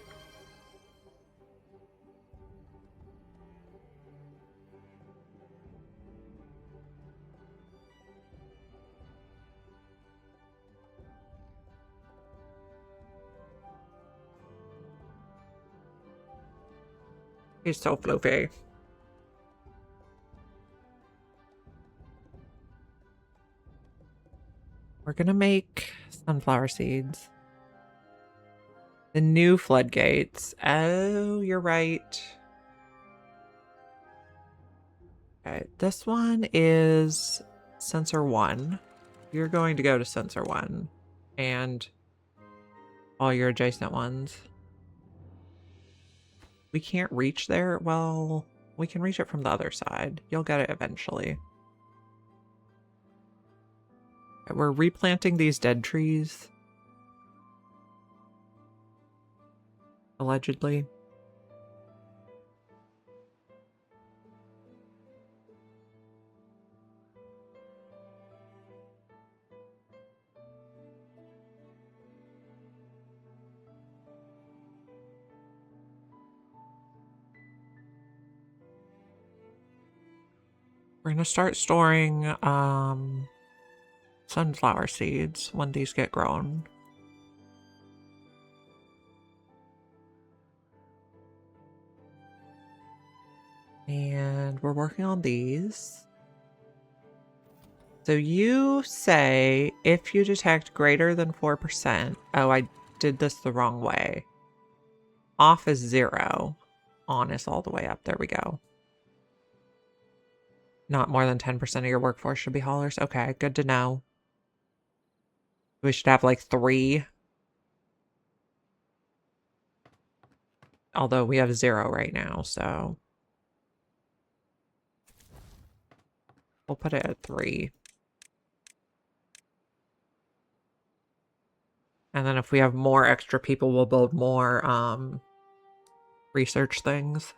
He's so floofy. We're gonna make sunflower seeds. The new floodgates. Oh, you're right. Okay, this one is sensor 1. You're going to go to sensor 1. And all your adjacent ones. We can't reach there. Well, we can reach it from the other side. You'll get it eventually. Okay, we're replanting these dead trees. Allegedly. We're gonna start storing sunflower seeds when these get grown. And we're working on these. So you say if you detect greater than 4%. Oh, I did this the wrong way. Off is 0. On is all the way up. There we go. Not more than 10% of your workforce should be haulers. Okay, good to know. We should have like 3. Although we have 0 right now, so we'll put it at 3. And then if we have more extra people, we'll build more research things.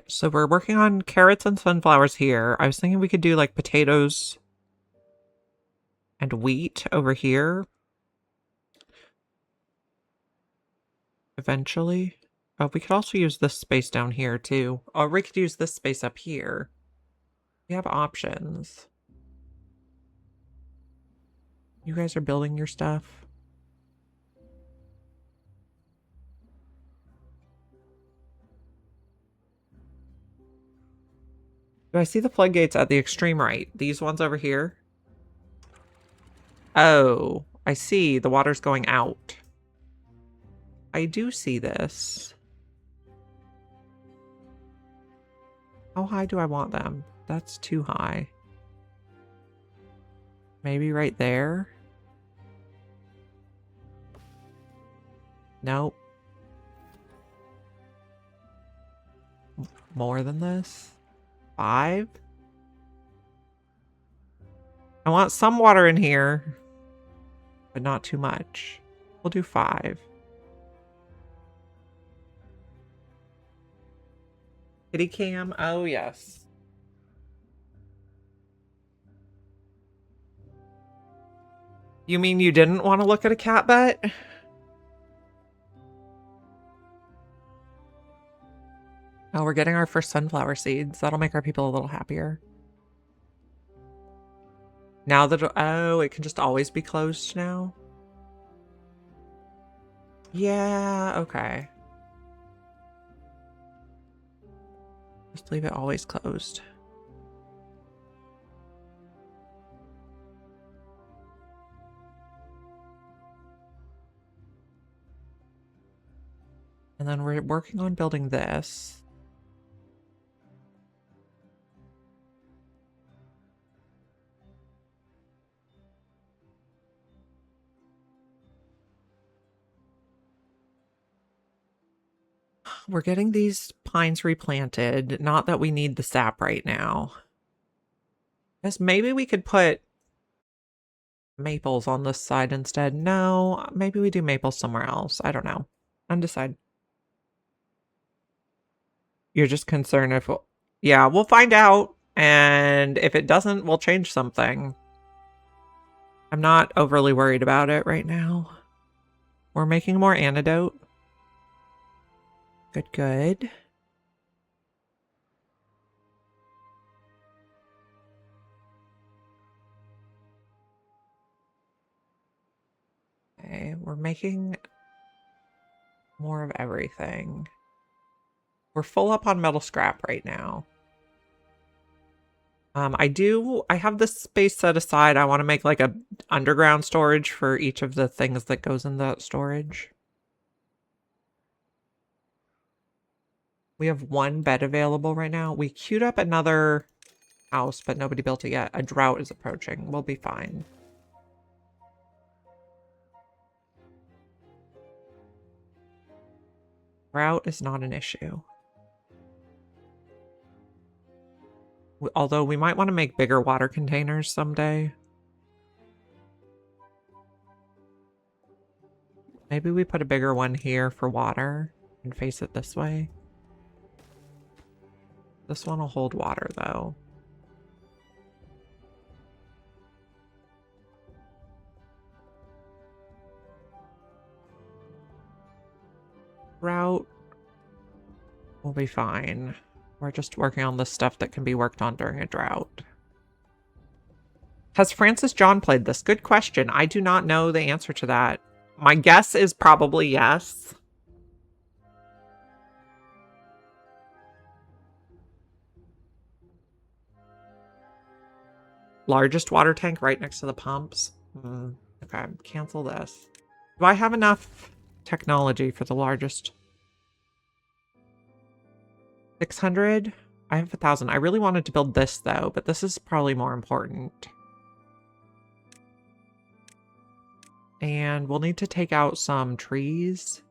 So we're working on carrots and sunflowers here. I was thinking we could do like potatoes and wheat over here. Eventually. Oh, we could also use this space down here too. Or we could use this space up here. We have options. You guys are building your stuff. Do I see the floodgates at the extreme right? These ones over here? Oh, I see. The water's going out. I do see this. How high do I want them? That's too high. Maybe right there? Nope. More than this? 5? I want some water in here, but not too much. We'll do 5. Kitty cam? Oh, yes. You mean you didn't want to look at a cat butt? Oh, we're getting our first sunflower seeds. That'll make our people a little happier. Now that, oh, it can just always be closed now? Yeah, okay. Just leave it always closed. And then we're working on building this. We're getting these pines replanted. Not that we need the sap right now. Guess maybe we could put maples on this side instead. No, maybe we do maples somewhere else. I don't know. Undecided. You're just concerned if... Yeah, we'll find out. And if it doesn't, we'll change something. I'm not overly worried about it right now. We're making more antidote. Good, good. Okay, we're making more of everything. We're full up on metal scrap right now. I have this space set aside. I want to make like a underground storage for each of the things that goes in that storage. We have 1 bed available right now. We queued up another house, but nobody built it yet. A drought is approaching. We'll be fine. Drought is not an issue. Although we might want to make bigger water containers someday. Maybe we put a bigger one here for water and face it this way. This one will hold water though. drought, we'll be fine. We're just working on the stuff that can be worked on during a drought. Has Francis John played this? Good question. I do not know the answer to that. My guess is probably yes. Largest water tank right next to the pumps. Okay, cancel this. Do I have enough technology for the largest? 600? I have 1,000. I really wanted to build this though, but this is probably more important. And we'll need to take out some trees.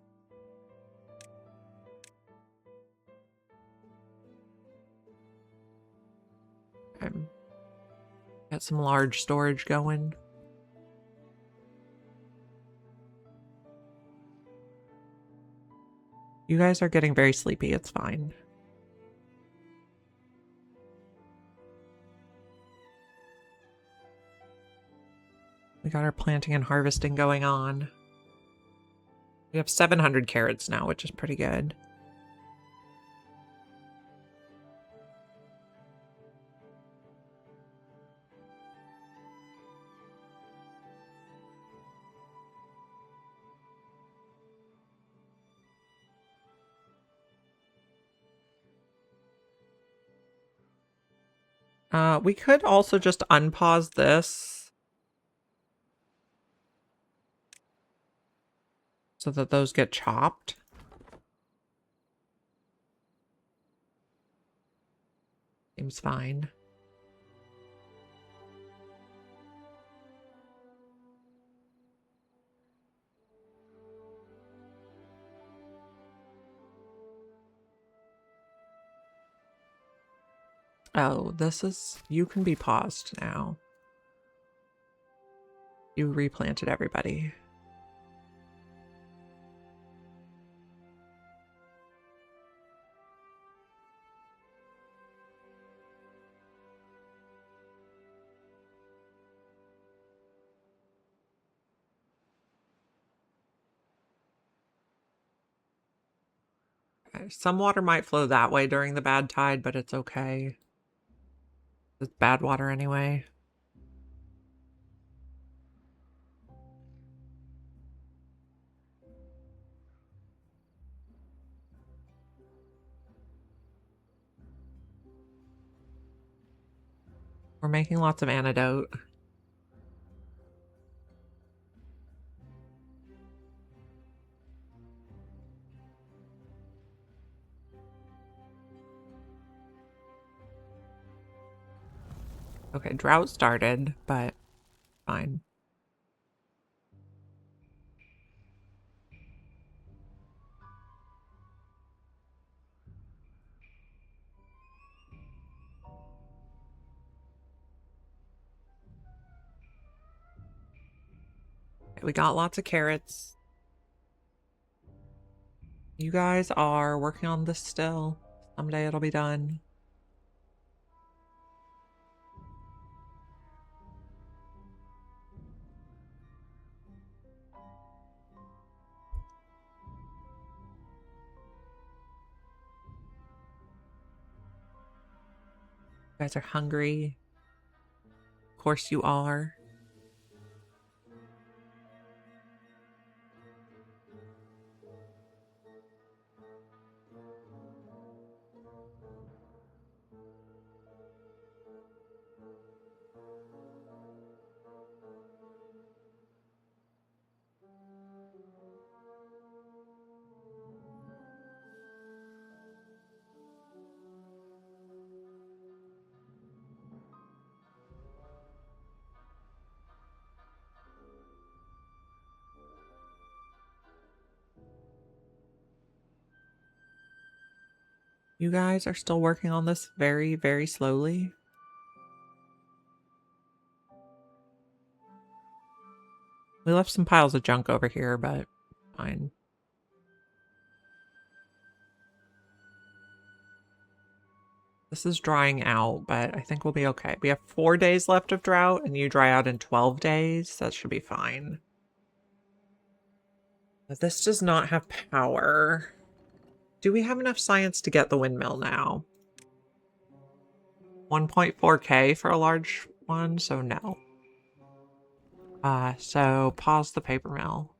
Okay. Get some large storage going. You guys are getting very sleepy. It's fine. We got our planting and harvesting going on. We have 700 carrots now, which is pretty good. We could also just unpause this so that those get chopped. Seems fine. Oh, this is... You can be paused now. You replanted everybody. Okay, some water might flow that way during the bad tide, but it's okay. It's bad water anyway. We're making lots of antidote. Okay, drought started, but fine. Okay, we got lots of carrots. You guys are working on this still. Someday it'll be done. You guys are hungry. Of course you are. You guys are still working on this very, very slowly. We left some piles of junk over here, but fine. This is drying out, but I think we'll be okay. We have 4 days left of drought, and you dry out in 12 days. That should be fine. But this does not have power. Do we have enough science to get the windmill now? 1.4K for a large one, so no. So pause the paper mill.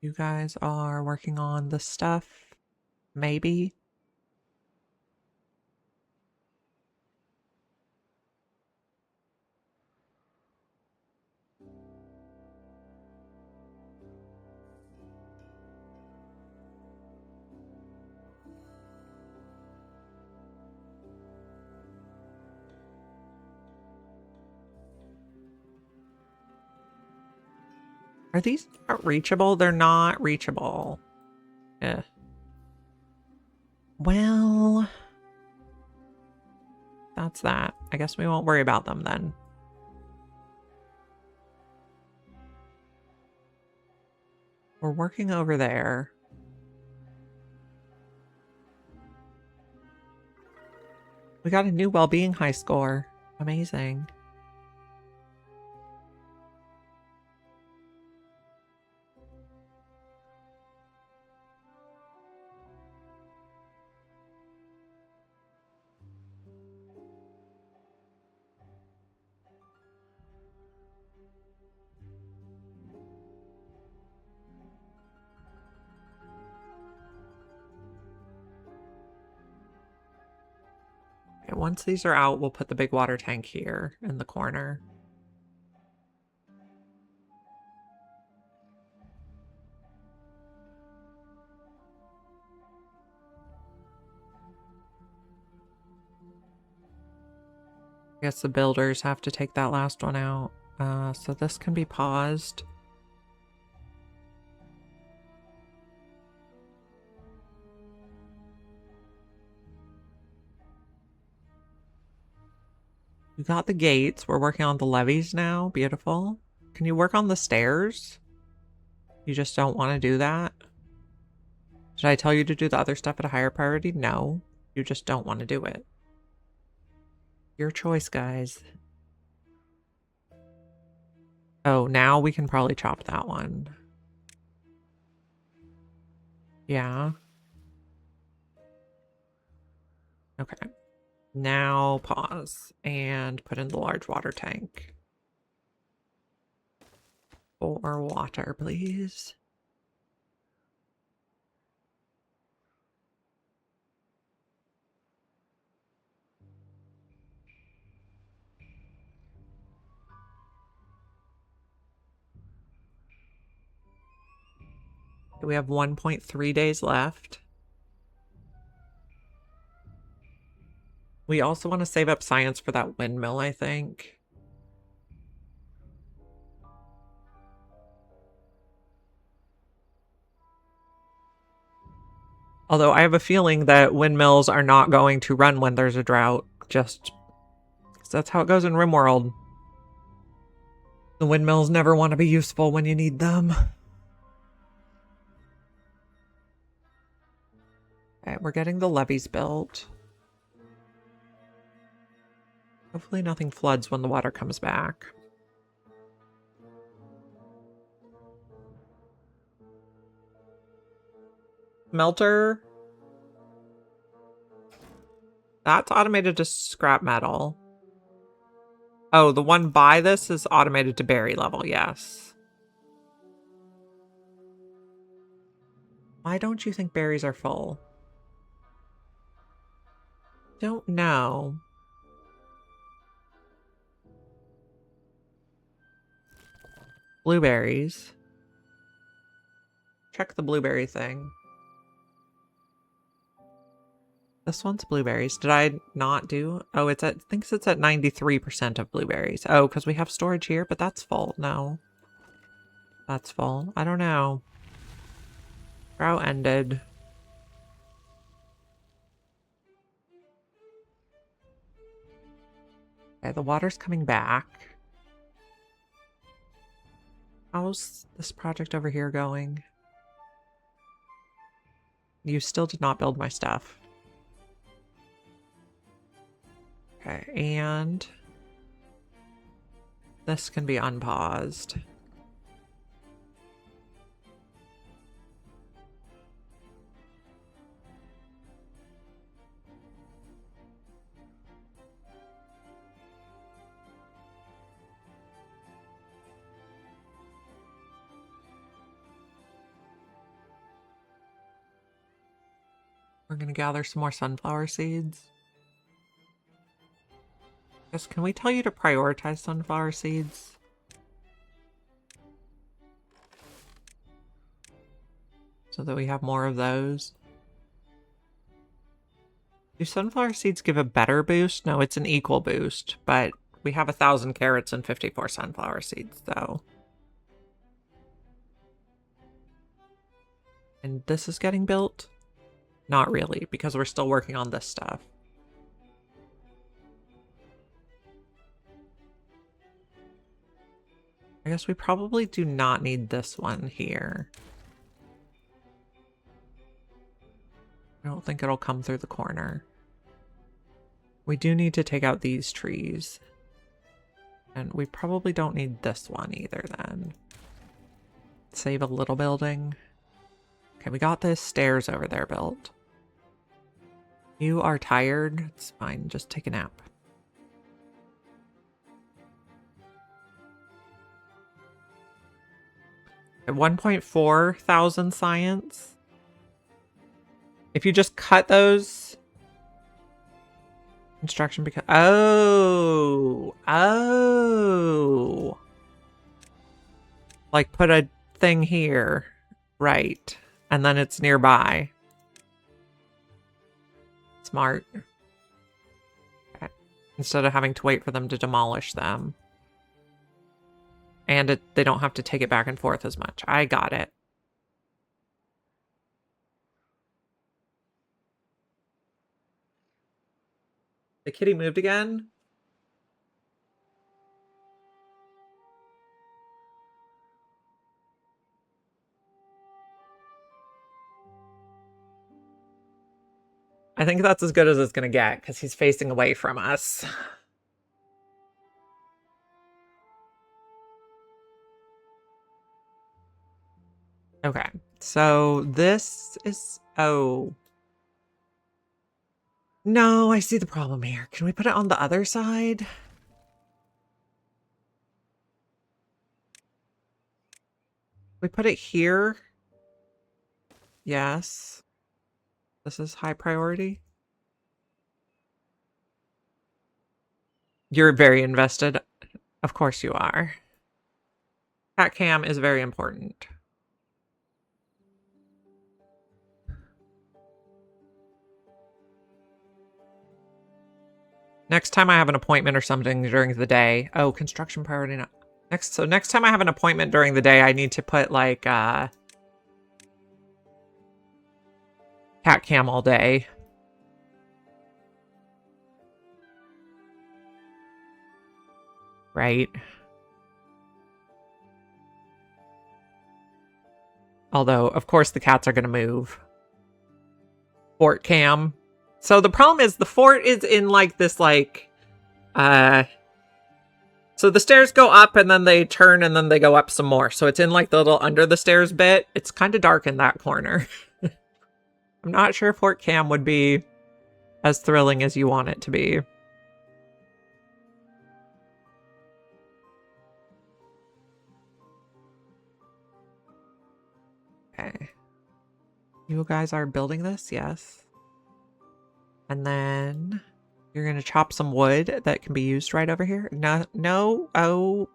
You guys are working on the stuff, maybe? Are these not reachable? They're not reachable. Eh. Well, that's that. I guess we won't worry about them then. We're working over there. We got a new well-being high score. Amazing. Okay, once these are out, we'll put the big water tank here in the corner. I guess the builders have to take that last one out. So this can be paused. We got the gates. We're working on the levees now. Beautiful. Can you work on the stairs? You just don't want to do that? Did I tell you to do the other stuff at a higher priority? No. You just don't want to do it. Your choice, guys. Oh, now we can probably chop that one. Yeah. Okay. Now pause and put in the large water tank. For water, please. We have 1.3 days left. We also want to save up science for that windmill, I think. Although I have a feeling that windmills are not going to run when there's a drought. Just that's how it goes in RimWorld. The windmills never want to be useful when you need them. Okay, we're getting the levees built. Hopefully nothing floods when the water comes back. Melter. That's automated to scrap metal. Oh, the one by this is automated to berry level, yes. Why don't you think berries are full? Don't know. Blueberries. Check the blueberry thing. This one's blueberries. Did I not do? Oh, it's at, I think it's at 93% of blueberries. Oh, because we have storage here, but that's full. No. That's full. I don't know. Drought ended. Okay, the water's coming back. How's this project over here going? You still did not build my stuff. Okay, and this can be unpaused. We're gonna gather some more sunflower seeds. Guess, can we tell you to prioritize sunflower seeds? So that we have more of those. Do sunflower seeds give a better boost? No, it's an equal boost, but we have 1,000 carrots and 54 sunflower seeds, though. And this is getting built? Not really, because we're still working on this stuff. I guess we probably do not need this one here. I don't think it'll come through the corner. We do need to take out these trees. And we probably don't need this one either then. Save a little building. Okay, we got this stairs over there built. You are tired. It's fine. Just take a nap. At 1.4 thousand science. If you just cut those... Construction because... Oh! Like put a thing here. Right. And then it's nearby. Smart. Okay. Instead of having to wait for them to demolish them. And they don't have to take it back and forth as much. I got it. The kitty moved again? I think that's as good as it's going to get, because he's facing away from us. Okay, so this is... Oh. No, I see the problem here. Can we put it on the other side? We put it here? Yes. This is high priority. You're very invested. Of course you are. Cat cam is very important. Next time I have an appointment or something during the day. Oh, construction priority not. So next time I have an appointment during the day, I need to put like cat cam all day. Right. Although, of course, the cats are going to move. Fort cam. So the problem is the fort is in like this like, so the stairs go up and then they turn and then they go up some more. So it's in like the little under the stairs bit. It's kind of dark in that corner. I'm not sure Fort Cam would be as thrilling as you want it to be. Okay. You guys are building this? Yes. And then you're going to chop some wood that can be used right over here. No. Oh.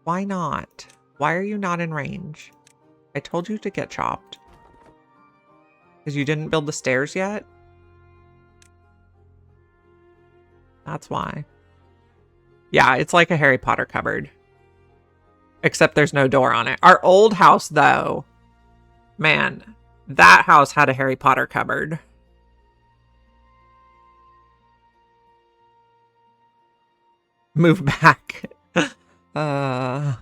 Why not? Why are you not in range? I told you to get chopped. Because you didn't build the stairs yet? That's why. Yeah, it's like a Harry Potter cupboard. Except there's no door on it. Our old house, though. Man, that house had a Harry Potter cupboard. Move back. No,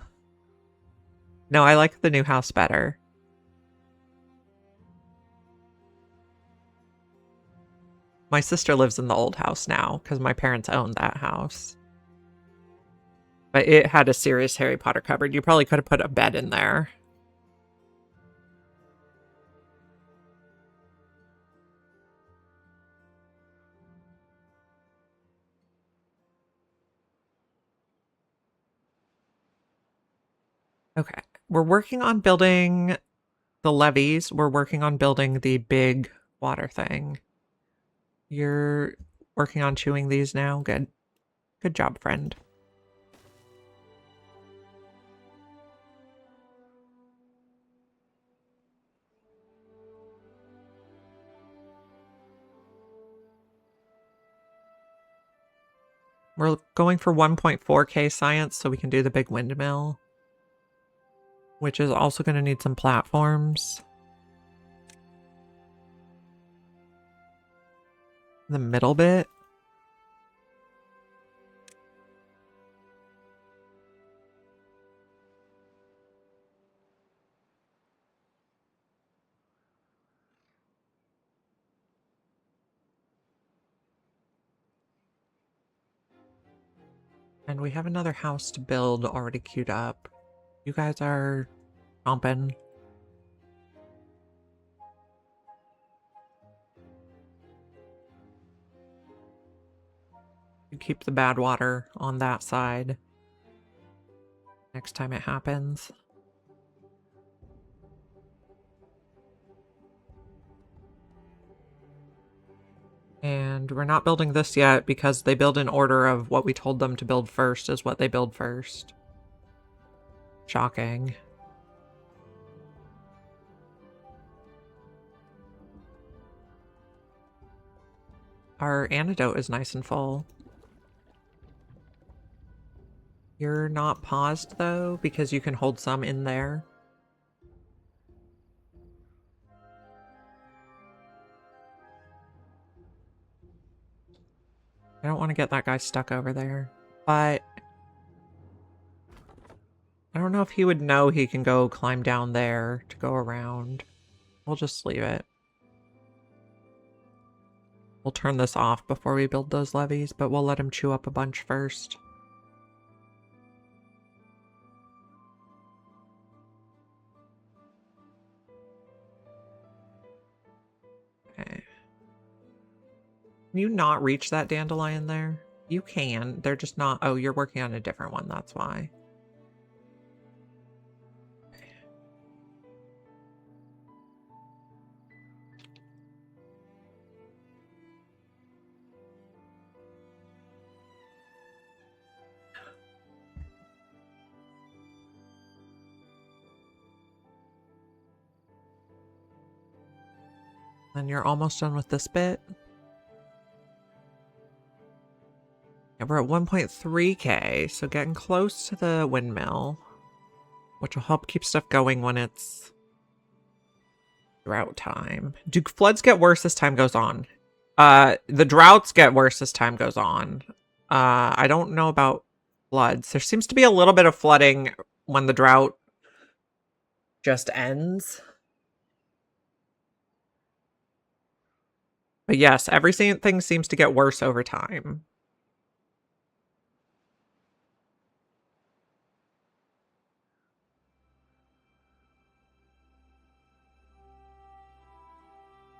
I like the new house better. My sister lives in the old house now because my parents owned that house. But it had a serious Harry Potter cupboard. You probably could have put a bed in there. Okay. We're working on building the levees. We're working on building the big water thing. You're working on chewing these now? Good. Good job, friend. We're going for 1.4K science so we can do the big windmill, which is also going to need some platforms. The middle bit. And we have another house to build already queued up. You guys are chomping. You keep the bad water on that side next time it happens. And we're not building this yet because they build in order of what we told them to build first is what they build first. Shocking. Our antidote is nice and full. You're not paused though because you can hold some in there. I don't want to get that guy stuck over there, but I don't know if he would know he can go climb down there to go around. We'll just leave it. We'll turn this off before we build those levees, but we'll let him chew up a bunch first. Okay. Can you not reach that dandelion there? You can. They're just not... Oh, you're working on a different one. That's why. Then you're almost done with this bit. Yeah, we're at 1.3K, so getting close to the windmill, which will help keep stuff going when it's drought time. Do floods get worse as time goes on? The droughts get worse as time goes on. I don't know about floods. There seems to be a little bit of flooding when the drought just ends. But yes, everything seems to get worse over time.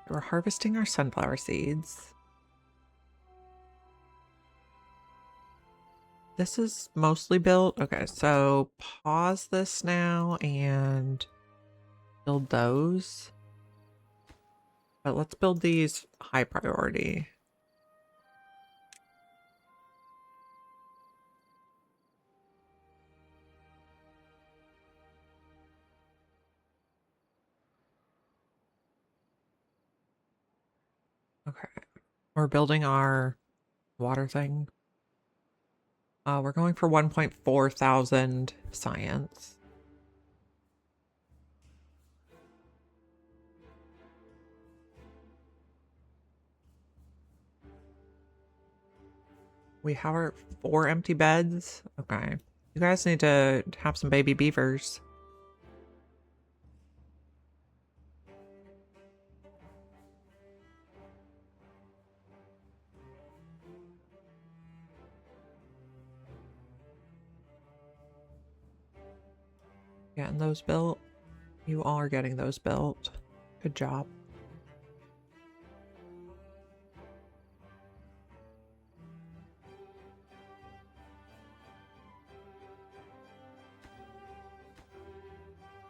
We're harvesting our sunflower seeds. This is mostly built. Okay, so pause this now and build those. But let's build these high priority. Okay, we're building our water thing. We're going for 1.4 thousand science. We have our 4 empty beds. Okay. You guys need to have some baby beavers. Getting those built. You are getting those built. Good job.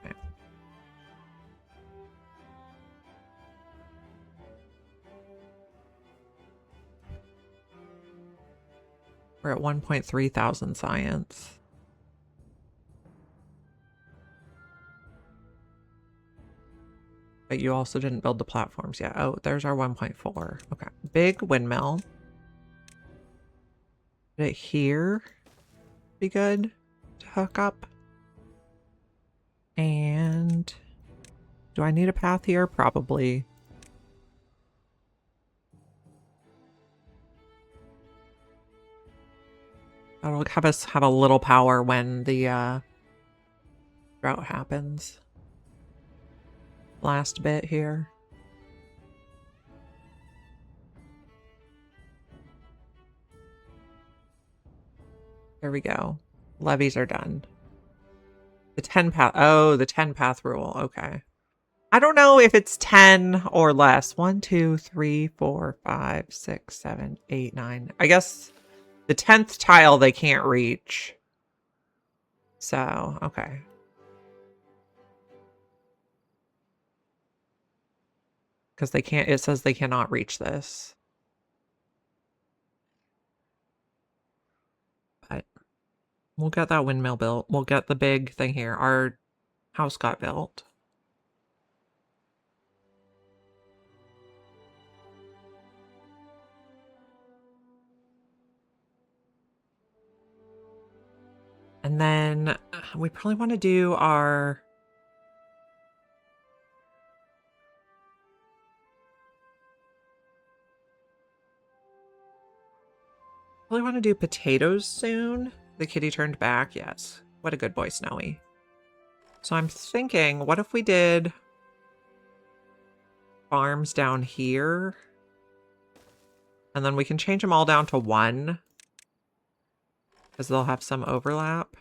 Okay. We're at 1.3 thousand science. But you also didn't build the platforms yet. Oh, there's our 1.4. Okay. Big windmill. Put it here. Be good to hook up. And do I need a path here? Probably. That'll have us have a little power when the drought happens. Last bit here. There we go. Levees are done. The 10 path. Oh, the 10 path rule. Okay. I don't know if it's 10 or less. 1, 2, 3, 4, 5, 6, 7, 8, 9. I guess the 10th tile they can't reach. So, okay. Because they can't, it says they cannot reach this. But we'll get that windmill built. We'll get the big thing here. Our house got built. And then we probably want to do our... Probably want to do potatoes soon. The kitty turned back. Yes. What a good boy, Snowy. So I'm thinking, what if we did farms down here? And then we can change them all down to 1. Because they'll have some overlap.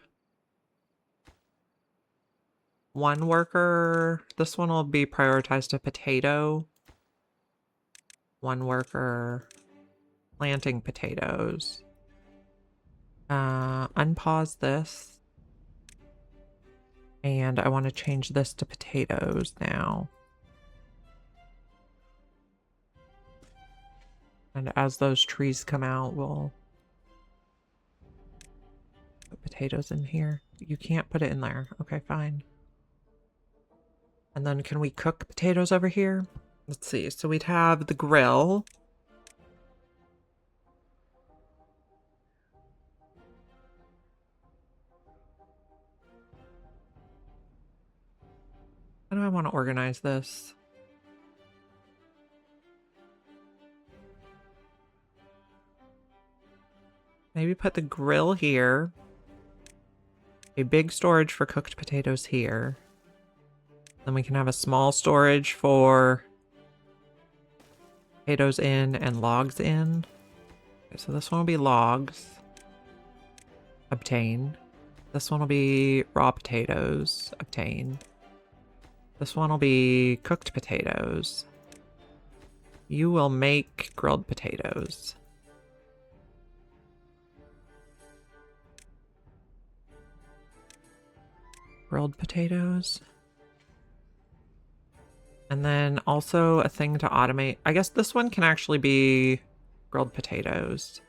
1 worker. This one will be prioritized to potato. 1 worker planting potatoes. Unpause this. And I want to change this to potatoes now. And as those trees come out, we'll put potatoes in here. You can't put it in there. Okay, fine. And then can we cook potatoes over here? Let's see. So we'd have the grill. How do I want to organize this? Maybe put the grill here. A big storage for cooked potatoes here. Then we can have a small storage for potatoes in and logs in. Okay, so this one will be logs. Obtain. This one will be raw potatoes. Obtain. This one will be cooked potatoes. You will make grilled potatoes. Grilled potatoes. And then also a thing to automate. I guess this one can actually be grilled potatoes.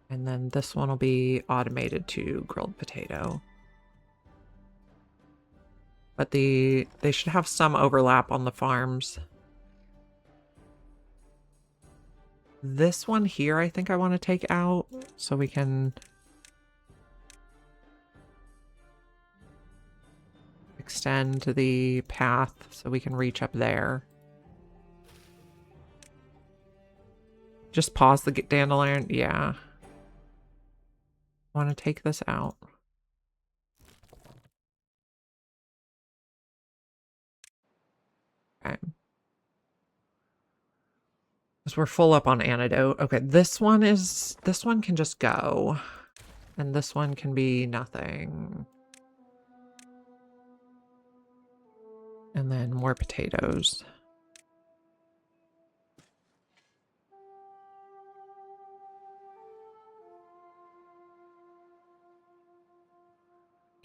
And then this one will be automated to grilled potato. But they should have some overlap on the farms. This one here, I think I want to take out so we can extend the path so we can reach up there. Just pause the dandelion. Yeah. I want to take this out. Okay. Because we're full up on antidote. Okay, this one can just go. And this one can be nothing. And then more potatoes.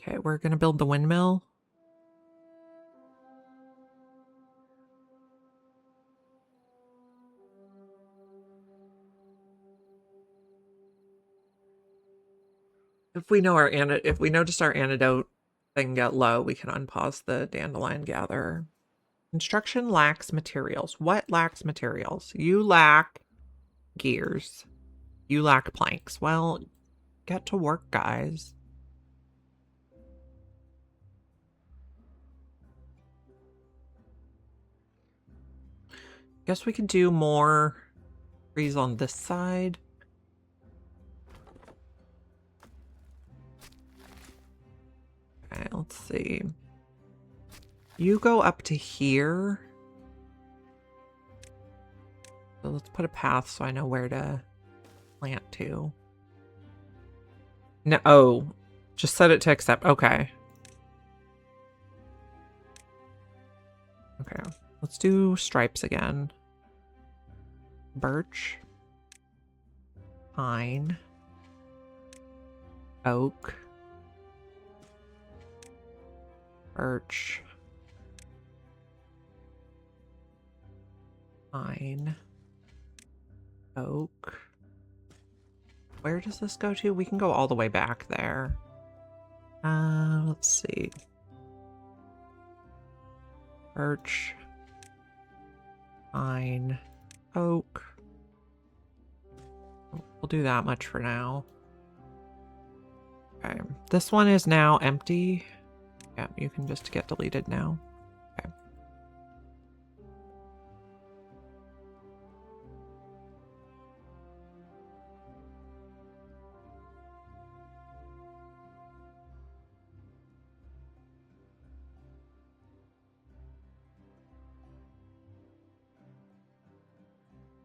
Okay, we're gonna build the windmill. If we notice our antidote thing get low, we can unpause the dandelion gatherer. Construction lacks materials. What lacks materials? You lack gears. You lack planks. Well, get to work, guys. Guess we could do more trees on this side. Okay, let's see. You go up to here. So let's put a path so I know where to plant to. No, oh, just set it to accept. Okay. Okay, let's do stripes again. Birch. Pine. Oak. Birch. Pine. Oak. Where does this go to? We can go all the way back there. Let's see. Birch. Pine. Oak. We'll do that much for now. Okay. This one is now empty. Yeah, you can just get deleted now. Okay.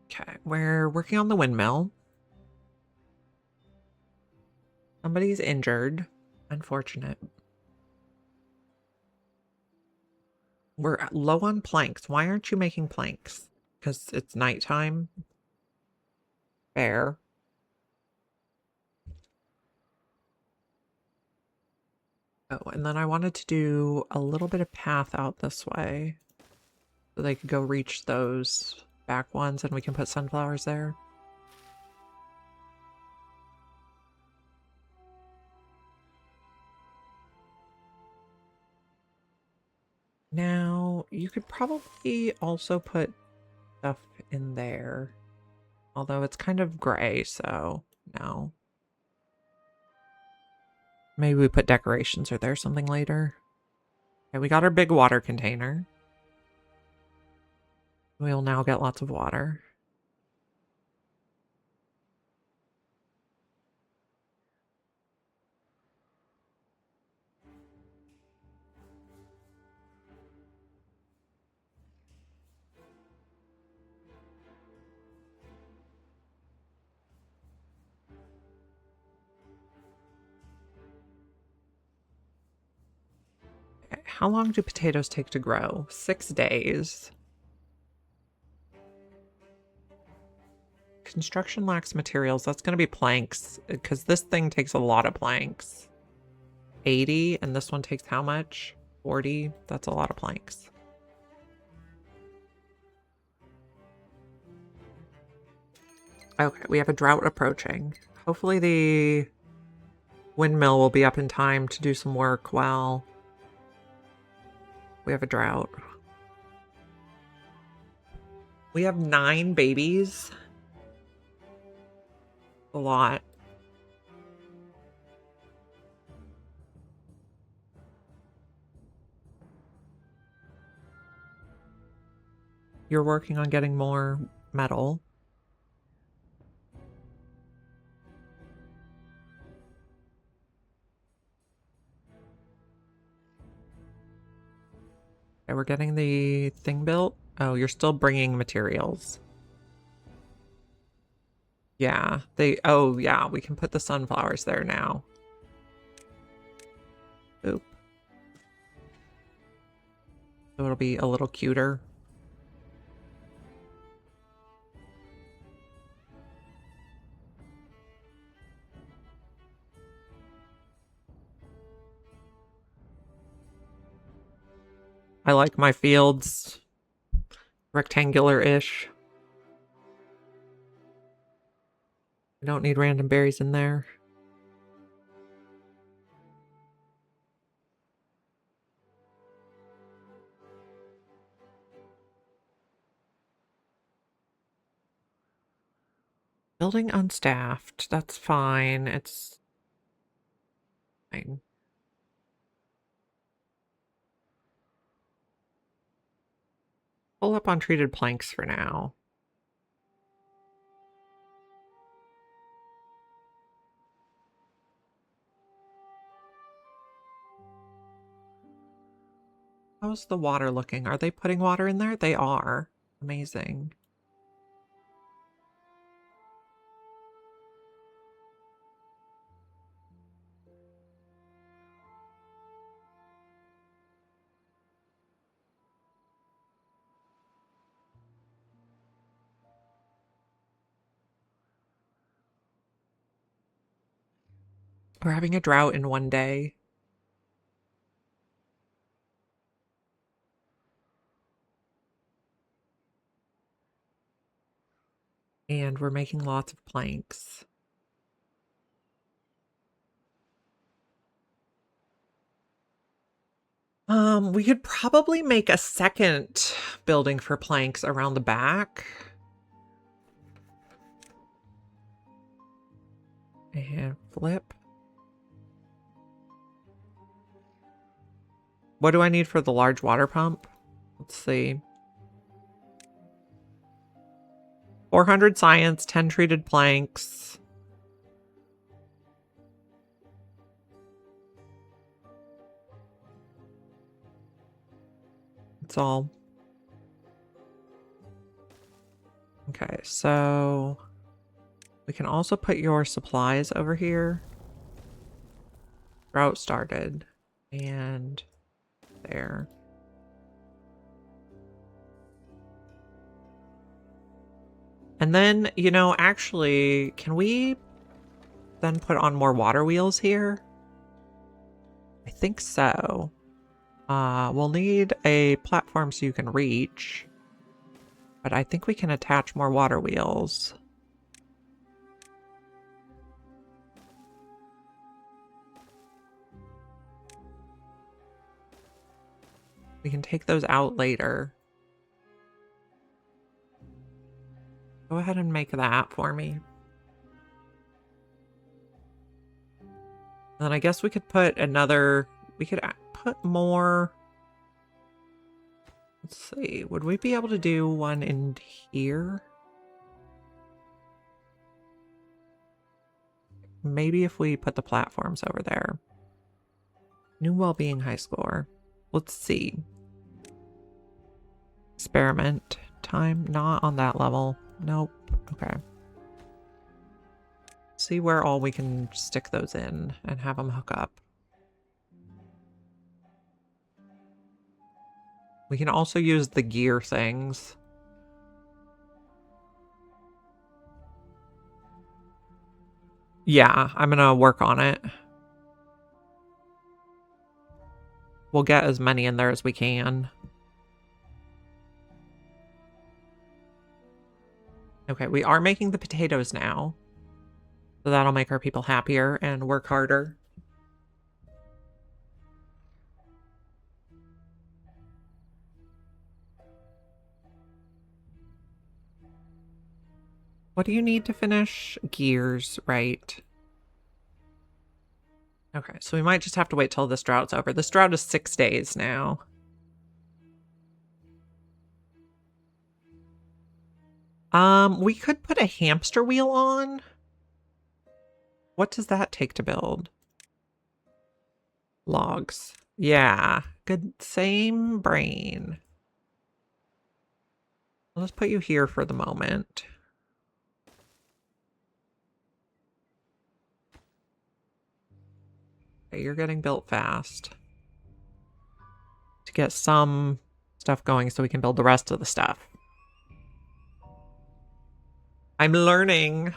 Okay, we're working on the windmill. Somebody's injured. Unfortunate. We're low on planks. Why aren't you making planks? Because it's nighttime. Fair. Oh, and then I wanted to do a little bit of path out this way. So they could go reach those back ones and we can put sunflowers there. Now, you could probably also put stuff in there. Although it's kind of gray, so no. Maybe we put decorations or there's something later. Okay, we got our big water container. We'll now get lots of water. How long do potatoes take to grow? 6 days. Construction lacks materials. That's going to be planks because this thing takes a lot of planks. 80, and this one takes how much? 40. That's a lot of planks. Okay, we have a drought approaching. Hopefully the windmill will be up in time to do some work while we have a drought. We have 9 babies. A lot. You're working on getting more metal. Okay, we're getting the thing built. Oh, you're still bringing materials. Yeah, oh yeah, we can put the sunflowers there now. Oop. So it'll be a little cuter. I like my fields rectangular-ish. I don't need random berries in there. Building unstaffed. That's fine. It's fine. Pull up on treated planks for now. How's the water looking? Are they putting water in there? They are. Amazing. We're having a drought in one day. And we're making lots of planks. We could probably make a second building for planks around the back. And flip. What do I need for the large water pump? Let's see. 400 science, 10 treated planks. That's all. Okay, so we can also put your supplies over here. Drought started. And there. And then, you know, actually, can we then put on more water wheels here? I think so. We'll need a platform so you can reach. But I think we can attach more water wheels. We can take those out later. Go ahead and make that for me. Then I guess we could put another... We could put more... Let's see. Would we be able to do one in here? Maybe if we put the platforms over there. New well-being high score. Let's see. Experiment time. Not on that level. Nope. Okay. See where all we can stick those in and have them hook up. We can also use the gear things. Yeah, I'm gonna work on it. We'll get as many in there as we can. Okay, we are making the potatoes now. So that'll make our people happier and work harder. What do you need to finish? Gears, right? Okay, so we might just have to wait till this drought's over. This drought is 6 days now. We could put a hamster wheel on. What does that take to build? Logs. Yeah, good. Same brain. I'll just put you here for the moment. Okay, you're getting built fast. To get some stuff going so we can build the rest of the stuff. I'm learning.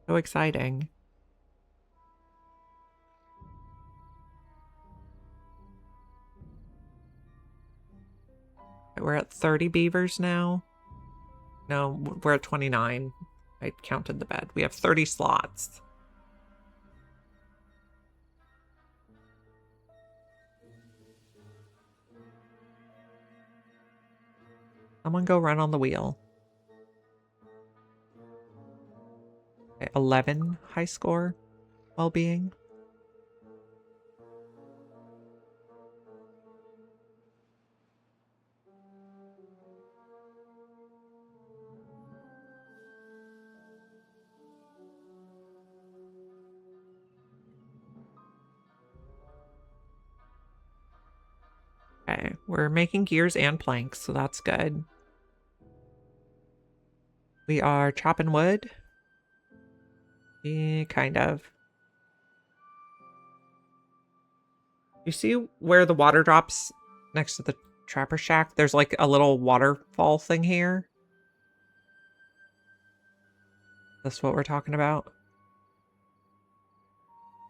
So exciting. We're at 30 beavers now. No, we're at 29. I counted the bed. We have 30 slots. Someone go run on the wheel. Okay, 11 high score. Well-being. Okay, we're making gears and planks, so that's good. We are chopping wood. Yeah, kind of. You see where the water drops next to the trapper shack? There's like a little waterfall thing here. That's what we're talking about.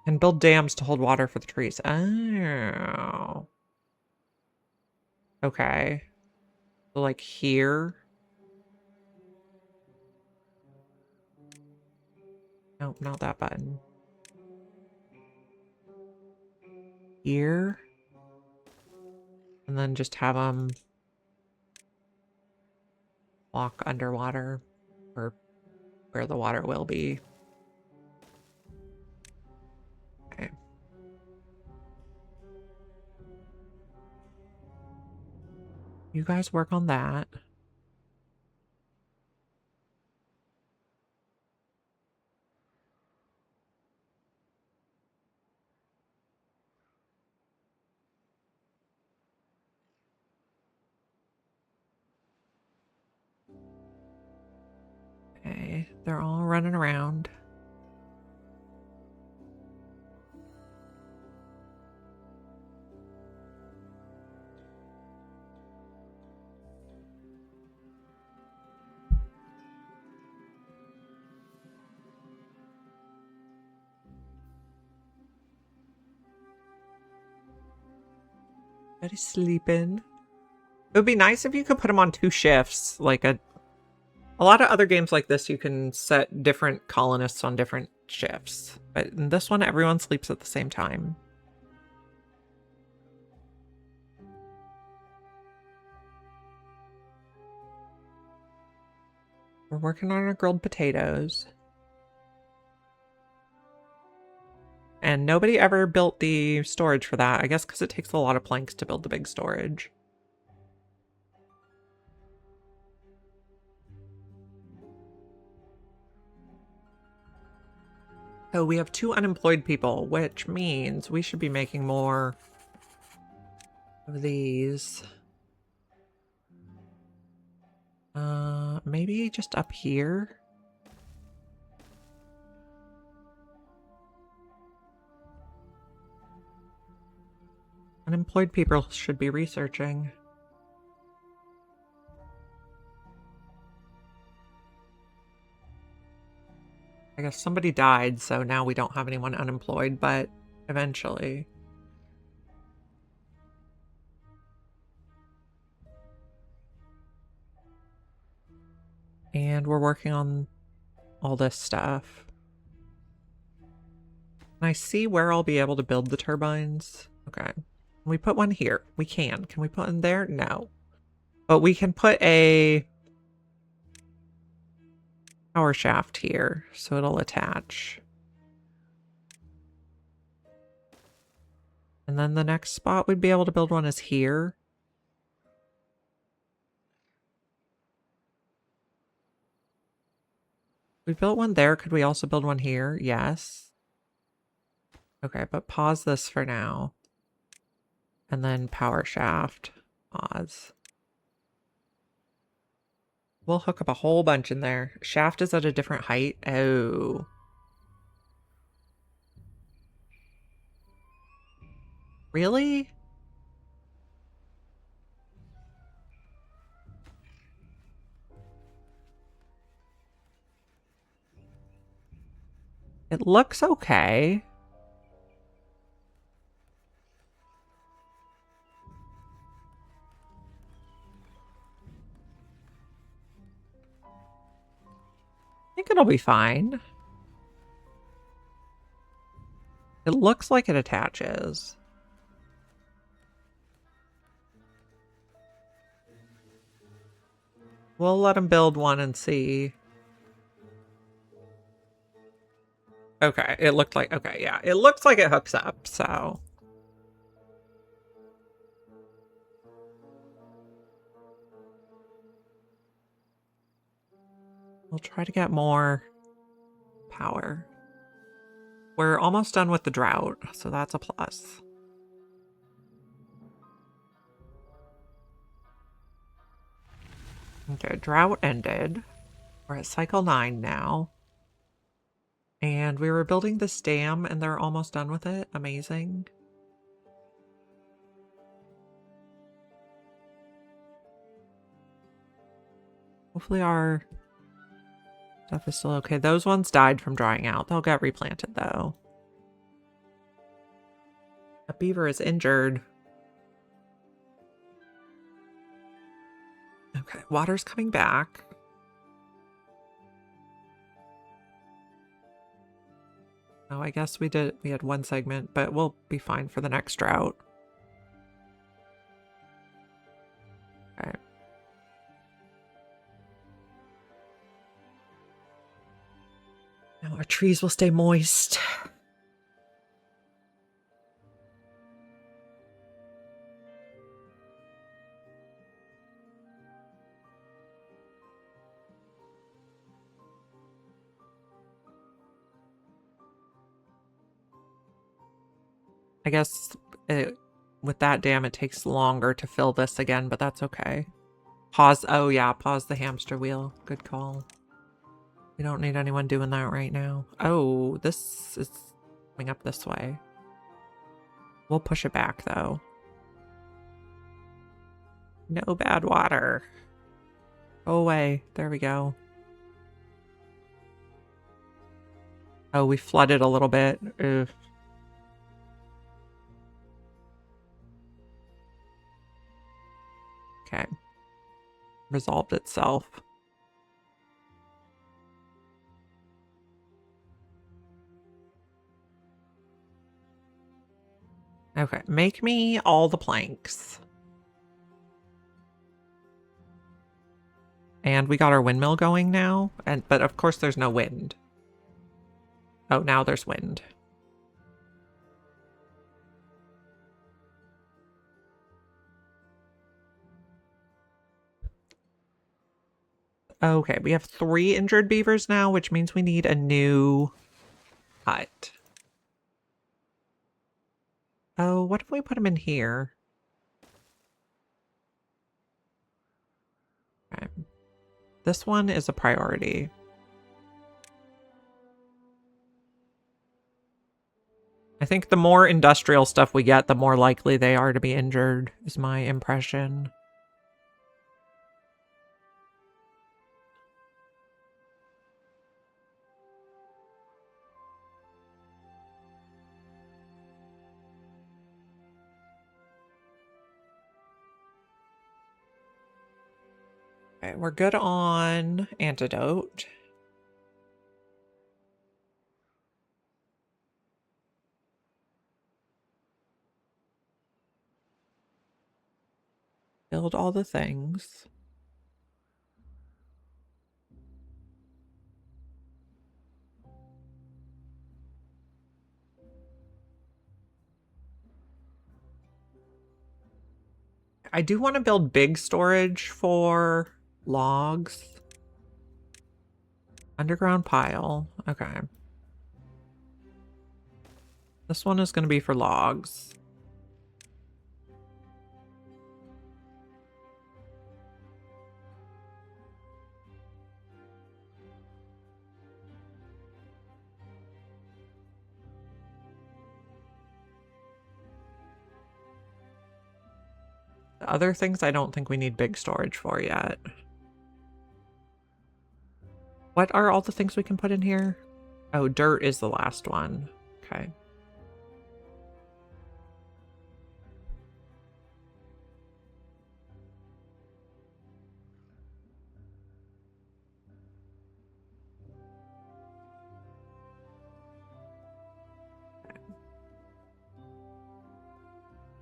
And build dams to hold water for the trees. Oh. Okay. So like here. Nope, not that button. Here. And then just have them walk underwater or where the water will be. Okay. You guys work on that. Okay, they're all running around. Everybody's sleeping. It would be nice if you could put them on 2 shifts. Like a lot of other games like this, you can set different colonists on different shifts. But in this one, everyone sleeps at the same time. We're working on our grilled potatoes. And nobody ever built the storage for that. I guess because it takes a lot of planks to build the big storage. So we have 2 unemployed people, which means we should be making more of these. Maybe just up here. Unemployed people should be researching. I guess somebody died, so now we don't have anyone unemployed, but eventually. And we're working on all this stuff. Can I see where I'll be able to build the turbines? Okay. Can we put one here? We can. Can we put one there? No. But we can put a power shaft here, so it'll attach. And then the next spot we'd be able to build one is here. We built one there. Could we also build one here? Yes. Okay, but pause this for now. And then power shaft. Pause. We'll hook up a whole bunch in there. Shaft is at a different height. Oh. Really? It looks okay. I think it'll be fine. It looks like it attaches. We'll let him build one and see. Okay, it looked like, okay, yeah. It looks like it hooks up, so. We'll try to get more power. We're almost done with the drought, so that's a plus. Okay, drought ended. We're at cycle 9 now. And we were building this dam and they're almost done with it. Amazing. Hopefully our stuff is still okay. Those ones died from drying out. They'll get replanted though. A beaver is injured. Okay, water's coming back. Oh, I guess we had one segment, but we'll be fine for the next drought. Okay. Now our trees will stay moist. I guess with that dam, it takes longer to fill this again, but that's okay. Pause. Oh, yeah. Pause the hamster wheel. Good call. We don't need anyone doing that right now. Oh, this is coming up this way. We'll push it back, though. No bad water. Go away. There we go. Oh, we flooded a little bit. Ugh. Okay. Resolved itself. Okay, make me all the planks. And we got our windmill going now, but of course there's no wind. Oh, now there's wind. Okay, we have 3 injured beavers now, which means we need a new hut. Oh, what if we put them in here? Okay. This one is a priority. I think the more industrial stuff we get, the more likely they are to be injured, is my impression. Okay, we're good on antidote. Build all the things. I do want to build big storage for logs. Underground pile. Okay. This one is going to be for logs. The other things I don't think we need big storage for yet. What are all the things we can put in here? Oh, dirt is the last one. Okay.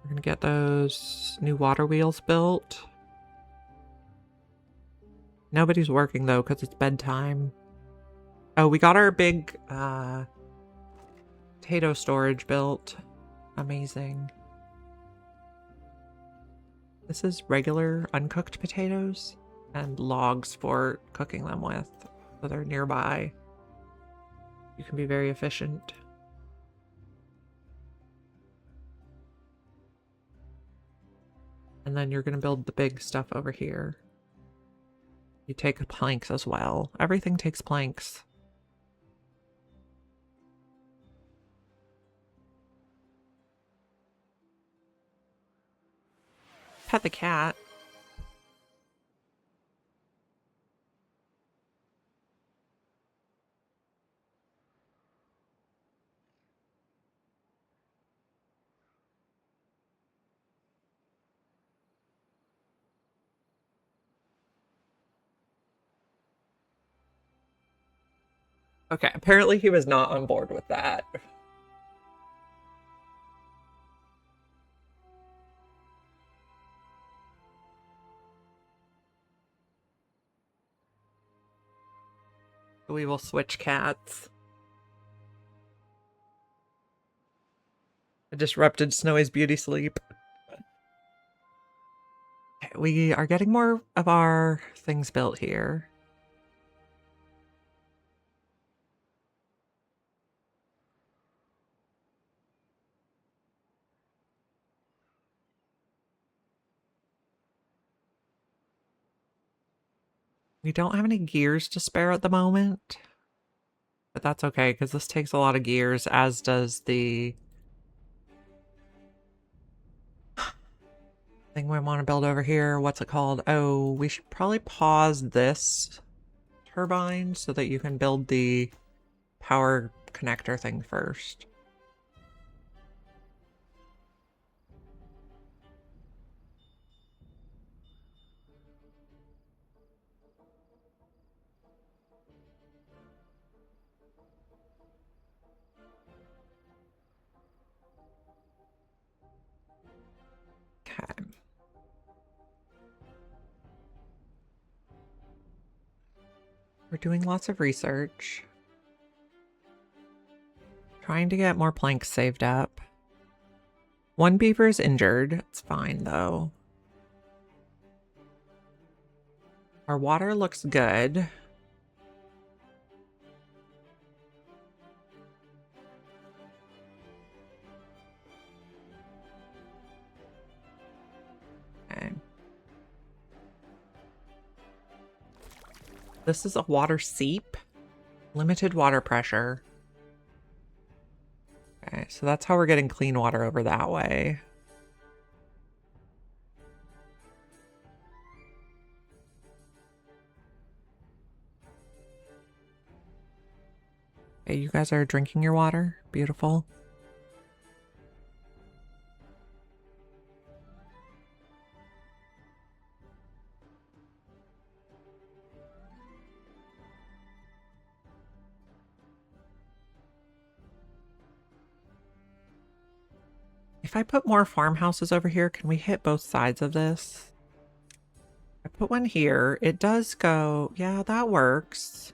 We're gonna get those new water wheels built. Nobody's working though because it's bedtime. Oh, we got our big potato storage built. Amazing. This is regular uncooked potatoes and logs for cooking them with. So they're nearby. You can be very efficient. And then you're going to build the big stuff over here. You take planks as well. Everything takes planks. Pet the cat. Okay, apparently he was not on board with that. We will switch cats. I disrupted Snowy's beauty sleep. Okay, we are getting more of our things built here. We don't have any gears to spare at the moment. But that's okay, because this takes a lot of gears, as does the thing we want to build over here. What's it called? Oh, we should probably pause this turbine so that you can build the power connector thing first. Okay. We're doing lots of research. Trying to get more planks saved up. One beaver is injured. It's fine, though. Our water looks good. Okay. This is a water seep. Limited water pressure. Okay, so that's how we're getting clean water over that way. Okay, you guys are drinking your water. Beautiful. If I put more farmhouses over here, can we hit both sides of this? I put one here. It does go... Yeah, that works.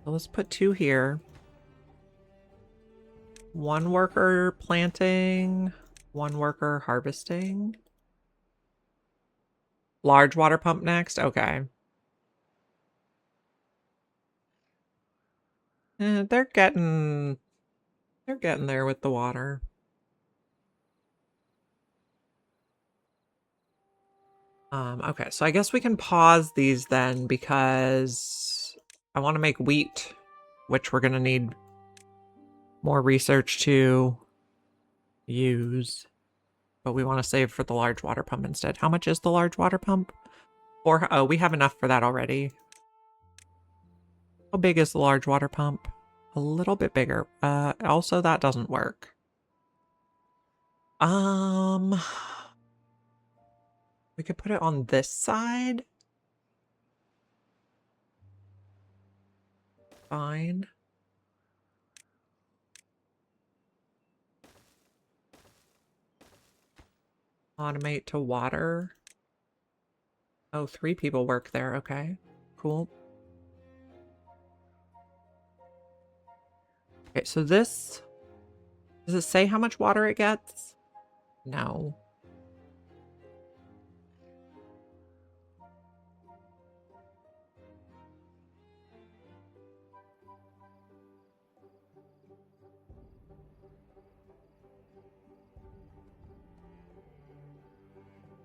So let's put two here. One worker planting, one worker harvesting. Large water pump next? Okay. They're getting there with the water. Okay, so I guess we can pause these then because I want to make wheat, which we're gonna need more research to use. But we want to save for the large water pump instead. How much is the large water pump? Or oh, we have enough for that already. How big is the large water pump? A little bit bigger. Also that doesn't work. We could put it on this side. Fine. Automate to water. Oh, 3 people work there. Okay, cool. Okay, so this, does it say how much water it gets? No.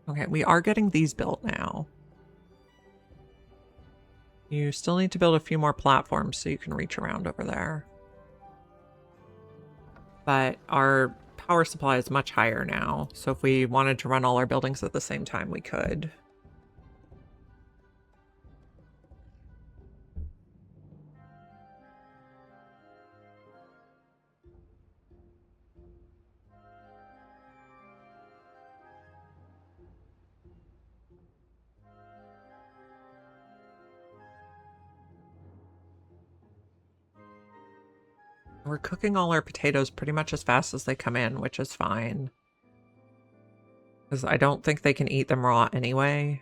Okay, we are getting these built now. You still need to build a few more platforms so you can reach around over there. But our power supply is much higher now, so if we wanted to run all our buildings at the same time, we could. We're cooking all our potatoes pretty much as fast as they come in, which is fine. Because I don't think they can eat them raw anyway.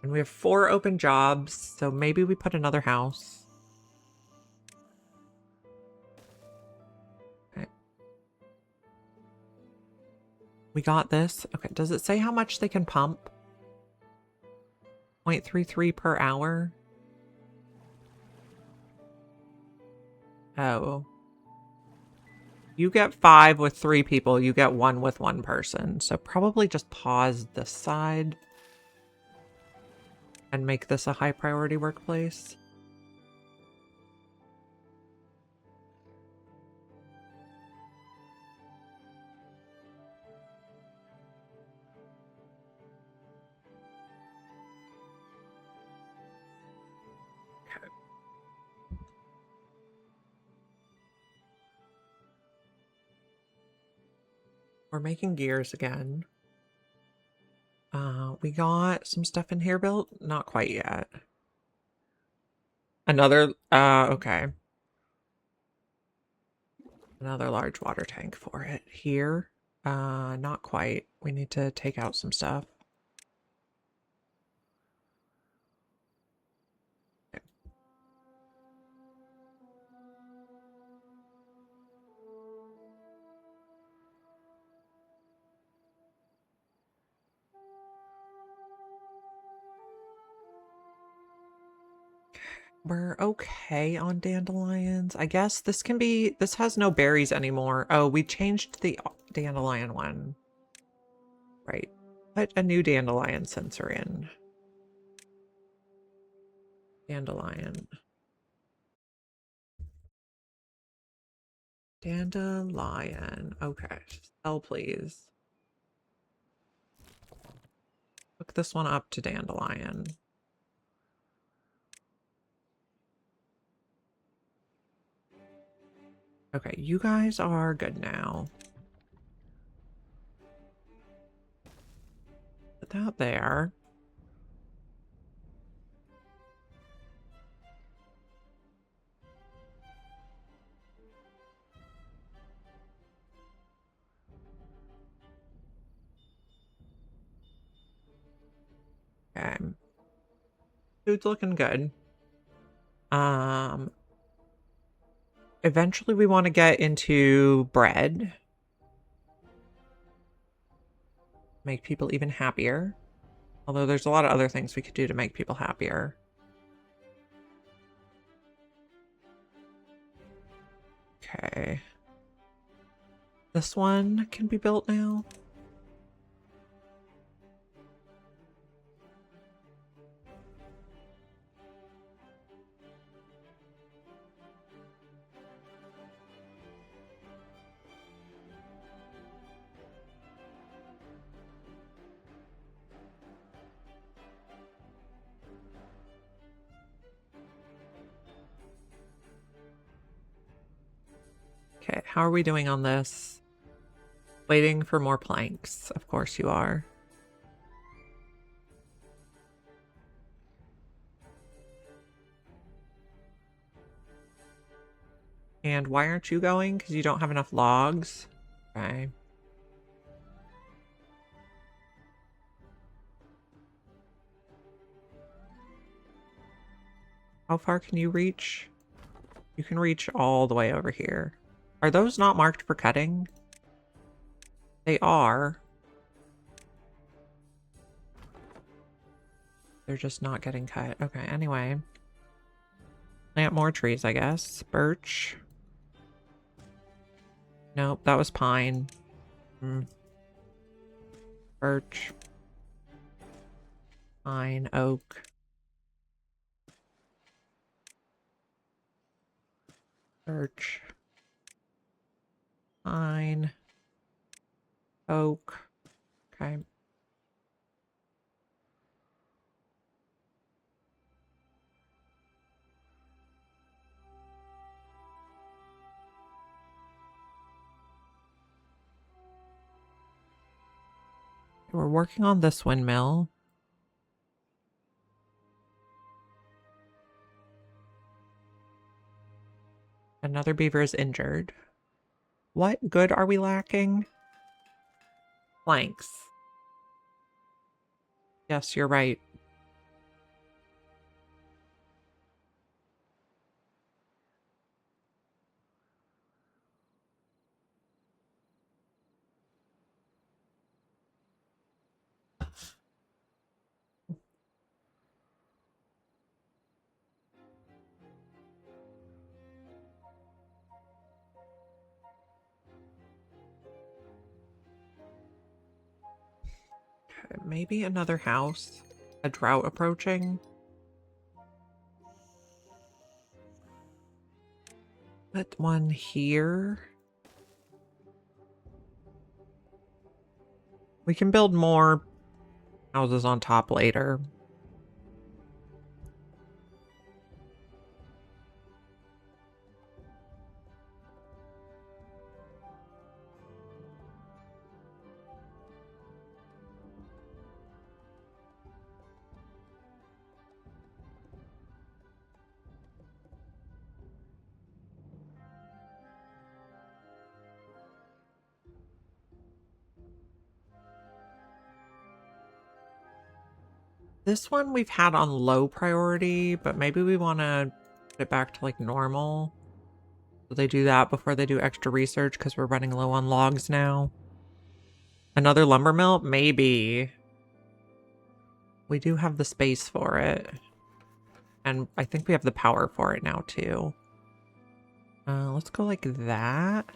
And we have 4 open jobs, so maybe we put another house. Okay. We got this. Okay, does it say how much they can pump? 0.33 per hour? Oh. You get 5 with 3 people, you get 1 with 1 person. So probably just pause this side and make this a high priority workplace. Okay. We're making gears again. We got some stuff in here built? Not quite yet. Another, okay. Another large water tank for it here. Not quite. We need to take out some stuff. Okay. We're okay on dandelions. I guess this can be, this has no berries anymore. Oh, we changed the dandelion one. Right. Put a new dandelion sensor in. Dandelion. Dandelion. Okay. Sell, please. Hook this one up to dandelion. Okay, you guys are good now. Put that there. Okay. Food's looking good. Eventually we want to get into bread. Make people even happier. Although there's a lot of other things we could do to make people happier. Okay. This one can be built now. Okay, how are we doing on this? Waiting for more planks. Of course you are. And why aren't you going? Because you don't have enough logs? Okay. How far can you reach? You can reach all the way over here. Are those not marked for cutting? They are. They're just not getting cut. Okay, anyway. Plant more trees, I guess. Birch. Nope, that was pine. Birch. Pine, oak. Birch. Pine. Oak. Okay. We're working on this windmill. Another beaver is injured. What good are we lacking? Planks. Yes, you're right. Okay, maybe another house. A drought approaching. Put one here. We can build more houses on top later. This one we've had on low priority, but maybe we want to put it back to like normal. So they do that before they do extra research because we're running low on logs now. Another lumber mill? Maybe. We do have the space for it. And I think we have the power for it now too. Let's go like that.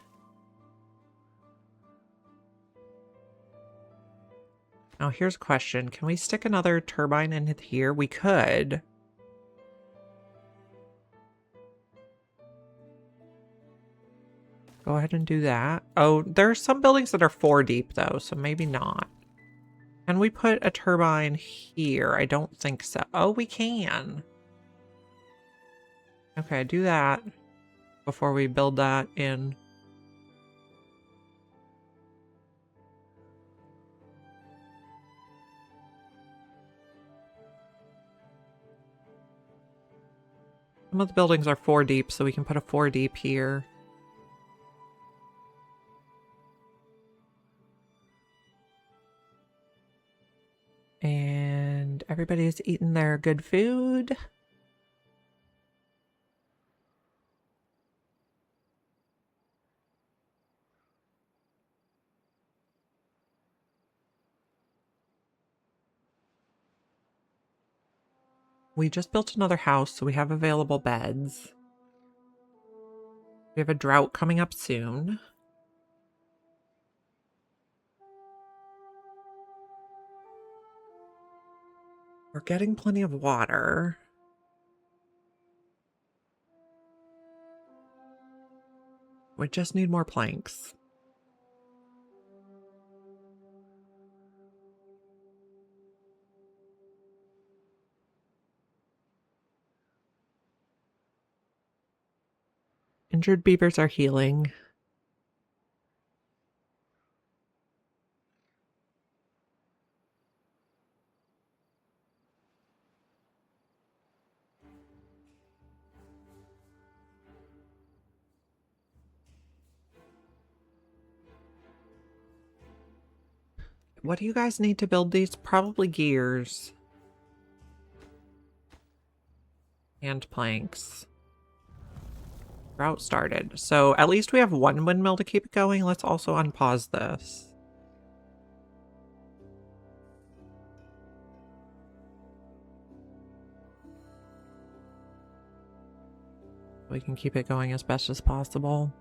Now here's a question. Can we stick another turbine in here? We could. Go ahead and do that. Oh, there are some buildings that are 4 deep though, so maybe not. Can we put a turbine here? I don't think so. Oh, we can. Okay, do that before we build that in. Some of the buildings are 4 deep, so we can put a 4 deep here. And everybody's eating their good food. We just built another house, so we have available beds. We have a drought coming up soon. We're getting plenty of water. We just need more planks. Injured beavers are healing. What do you guys need to build these? Probably gears. And planks. Drought started. So at least we have one windmill to keep it going. Let's also unpause this. We can keep it going as best as possible.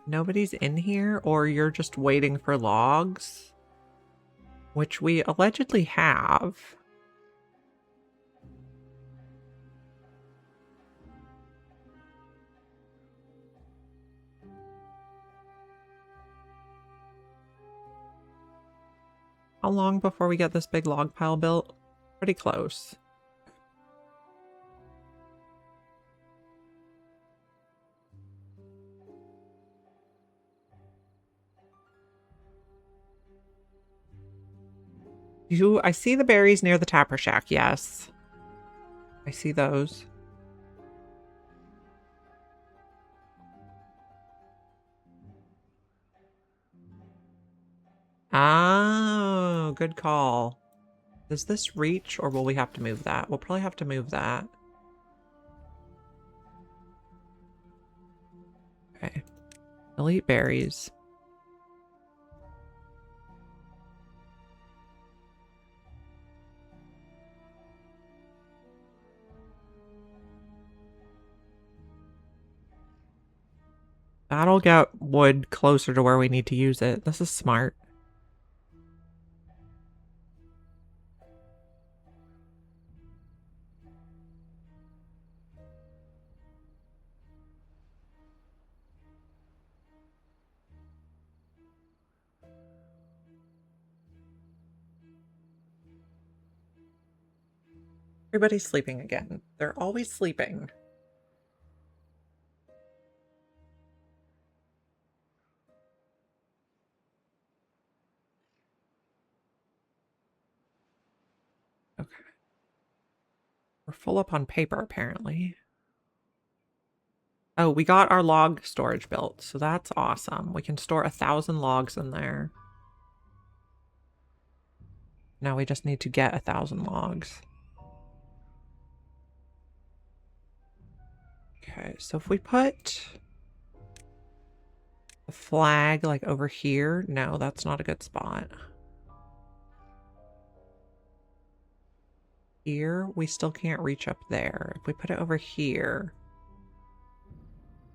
Nobody's in here, or you're just waiting for logs, which we allegedly have. How long before we get this big log pile built? Pretty close. I see the berries near the tapper shack, yes. I see those. Oh, good call. Does this reach, or will we have to move that? We'll probably have to move that. Okay. Elite berries. That'll get wood closer to where we need to use it. This is smart. Everybody's sleeping again. They're always sleeping. Okay. We're full up on paper, apparently. Oh, we got our log storage built, so that's awesome. We can store 1,000 logs in there. Now we just need to get 1,000 logs. Okay, so if we put the flag like over here, no, that's not a good spot. Here, we still can't reach up there. If we put it over here,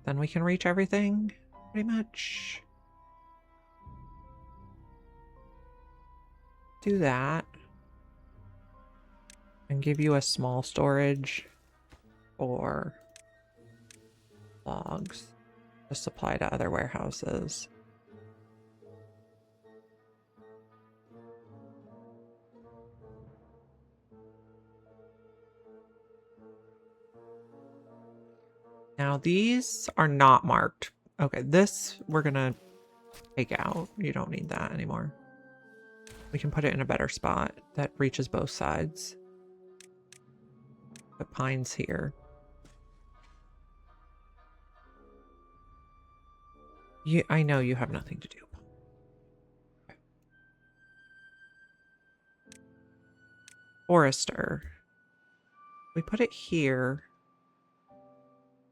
then we can reach everything, pretty much. Do that. And give you a small storage for logs to supply to other warehouses. Now these are not marked. Okay, this we're gonna take out. You don't need that anymore. We can put it in a better spot that reaches both sides. Put pines here. I know you have nothing to do. Okay. Forester. We put it here.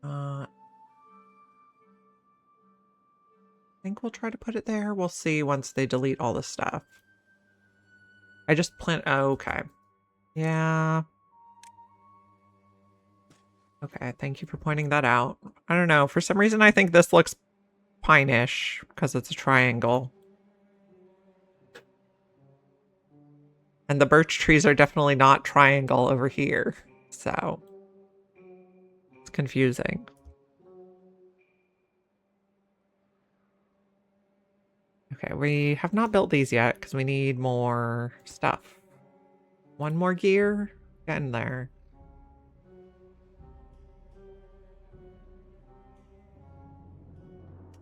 I think we'll try to put it there. We'll see once they delete all the stuff. I just oh, okay. Yeah. Okay, thank you for pointing that out. I don't know. For some reason, I think this looks pine-ish because it's a triangle. And the birch trees are definitely not triangle over here. So it's confusing. Okay, we have not built these yet because we need more stuff. One more gear? Getting there.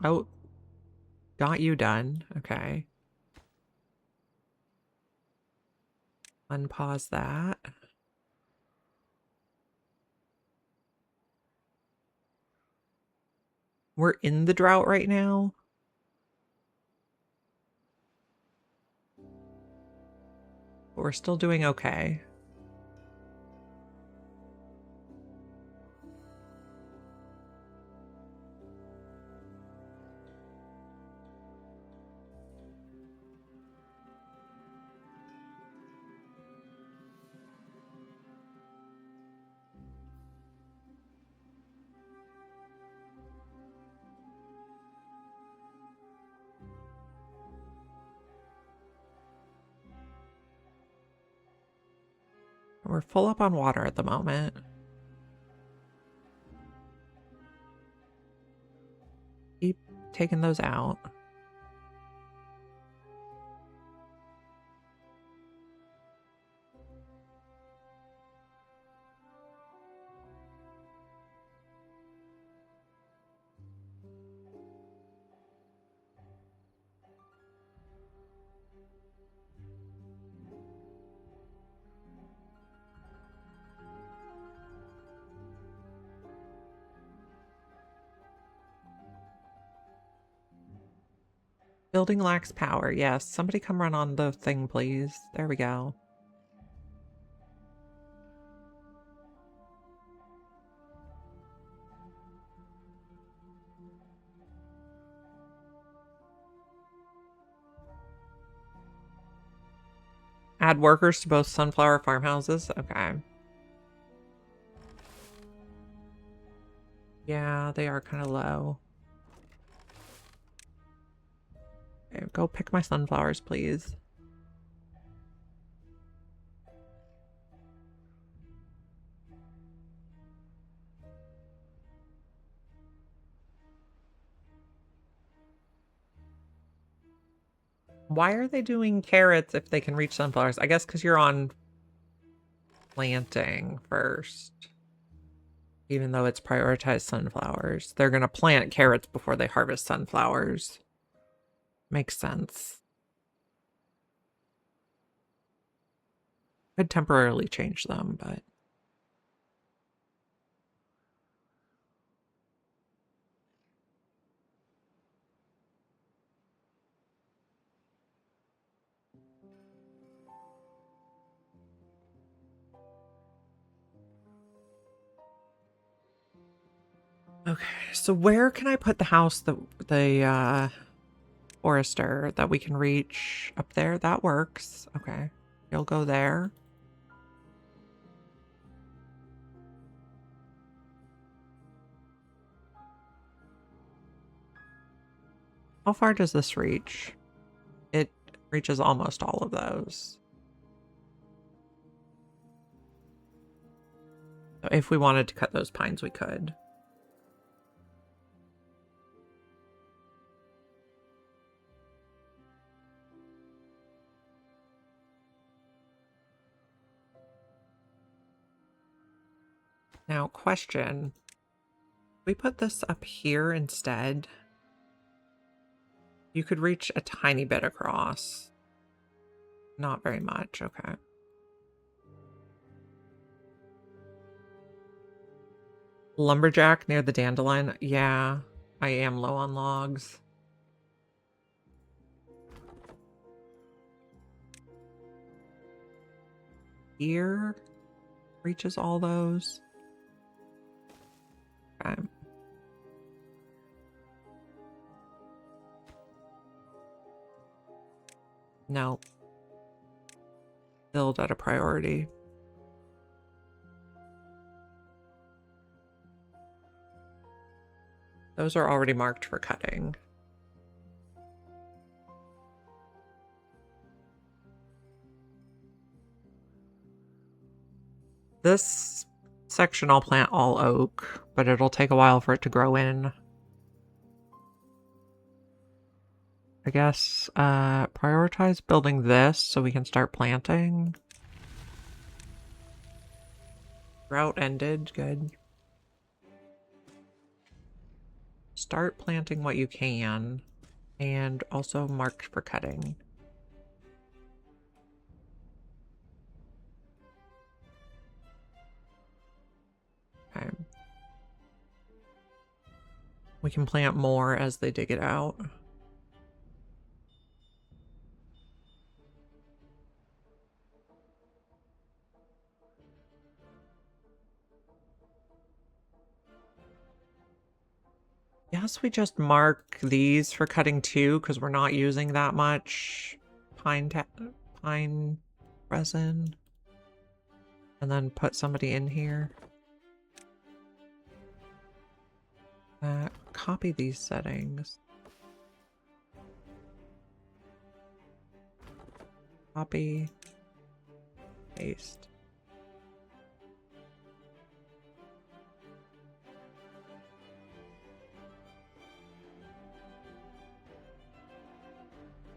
Oh, got you done. Okay. Unpause that. We're in the drought right now. But we're still doing okay. We're full up on water at the moment. Keep taking those out. Building lacks power. Yes, somebody come run on the thing, please. There we go. Add workers to both sunflower farmhouses. Okay. Yeah, they are kind of low. Okay, go pick my sunflowers, please. Why are they doing carrots if they can reach sunflowers? I guess because you're on planting first. Even though it's prioritized sunflowers. They're going to plant carrots before they harvest sunflowers. Makes sense. Could temporarily change them, but... Okay, so where can I put the house that the forester that we can reach? Up there? That works. Okay. You'll go there. How far does this reach? It reaches almost all of those. So if we wanted to cut those pines, we could. Now, question. We put this up here instead. You could reach a tiny bit across. Not very much, okay. Lumberjack near the dandelion. Yeah, I am low on logs. Here reaches all those. Okay. No. Build at a priority. Those are already marked for cutting. This section I'll plant all oak, but it'll take a while for it to grow in. I guess prioritize building this so we can start planting. Drought ended, good. Start planting what you can, and also marked for cutting. Okay. We can plant more as they dig it out. Yes, we just mark these for cutting too, because we're not using that much pine resin. And then put somebody in here. Copy these settings. Copy. Paste.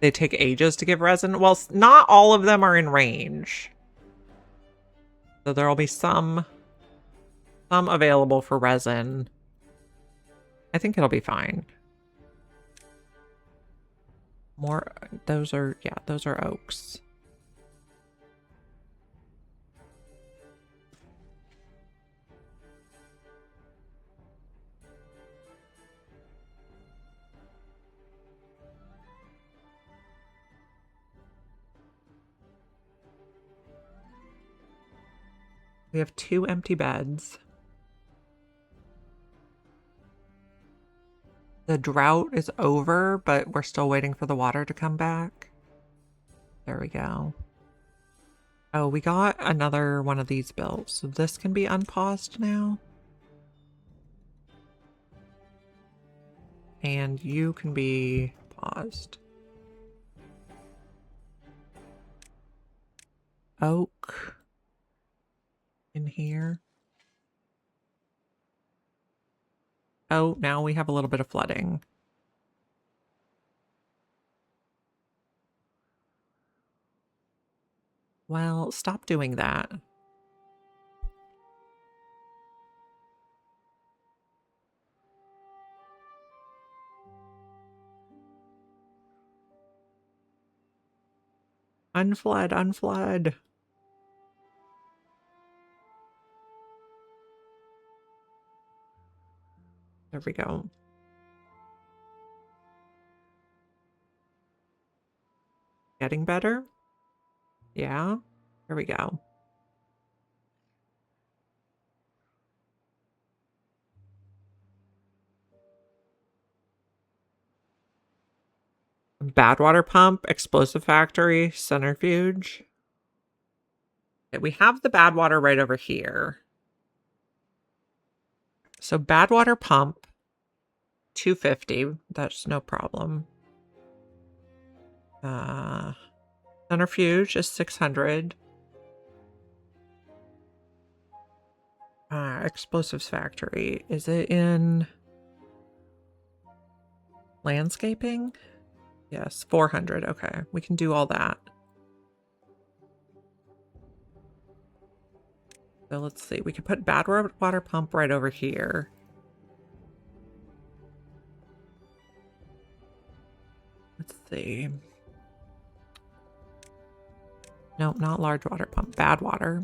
They take ages to give resin. Well, not all of them are in range. So there'll be some available for resin. I think it'll be fine. More, those are oaks. We have 2 empty beds. The drought is over, but we're still waiting for the water to come back. There we go. Oh, we got another one of these built, so this can be unpaused now. And you can be paused. Oak in here. Oh, now we have a little bit of flooding. Well, stop doing that. Unflood, unflood. There we go. Getting better? Yeah, there we go. Bad water pump, explosive factory, centrifuge. Okay, we have the bad water right over here. So bad water pump, 250. That's no problem. Centrifuge is 600. Explosives factory. Is it in landscaping? Yes, 400. Okay, we can do all that. So let's see. We could put bad water pump right over here. Let's see. No, not large water pump. Bad water.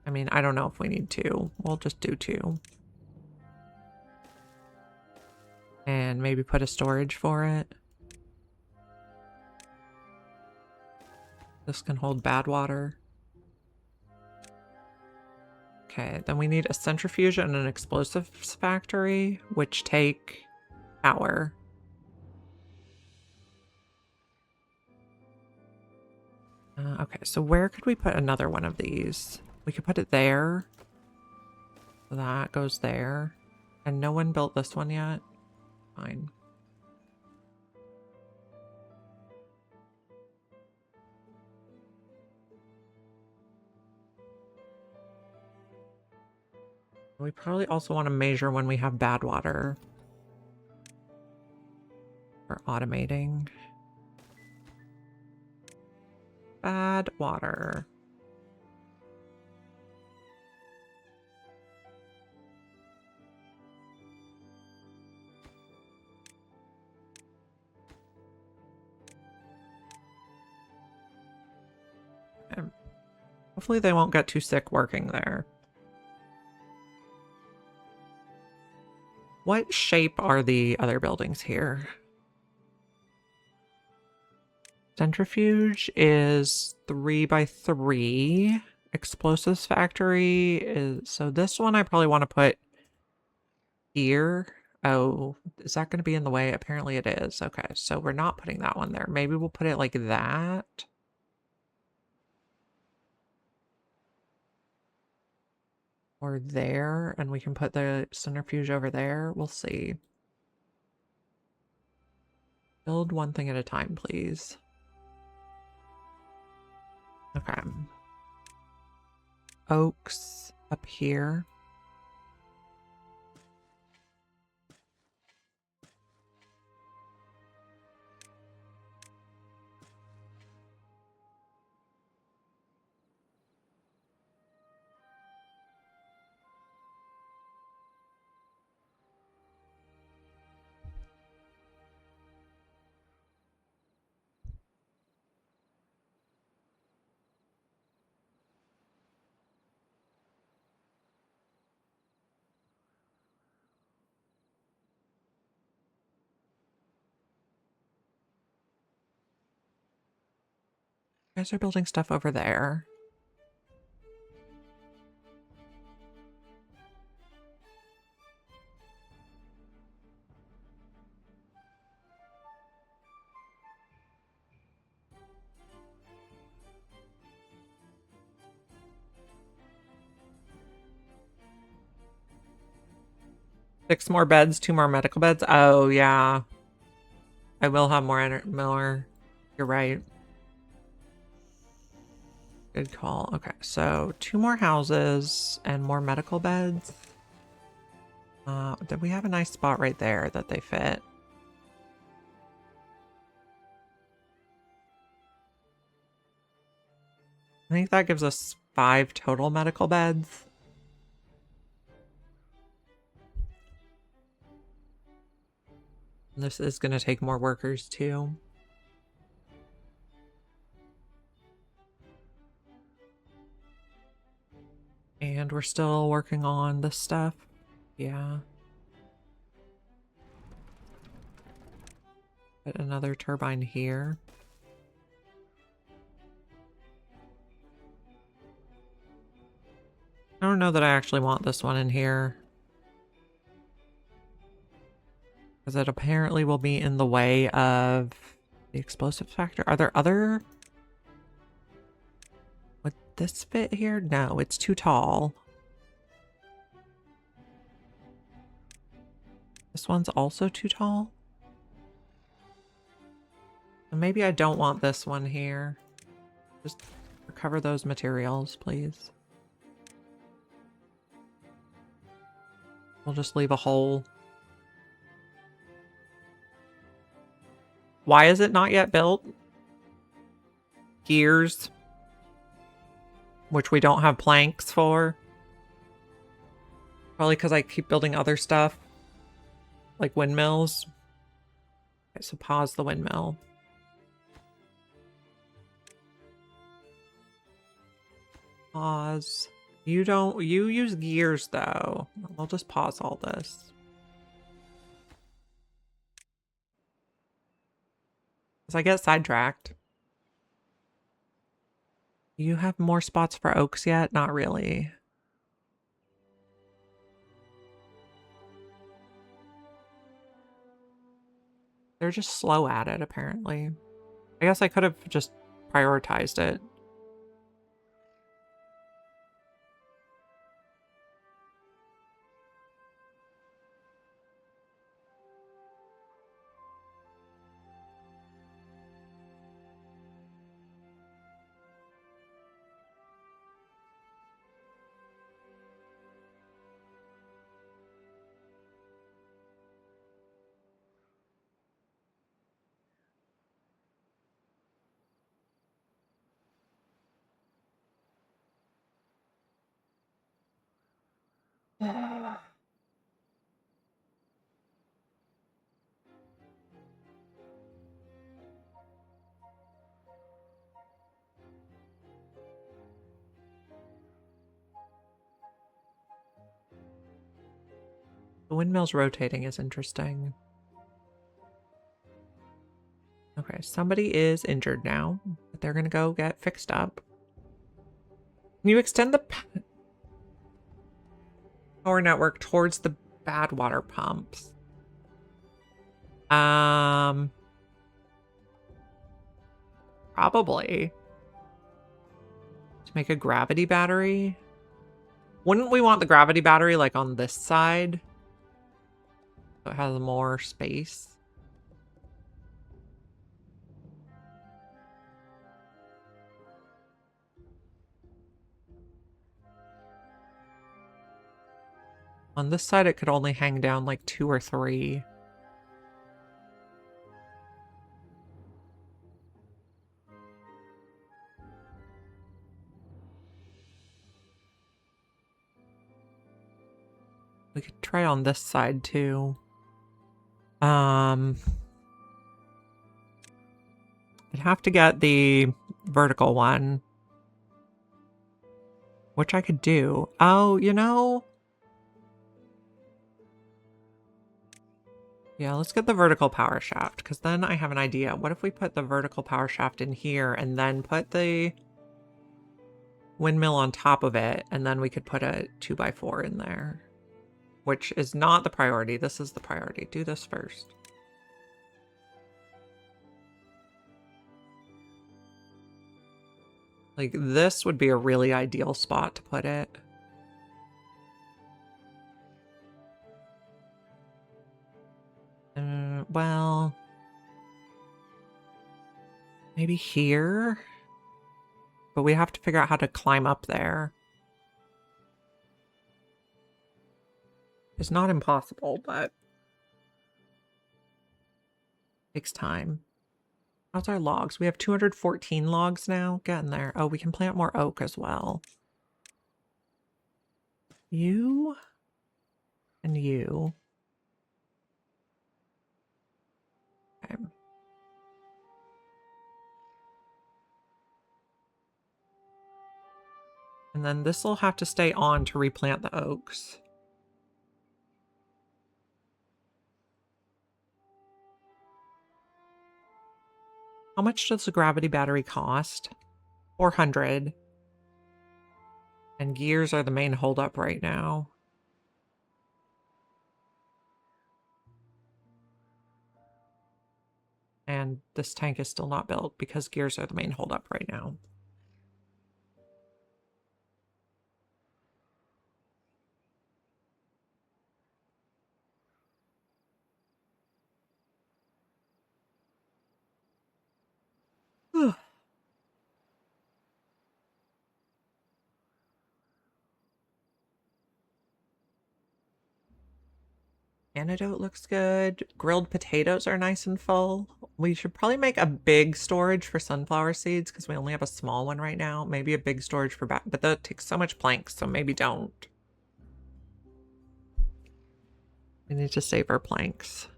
I mean, I don't know if we need 2. We'll just do 2. And maybe put a storage for it. This can hold bad water. Okay, then we need a centrifuge and an explosives factory, which take power. Okay, so where could we put another one of these? We could put it there. That goes there. And no one built this one yet? Fine. We probably also want to measure when we have bad water. For automating. Bad water. And hopefully they won't get too sick working there. What shape are the other buildings here? Centrifuge is 3 by 3. Explosives factory is... So this one I probably want to put here. Oh, is that going to be in the way? Apparently it is. Okay, so we're not putting that one there. Maybe we'll put it like that. Or there, and we can put the centrifuge over there. We'll see. Build one thing at a time, please. Okay. Oaks up here. You guys are building stuff over there. Six more beds, 2 more medical beds. Oh, yeah. I will have more. You're right. Good call. Okay, so 2 more houses and more medical beds. Then we have a nice spot right there that they fit. I think that gives us 5 total medical beds. This is going to take more workers too. And we're still working on this stuff. Yeah. Put another turbine here. I don't know that I actually want this one in here. Because it apparently will be in the way of the explosive factor. Are there other... Would this fit here? No, it's too tall. This one's also too tall. And maybe I don't want this one here. Just recover those materials, please. We'll just leave a hole. Why is it not yet built? Gears. Which we don't have planks for. Probably because I keep building other stuff. Like windmills. Okay, so pause the windmill. Pause. You use gears though. I'll just pause all this. Because I get sidetracked. You have more spots for oaks yet? Not really. They're just slow at it, apparently. I guess I could have just prioritized it. The windmill's rotating is interesting. Okay, somebody is injured now, but they're gonna go get fixed up. Can you extend the power network towards the bad water pumps? Probably. To make a gravity battery? Wouldn't we want the gravity battery like on this side? So it has more space. On this side, it could only hang down like 2 or 3. We could try on this side too. I'd have to get the vertical one, which I could do. Oh, you know. Yeah, let's get the vertical power shaft, because then I have an idea. What if we put the vertical power shaft in here and then put the windmill on top of it, and then we could put a 2x4 in there, which is not the priority. This is the priority. Do this first. Like, this would be a really ideal spot to put it. Well, maybe here, but we have to figure out how to climb up there. It's not impossible, but it takes time. How's our logs? We have 214 logs now. Getting there. Oh, we can plant more oak as well. You and you. Okay. And then this will have to stay on to replant the oaks. How much does the gravity battery cost? 400. And gears are the main holdup right now. And this tank is still not built because gears are the main holdup right now. Antidote looks good. Grilled potatoes are nice and full. We should probably make a big storage for sunflower seeds because we only have a small one right now. Maybe a big storage for but that takes so much planks, so maybe don't. We need to save our planks.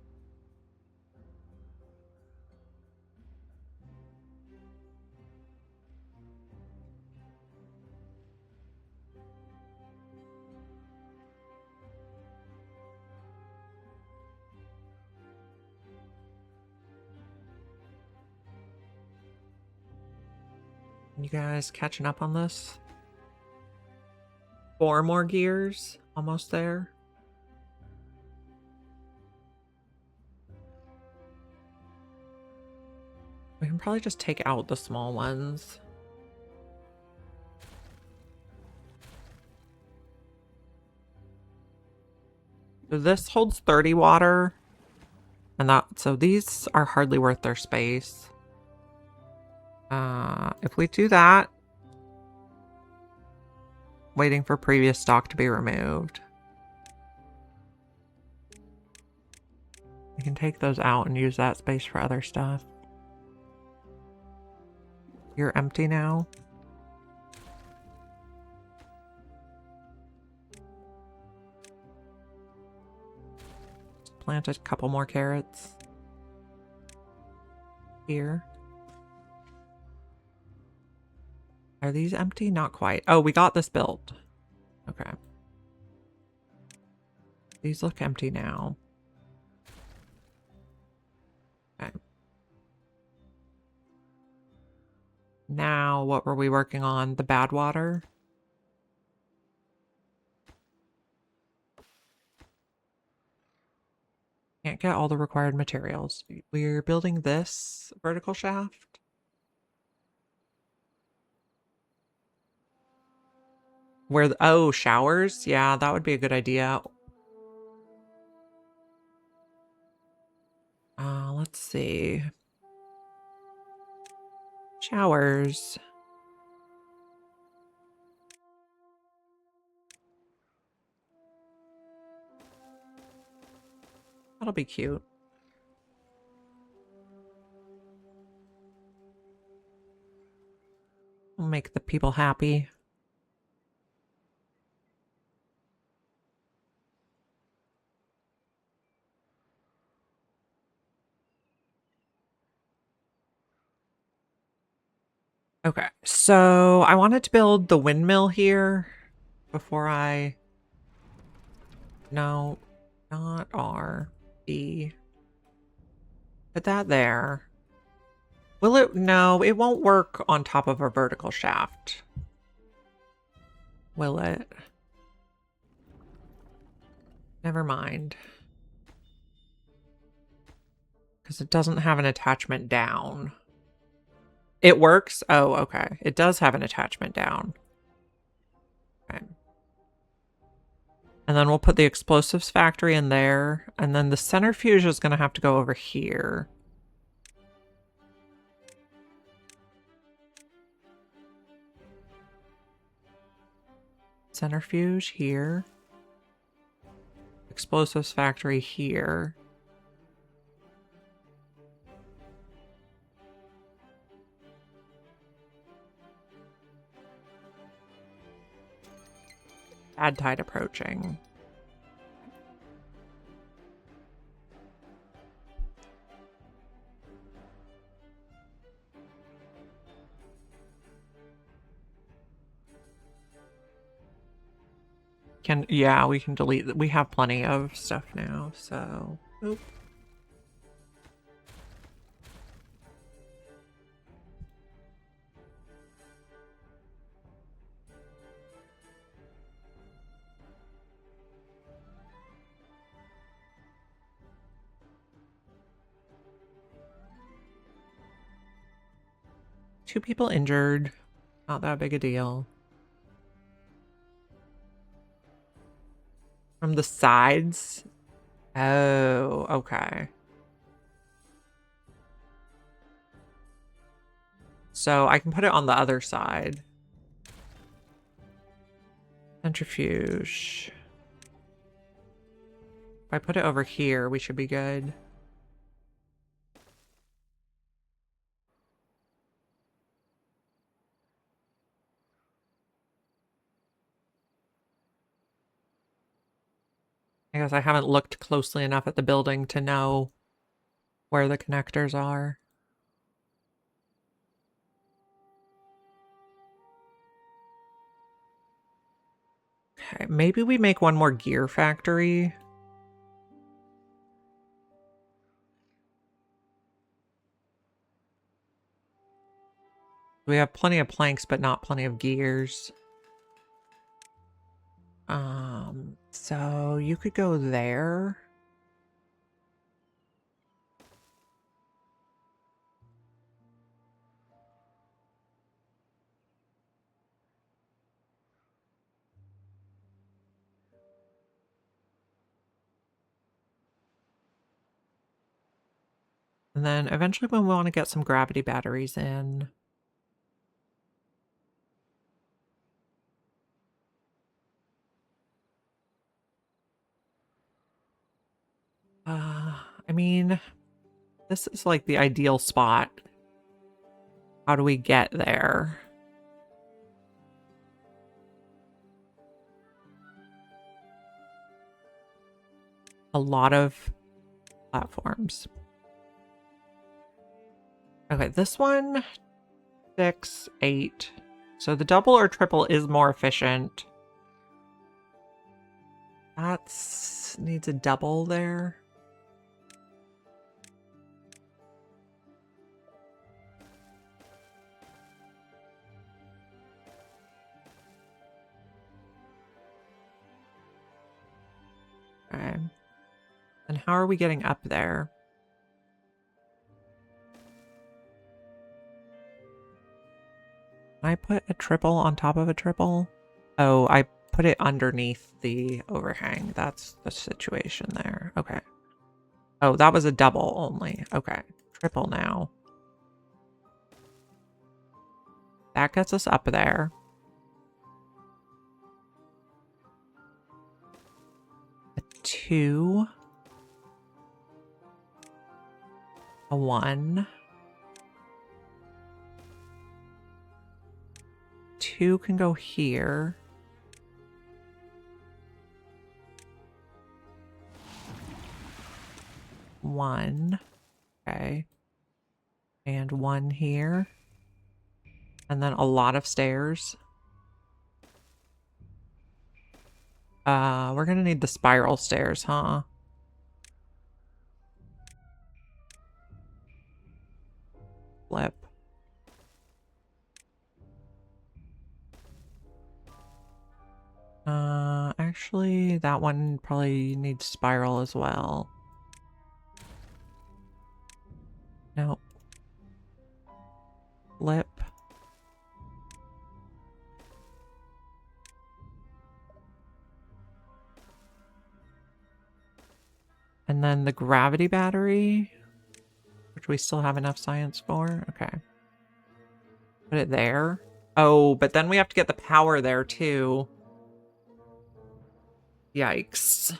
You guys catching up on this? 4 more gears. Almost there. We can probably just take out the small ones. So this holds 30 water. And so these are hardly worth their space. If we do that, waiting for previous stock to be removed. We can take those out and use that space for other stuff. You're empty now. Just plant a couple more carrots here. Are these empty? Not quite. Oh, we got this built. Okay. These look empty now. Okay. Now, what were we working on? The bad water? Can't get all the required materials. We're building this vertical shaft. Where the, oh, showers? Yeah, that would be a good idea. Let's see. Showers. That'll be cute. We'll make the people happy. Okay, so I wanted to build the windmill here before I... No, not R, B. Put that there. Will it? No, it won't work on top of a vertical shaft. Will it? Never mind. Because it doesn't have an attachment down. It works? Oh, okay. It does have an attachment down. Okay. And then we'll put the explosives factory in there. And then the centrifuge is going to have to go over here. Centrifuge here. Explosives factory here. Bad tide approaching. Yeah, we can delete. We have plenty of stuff now, so. Oop. Two people injured. Not that big a deal. From the sides? Oh, okay. So I can put it on the other side. Centrifuge. If I put it over here, we should be good. I guess I haven't looked closely enough at the building to know where the connectors are. Okay, maybe we make one more gear factory. We have plenty of planks, but not plenty of gears. So you could go there. And then eventually we want to get some gravity batteries in. I mean, this is like the ideal spot. How do we get there? A lot of platforms. Okay, this one, 6, 8. So the double or triple is more efficient. That's needs a double there. Okay. And how are we getting up there? Can I put a triple on top of a triple? Oh, I put it underneath the overhang. That's the situation there. Okay. Oh, that was a double only. Okay. Triple now. That gets us up there. A 2. A 1. 2 can go here. One. Okay. And 1 here. And then a lot of stairs. We're gonna need the spiral stairs, huh? Flip. Actually, that one probably needs spiral as well. Nope. Flip. And then the gravity battery, which we still have enough science for. Okay. Put it there. Oh, but then we have to get the power there too. Yikes.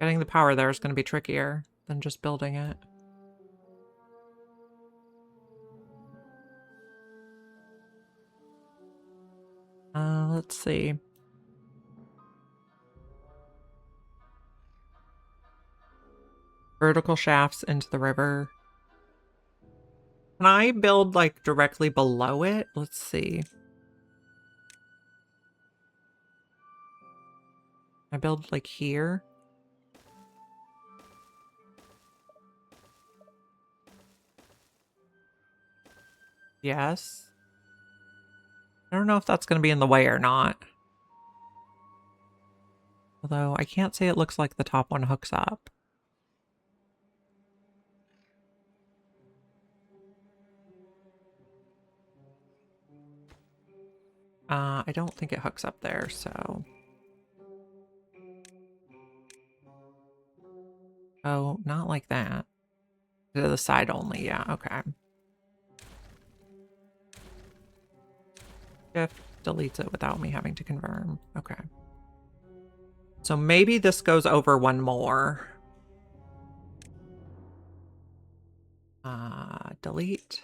Getting the power there is going to be trickier than just building it. Let's see. Vertical shafts into the river. Can I build like directly below it? Let's see. I build like here. Yes. I don't know if that's going to be in the way or not. Although I can't say it looks like the top one hooks up. I don't think it hooks up there, so... Oh, not like that. To the side only, yeah, okay. Shift deletes it without me having to confirm. Okay. So maybe this goes over one more. Delete.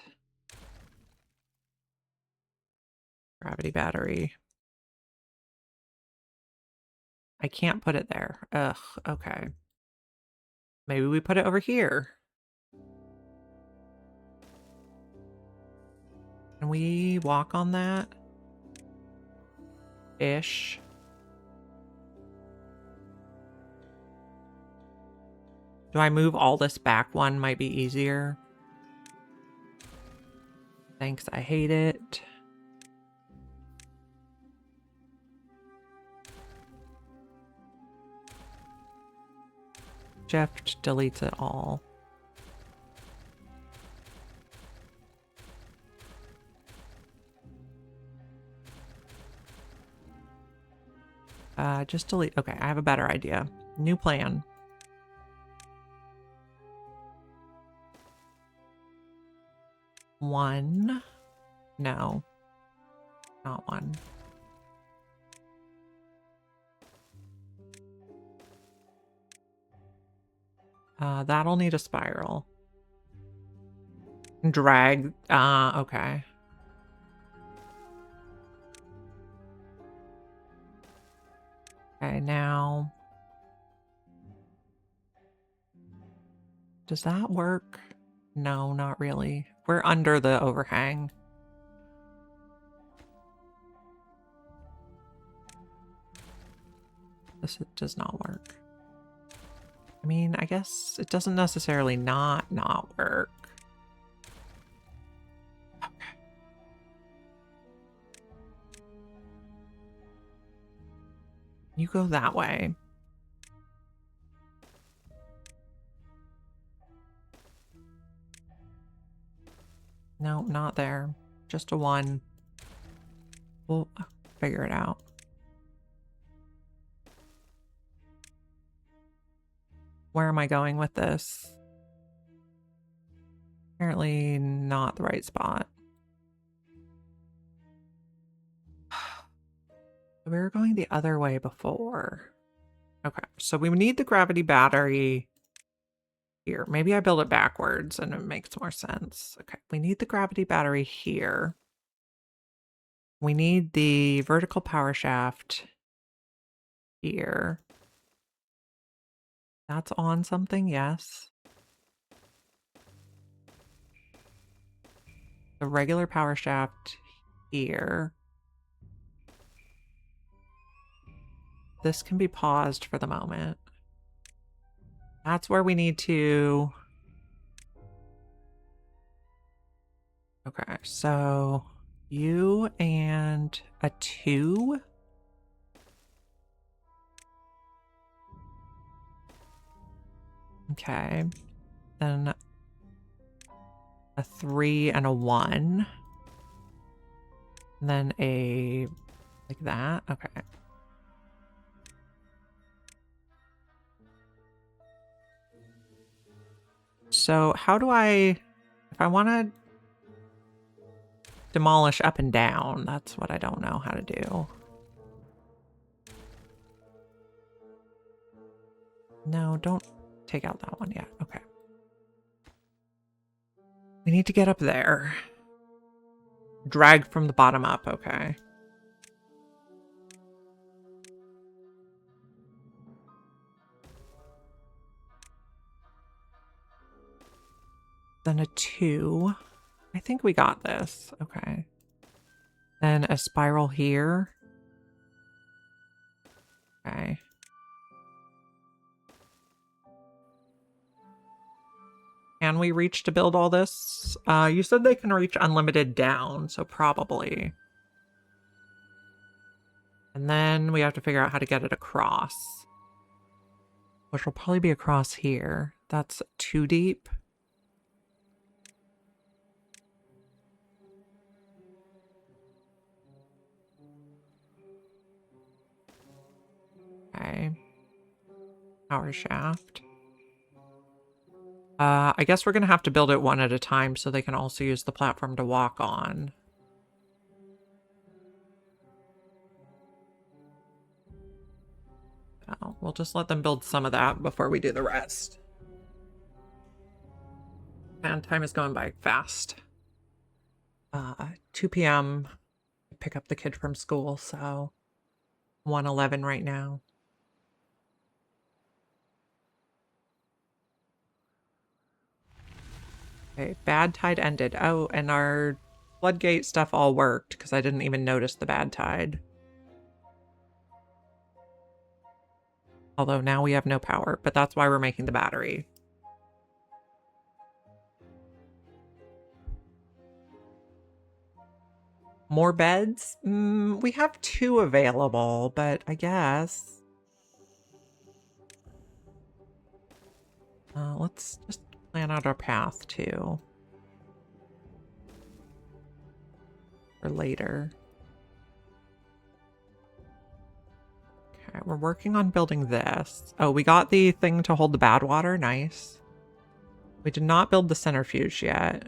Gravity battery. I can't put it there. Ugh, okay. Maybe we put it over here. Can we walk on that? Ish. Do I move all this back one? Might be easier. Thanks, I hate it. Shift deletes it all. Just delete. Okay, I have a better idea. New plan. One. No. Not one. That'll need a spiral. Drag. Okay. Okay, now. Does that work? No, not really. We're under the overhang. This does not work. I mean, I guess it doesn't necessarily not work. Okay. You go that way. No, not there. Just a one. We'll figure it out. Where am I going with this? Apparently not the right spot. We were going the other way before. Okay, so we need the gravity battery here. Maybe I build it backwards and it makes more sense. Okay, we need the gravity battery here. We need the vertical power shaft here. That's on something, yes. The regular power shaft here. This can be paused for the moment. That's where we need to... Okay, so you and a 2. Okay. Then a 3 and a 1. And then a... like that. Okay. So how do I... if I want to demolish up and down, that's what I don't know how to do. No, don't take out that one yet. Okay. We need to get up there. Drag from the bottom up, okay. Then a 2. I think we got this. Okay. Then a spiral here. Okay. Can we reach to build all this? You said they can reach unlimited down, so probably. And then we have to figure out how to get it across. Which will probably be across here. That's too deep. Okay. Power shaft. I guess we're going to have to build it one at a time so they can also use the platform to walk on. Oh, we'll just let them build some of that before we do the rest. Man, time is going by fast. 2 p.m. Pick up the kid from school, so 1:11 right now. Okay, bad tide ended. Oh, and our floodgate stuff all worked because I didn't even notice the bad tide. Although now we have no power, but that's why we're making the battery. More beds? We have 2 available, but I guess. Let's just plan out our path too. For later. Okay, we're working on building this. Oh, we got the thing to hold the bad water. Nice. We did not build the centrifuge yet.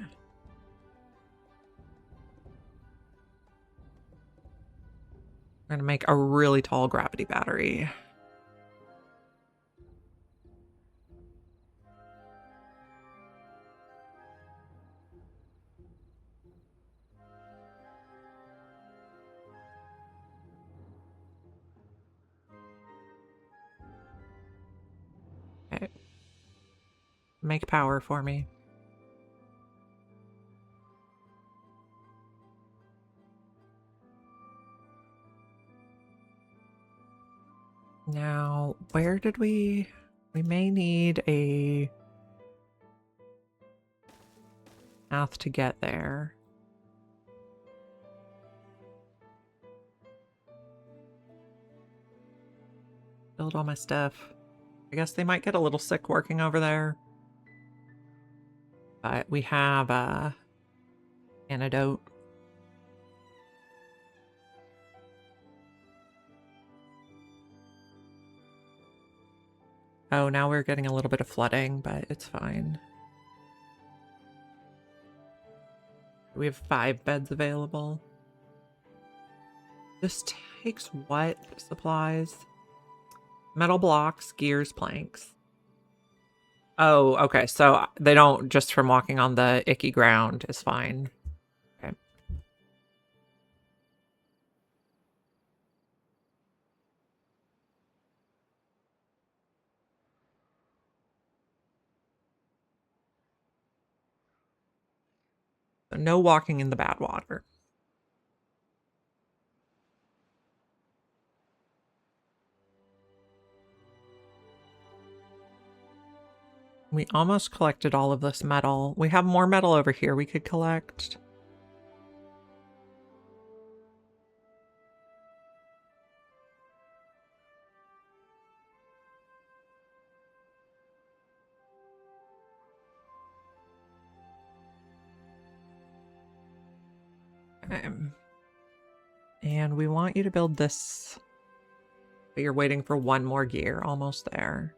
We're gonna make a really tall gravity battery. Okay. Make power for me. Now, where did we may need a path to get there. Build all my stuff. I guess they might get a little sick working over there. But we have a antidote. Oh, now we're getting a little bit of flooding, but it's fine. We have 5 beds available. This takes what supplies? Metal blocks, gears, planks. Oh, okay. So they don't, just from walking on the icky ground is fine. Okay. So no walking in the bad water. We almost collected all of this metal. We have more metal over here we could collect. And we want you to build this. But you're waiting for 1 more gear. Almost there.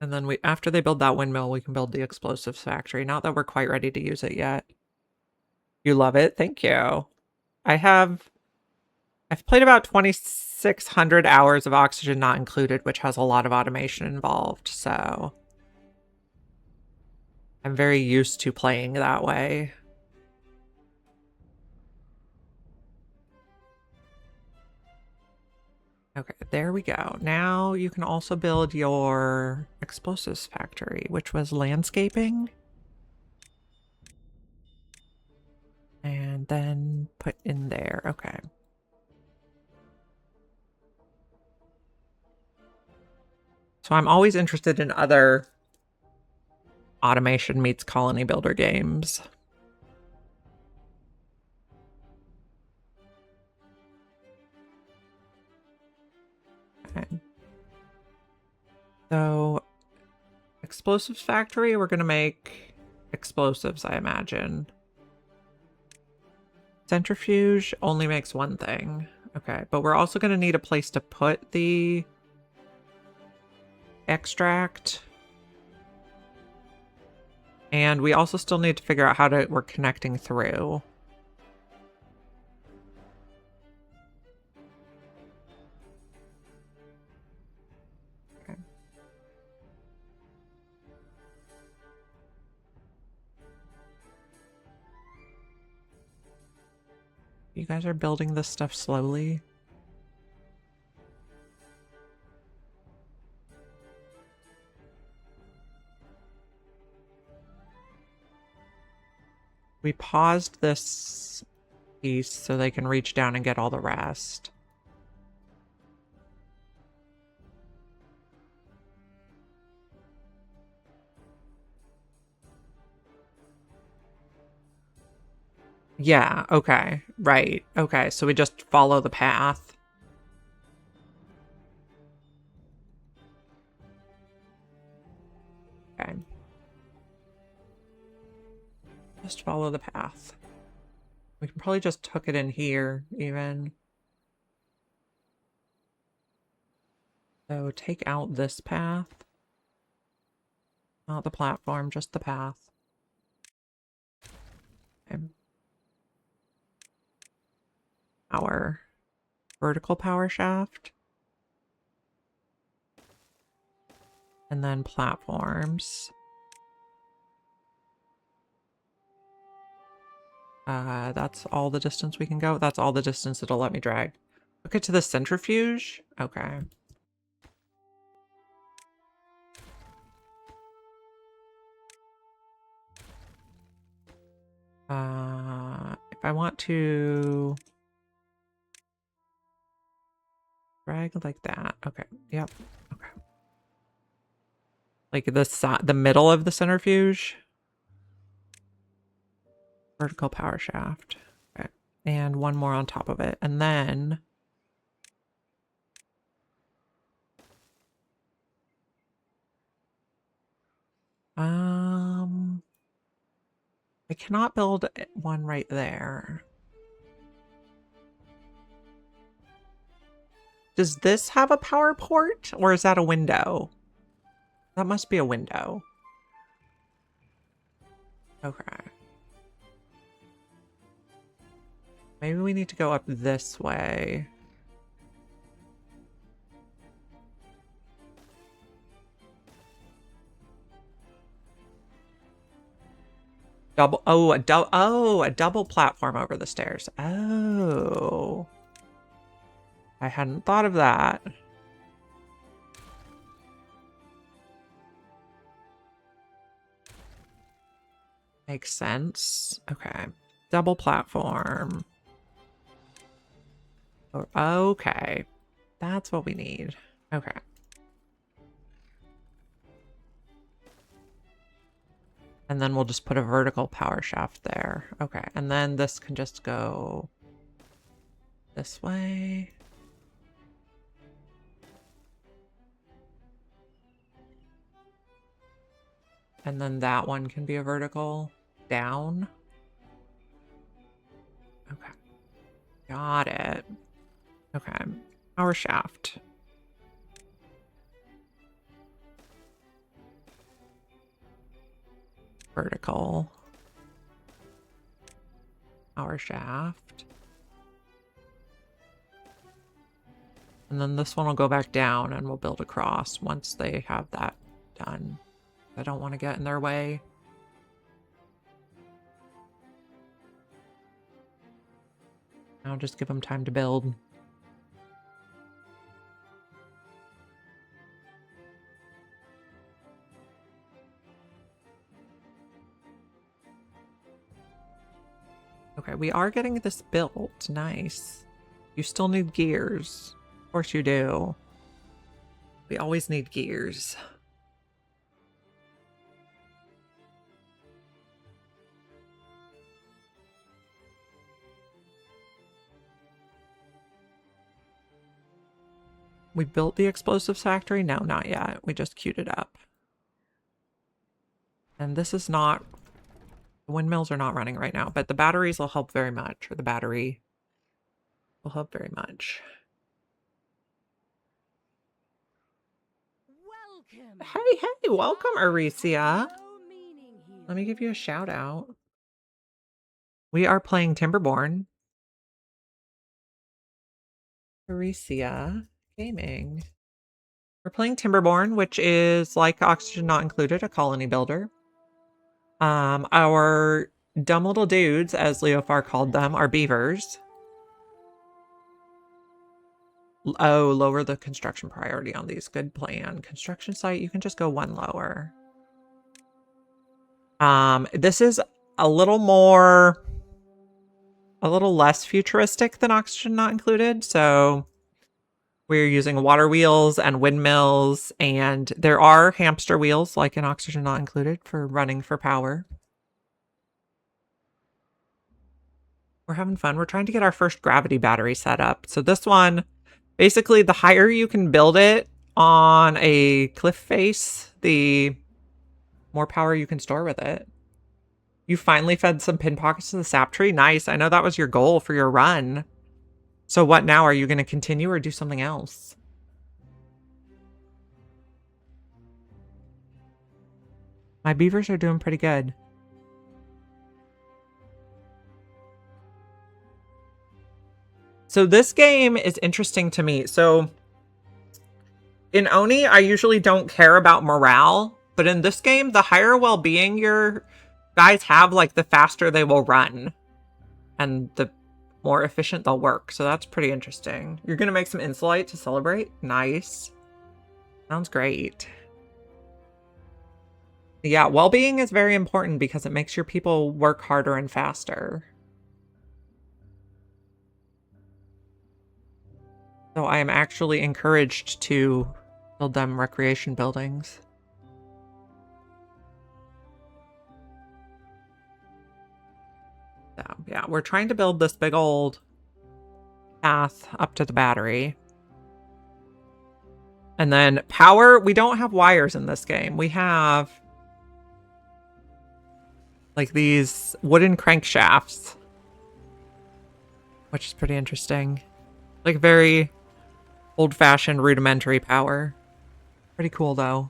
And then after they build that windmill, we can build the explosives factory. Not that we're quite ready to use it yet. You love it? Thank you. I've played about 2,600 hours of Oxygen Not Included, which has a lot of automation involved, so I'm very used to playing that way. Okay, there we go. Now you can also build your explosives factory, which was landscaping. And then put in there. Okay. So I'm always interested in other automation meets colony builder games. Okay. So explosives factory, we're gonna make explosives, I imagine. Centrifuge only makes 1 thing. Okay, but we're also gonna need a place to put the extract. And we also still need to figure out how we're connecting through. Okay. You guys are building this stuff slowly. We paused this piece so they can reach down and get all the rest. Yeah, okay. Right. Okay, so we just follow the path. Okay. Just follow the path. We can probably just hook it in here, even. So take out this path. Not the platform, just the path. Okay. Our vertical power shaft. And then platforms. That's all the distance we can go. That's all the distance it'll let me drag. Hook it to the centrifuge. Okay. If I want to drag like that. Okay. Yep. Okay. Like the middle of the centrifuge. Vertical power shaft. Okay. And one more on top of it. And then I cannot build one right there. Does this have a power port, or is that a window? That must be a window. Okay. Maybe we need to go up this way. A double platform over the stairs. Oh. I hadn't thought of that. Makes sense. Okay. Double platform. Okay. That's what we need. Okay. And then we'll just put a vertical power shaft there. Okay. And then this can just go this way. And then that one can be a vertical down. Okay. Got it. Okay. Power shaft. Vertical. Power shaft. And then this one will go back down and we'll build across once they have that done. I don't want to get in their way. I'll just give them time to build. Okay, we are getting this built. Nice. You still need gears. Of course you do. We always need gears. We built the explosives factory? No, not yet. We just queued it up. And this is not... The windmills are not running right now, but the batteries will help very much. Or the battery will help very much. Welcome. Hey, welcome, Aricia. Let me give you a shout out. We are playing Timberborn. Aricia Gaming. We're playing Timberborn, which is like Oxygen Not Included, a colony builder. Our dumb little dudes, as Leofar called them, are beavers. Oh, lower the construction priority on these. Good plan. Construction site, you can just go one lower. This is a little less futuristic than Oxygen Not Included, so we're using water wheels and windmills, and there are hamster wheels, like in Oxygen Not Included, for running for power. We're having fun. We're trying to get our first gravity battery set up. So this one, basically, the higher you can build it on a cliff face, the more power you can store with it. You finally fed some pin pockets to the sap tree. Nice. I know that was your goal for your run. So what now? Are you going to continue or do something else? My beavers are doing pretty good. So this game is interesting to me. So in Oni, I usually don't care about morale. But in this game, the higher well-being your guys have, like, the faster they will run. And the more efficient they'll work. So that's pretty interesting. You're going to make some insulite to celebrate? Nice. Sounds great. Yeah, well-being is very important because it makes your people work harder and faster. So I am actually encouraged to build them recreation buildings. So yeah, we're trying to build this big old path up to the battery. And then power, we don't have wires in this game. We have like these wooden crankshafts, which is pretty interesting. Like very old-fashioned rudimentary power. Pretty cool though.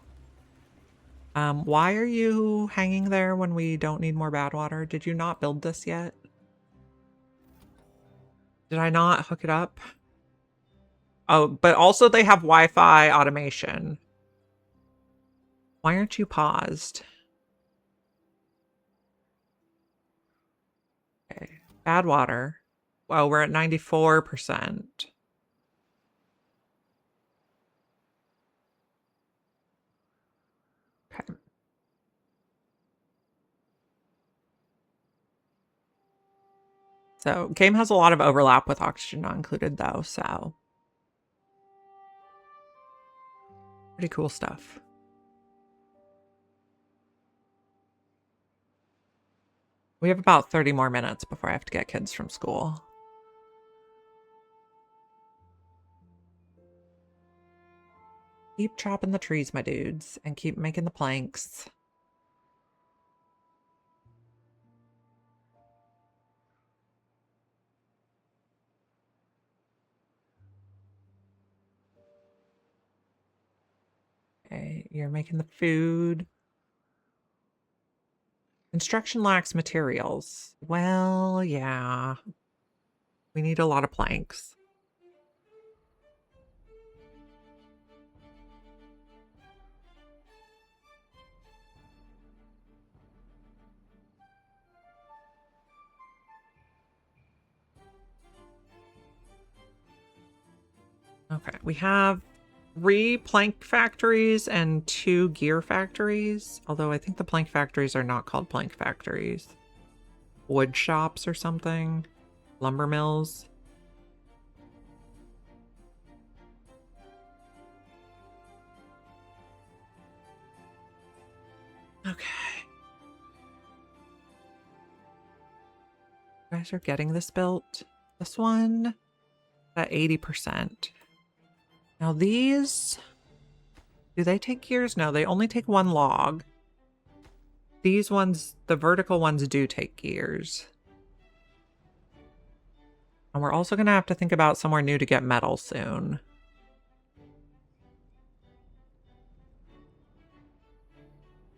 Why are you hanging there when we don't need more bad water? Did you not build this yet? Did I not hook it up? Oh, but also they have Wi-Fi automation. Why aren't you paused? Okay, bad water. Well, we're at 94%. Okay. So, game has a lot of overlap with oxygen not included, though, so. Pretty cool stuff. We have about 30 more minutes before I have to get kids from school. Keep chopping the trees, my dudes, and keep making the planks. Okay, you're making the food. Construction lacks materials. Well, yeah. We need a lot of planks. Okay, we have 3 plank factories and 2 gear factories. Although I think the plank factories are not called plank factories. Wood shops or something. Lumber mills. Okay. You guys are getting this built. This one at 80%. Now these, do they take gears? No, they only take 1 log. These ones, the vertical ones do take gears. And we're also going to have to think about somewhere new to get metal soon.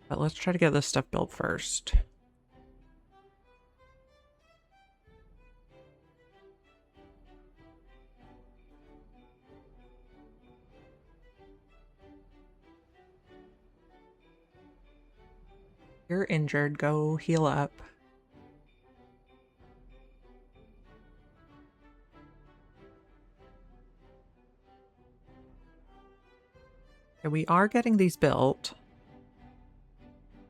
But let's try to get this stuff built first. You're injured. Go heal up. Okay, we are getting these built.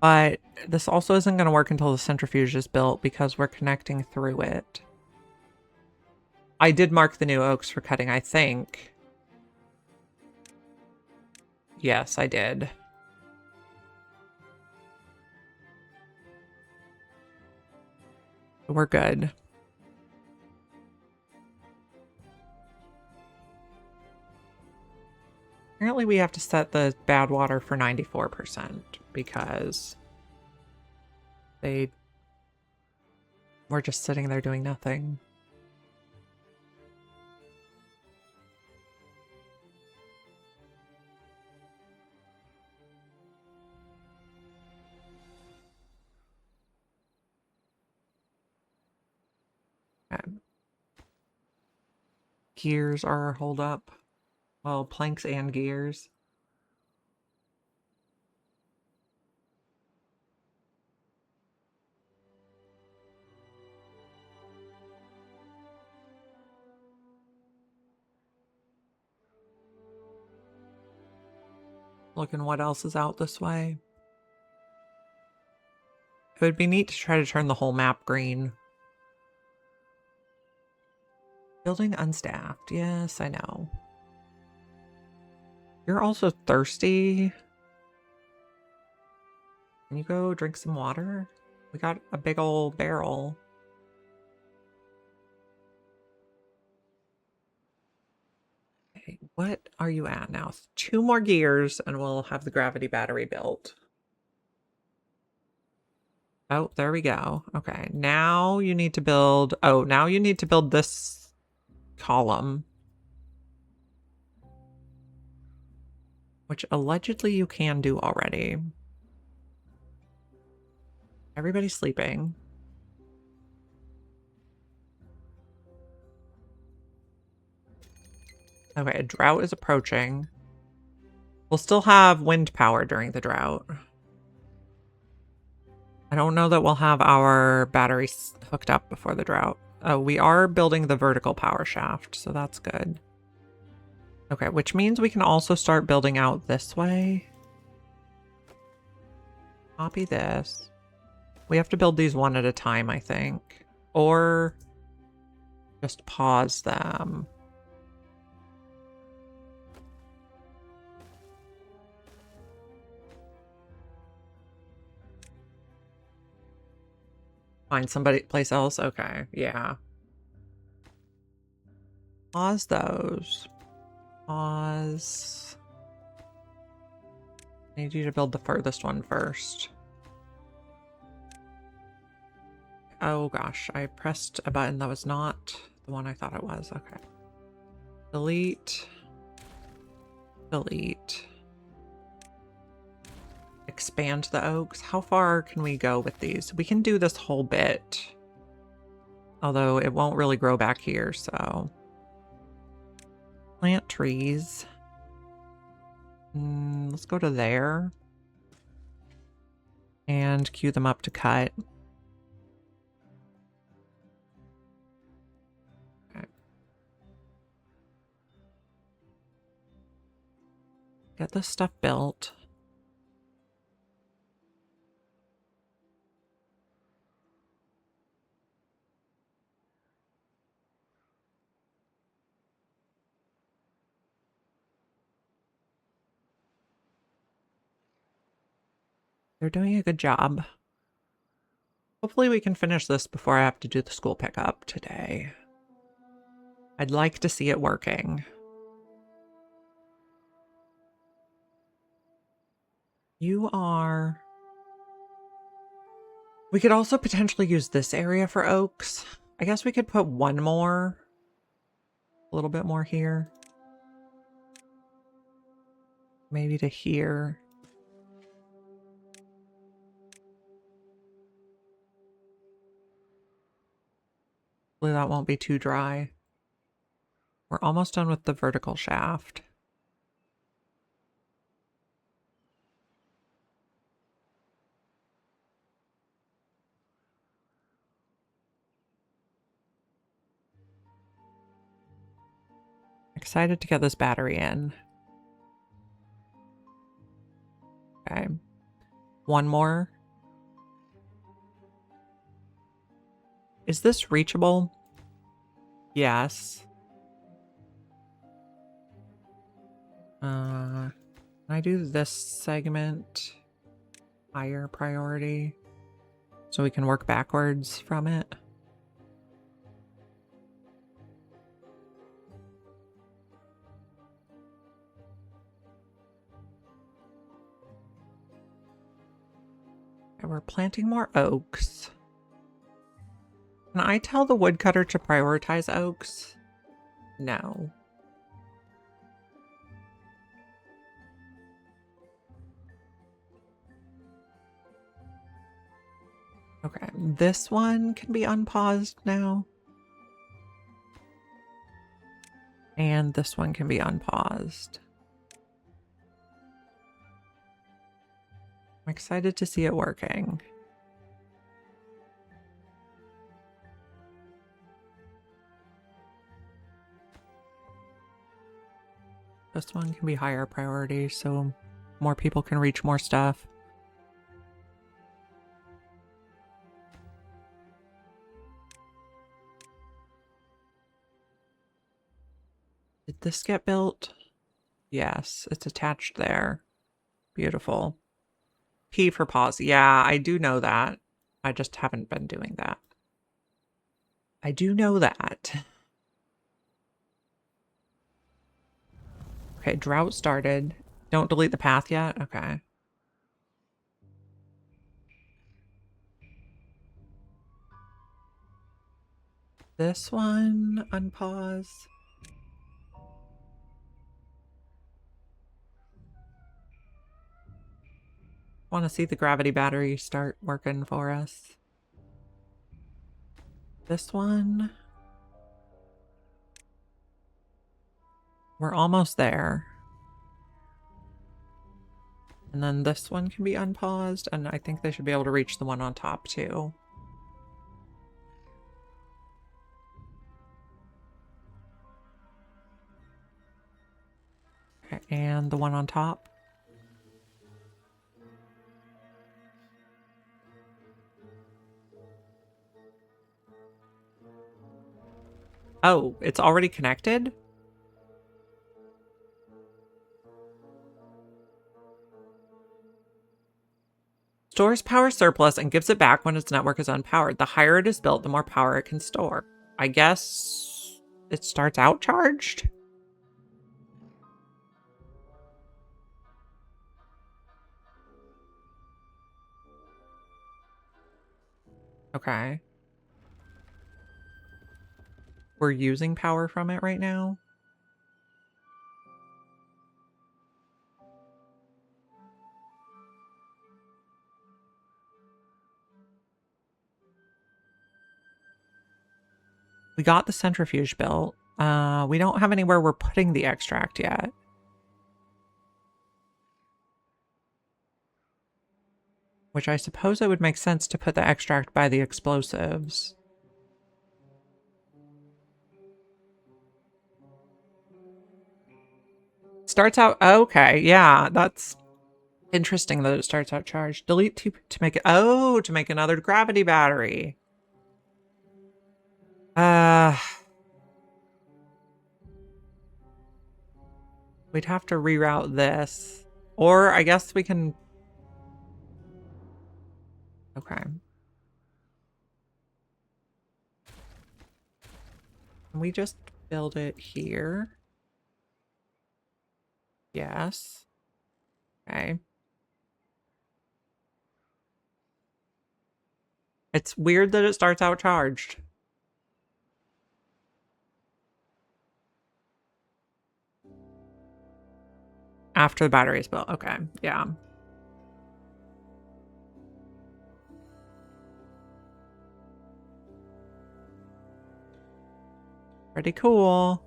But this also isn't going to work until the centrifuge is built because we're connecting through it. I did mark the new oaks for cutting, I think. Yes, I did. We're good. Apparently we have to set the bad water for 94% because they were just sitting there doing nothing. Okay. Gears are hold up. Well, planks and gears. Looking what else is out this way. It would be neat to try to turn the whole map green. Building unstaffed. Yes, I know. You're also thirsty. Can you go drink some water? We got a big old barrel. Okay, what are you at now? 2 more gears and we'll have the gravity battery built. Oh, there we go. Okay, now you need to build... Oh, now you need to build this column. Which allegedly you can do already. Everybody's sleeping. Okay, a drought is approaching. We'll still have wind power during the drought. I don't know that we'll have our batteries hooked up before the drought. Oh, we are building the vertical power shaft, so that's good. Okay, which means we can also start building out this way. Copy this. We have to build these one at a time, I think. Or just pause them. Find somebody place else? Okay, yeah. Pause those. Pause. I need you to build the furthest one first. Oh gosh, I pressed a button that was not the one I thought it was. Okay. Delete. Delete. Expand the oaks. How far can we go with these? We can do this whole bit. Although it won't really grow back here, so. Plant trees. Let's go to there. And queue them up to cut. Okay. Get this stuff built. They're doing a good job. Hopefully we can finish this before I have to do the school pickup today. I'd like to see it working. You are... We could also potentially use this area for oaks. I guess we could put one more. A little bit more here. Maybe to here. Hopefully that won't be too dry. We're almost done with the vertical shaft. Excited to get this battery in. Okay. One more. Is this reachable? Yes. Can I do this segment higher priority so we can work backwards from it? Okay, we're planting more oaks. Can I tell the woodcutter to prioritize oaks? No. Okay, this one can be unpaused now. And this one can be unpaused. I'm excited to see it working. This one can be higher priority, so more people can reach more stuff. Did this get built? Yes, it's attached there. Beautiful. P for pause. Yeah, I do know that. I just haven't been doing that. I do know that. Okay, drought started. Don't delete the path yet? Okay. This one, unpause. Want to see the gravity battery start working for us. This one. We're almost there. And then this one can be unpaused, and I think they should be able to reach the one on top too. Okay, and the one on top. Oh, it's already connected? Stores power surplus and gives it back when its network is unpowered. The higher it is built, the more power it can store. I guess it starts out charged? Okay. We're using power from it right now. We got the centrifuge built. We don't have anywhere we're putting the extract yet. Which I suppose it would make sense to put the extract by the explosives. Starts out, okay, yeah, that's interesting that it starts out charged. Delete to make it, oh, to make another gravity battery. We'd have to reroute this. Or I guess we can... Okay. Can we just build it here? Yes. Okay. It's weird that it starts out charged. After the battery is built. Okay, yeah. Pretty cool.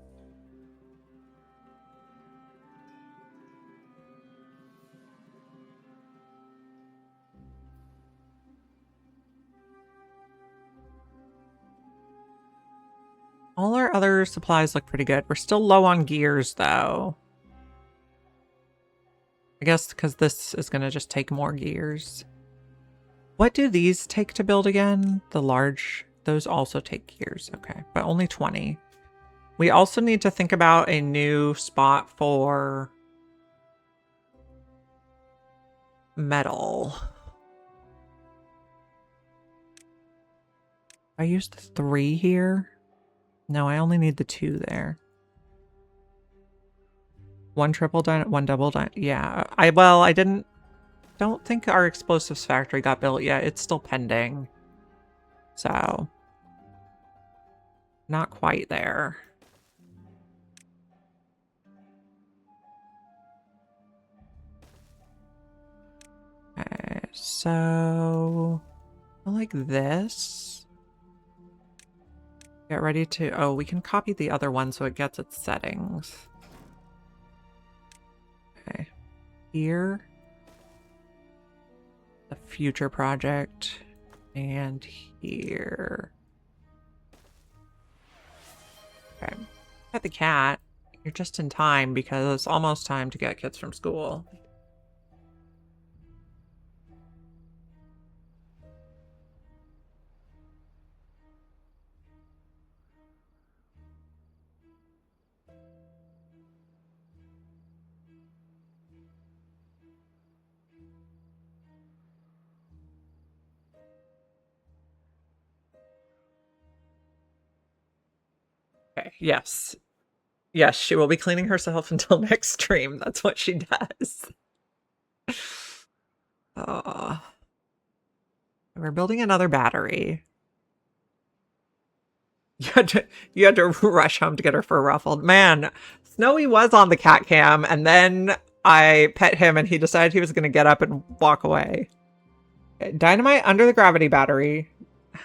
All our other supplies look pretty good. We're still low on gears, though. I guess because this is going to just take more gears. What do these take to build again? The large, those also take gears. Okay, but only 20. We also need to think about a new spot for metal. I used 3 here. No, I only need the 2 there. 1 triple dynamite, 1 double dynamite. Yeah, I didn't don't think our explosives factory got built yet. It's still pending. So, not quite there. Okay, so like this. Get ready to, oh, we can copy the other one so it gets its settings. Okay, here. The future project, and here. Okay, got the cat. You're just in time because it's almost time to get kids from school. Okay, yes. Yes, she will be cleaning herself until next stream. That's what she does. We're building another battery. You had to rush home to get her fur ruffled. Man, Snowy was on the cat cam, and then I pet him, and he decided he was going to get up and walk away. Dynamite under the gravity battery.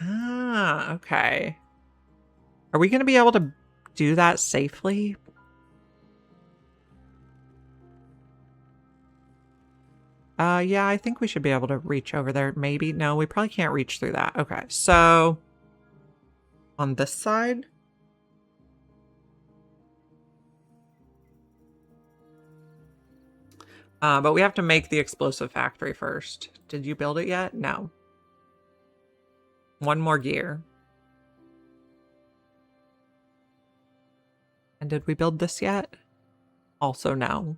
Ah, okay. Are we going to be able to do that safely? Yeah, I think we should be able to reach over there. Maybe. No, we probably can't reach through that. Okay, so on this side. But we have to make the explosive factory first. Did you build it yet? No. One more gear. And did we build this yet? Also no.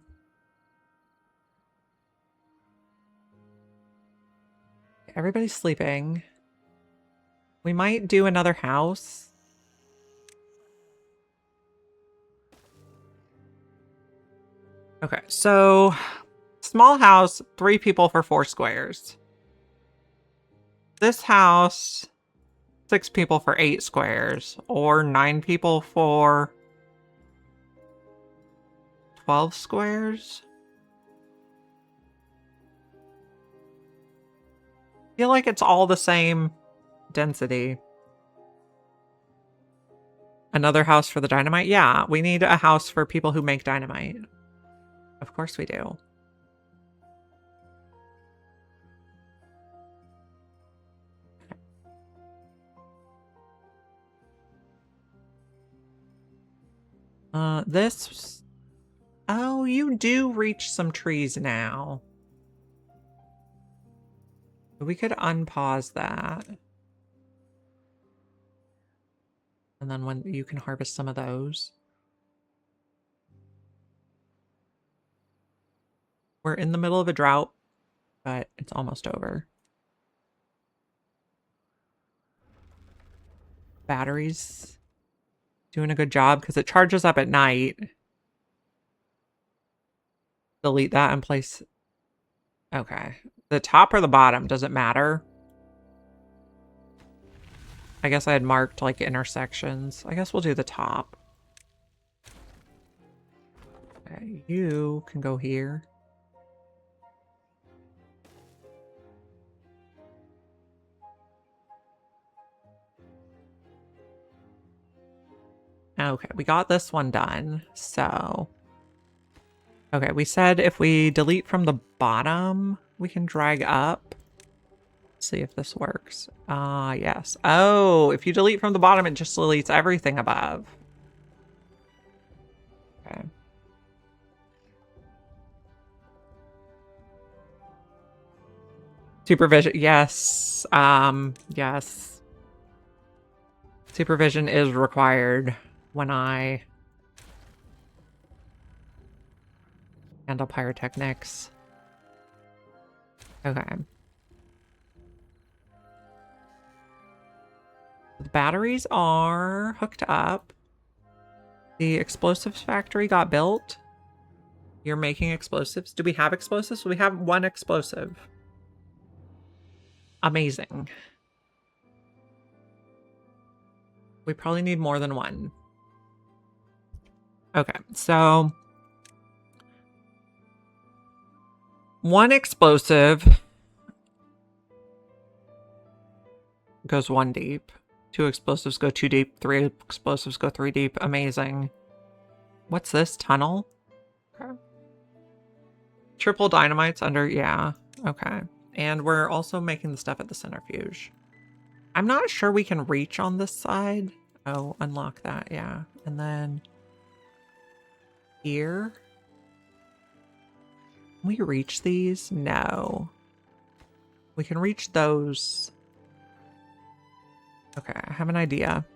Everybody's sleeping. We might do another house. Okay, so small house, 3 people for 4 squares. This house, 6 people for 8 squares, or 9 people for 12 squares. I feel like it's all the same density. Another house for the dynamite? Yeah, we need a house for people who make dynamite. Of course we do. This... Oh, you do reach some trees now. We could unpause that. And then when you can harvest some of those. We're in the middle of a drought, but it's almost over. Batteries doing a good job because it charges up at night. Delete that and place... Okay. The top or the bottom, does it matter? I guess I had marked like intersections. I guess we'll do the top. Okay, you can go here. Okay, we got this one done. So, okay, we said if we delete from the bottom, we can drag up. Let's see if this works. Yes. Oh, if you delete from the bottom, it just deletes everything above. Okay. Supervision, yes. Yes. Supervision is required when I handle pyrotechnics. Okay. The batteries are hooked up. The explosives factory got built. You're making explosives? Do we have explosives? We have one explosive. Amazing. We probably need more than one. Okay, so one explosive goes 1 deep. 2 explosives go 2 deep. 3 explosives go 3 deep. Amazing. What's this? Tunnel? Okay. Triple dynamites under, yeah. Okay. And we're also making the stuff at the centrifuge. I'm not sure we can reach on this side. Oh, unlock that, yeah. And then here. Can we reach these? No. We can reach those. Okay, I have an idea.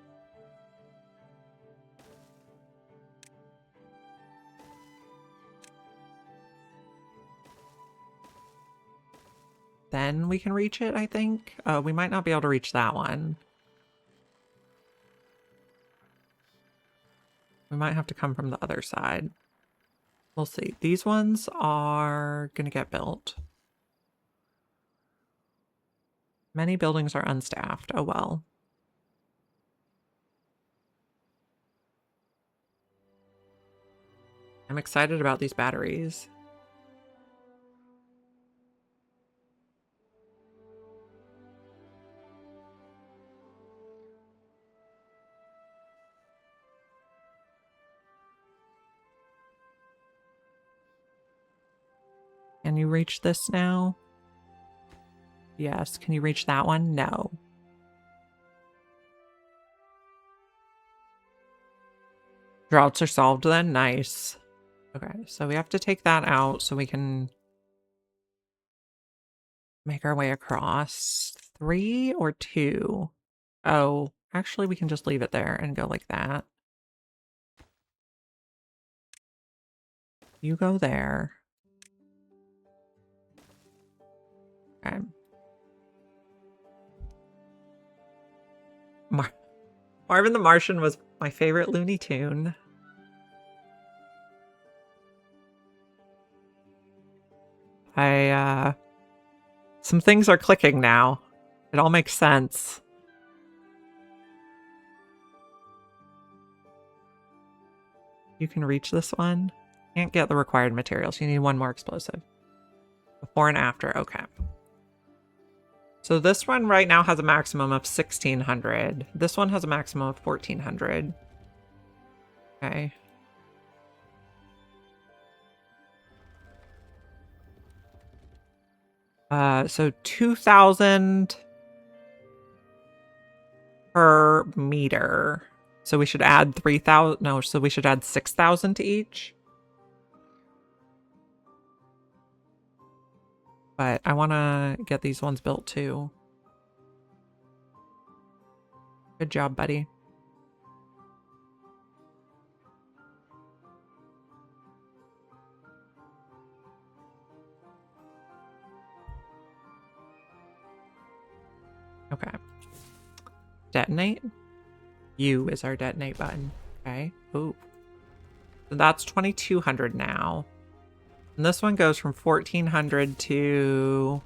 Then we can reach it, I think. We might not be able to reach that one. We might have to come from the other side. We'll see. These ones are going to get built. Many buildings are unstaffed. Oh well. I'm excited about these batteries. Can you reach this now? Yes. Can you reach that one? No. Droughts are solved then? Nice. Okay, so we have to take that out so we can make our way across. 3 or 2? Oh, actually we can just leave it there and go like that. You go there. Okay. Marvin the Martian was my favorite Looney Tune. Some things are clicking now. It all makes sense. You can reach this one. Can't get the required materials. You need one more explosive. Before and after. Okay. So this one right now has a maximum of 1,600. This one has a maximum of 1,400. Okay. So 2,000 per meter. So we should add 3,000. No, so we should add 6,000 to each. But I want to get these ones built too. Good job, buddy. Okay. Detonate. U is our detonate button. Okay. Ooh. So that's 2,200 now. And this one goes from 1,400 to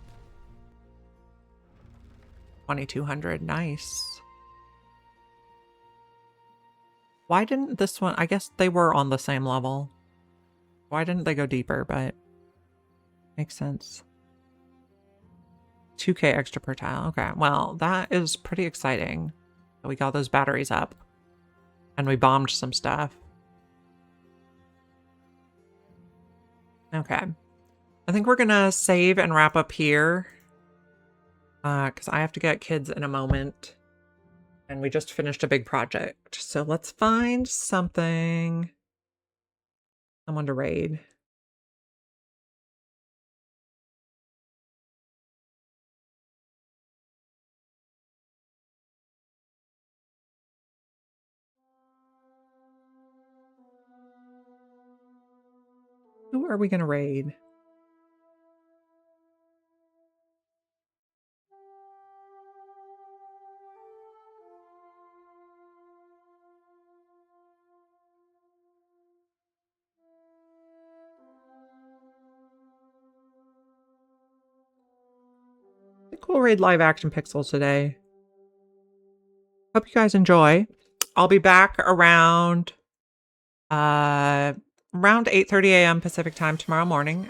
2,200. Nice. Why didn't this one... I guess they were on the same level. Why didn't they go deeper? But makes sense. 2K extra per tile. Okay. Well, that is pretty exciting. We got those batteries up. And we bombed some stuff. Okay. I think we're gonna save and wrap up here. Because I have to get kids in a moment. And we just finished a big project. So let's find something. Someone to raid. Who are we gonna raid? cool raid live action pixel today. Hope you guys enjoy. I'll be back around 8:30 a.m. Pacific time tomorrow morning.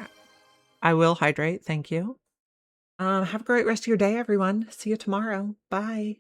I will hydrate. Thank you. Have a great rest of your day, everyone. See you tomorrow. Bye.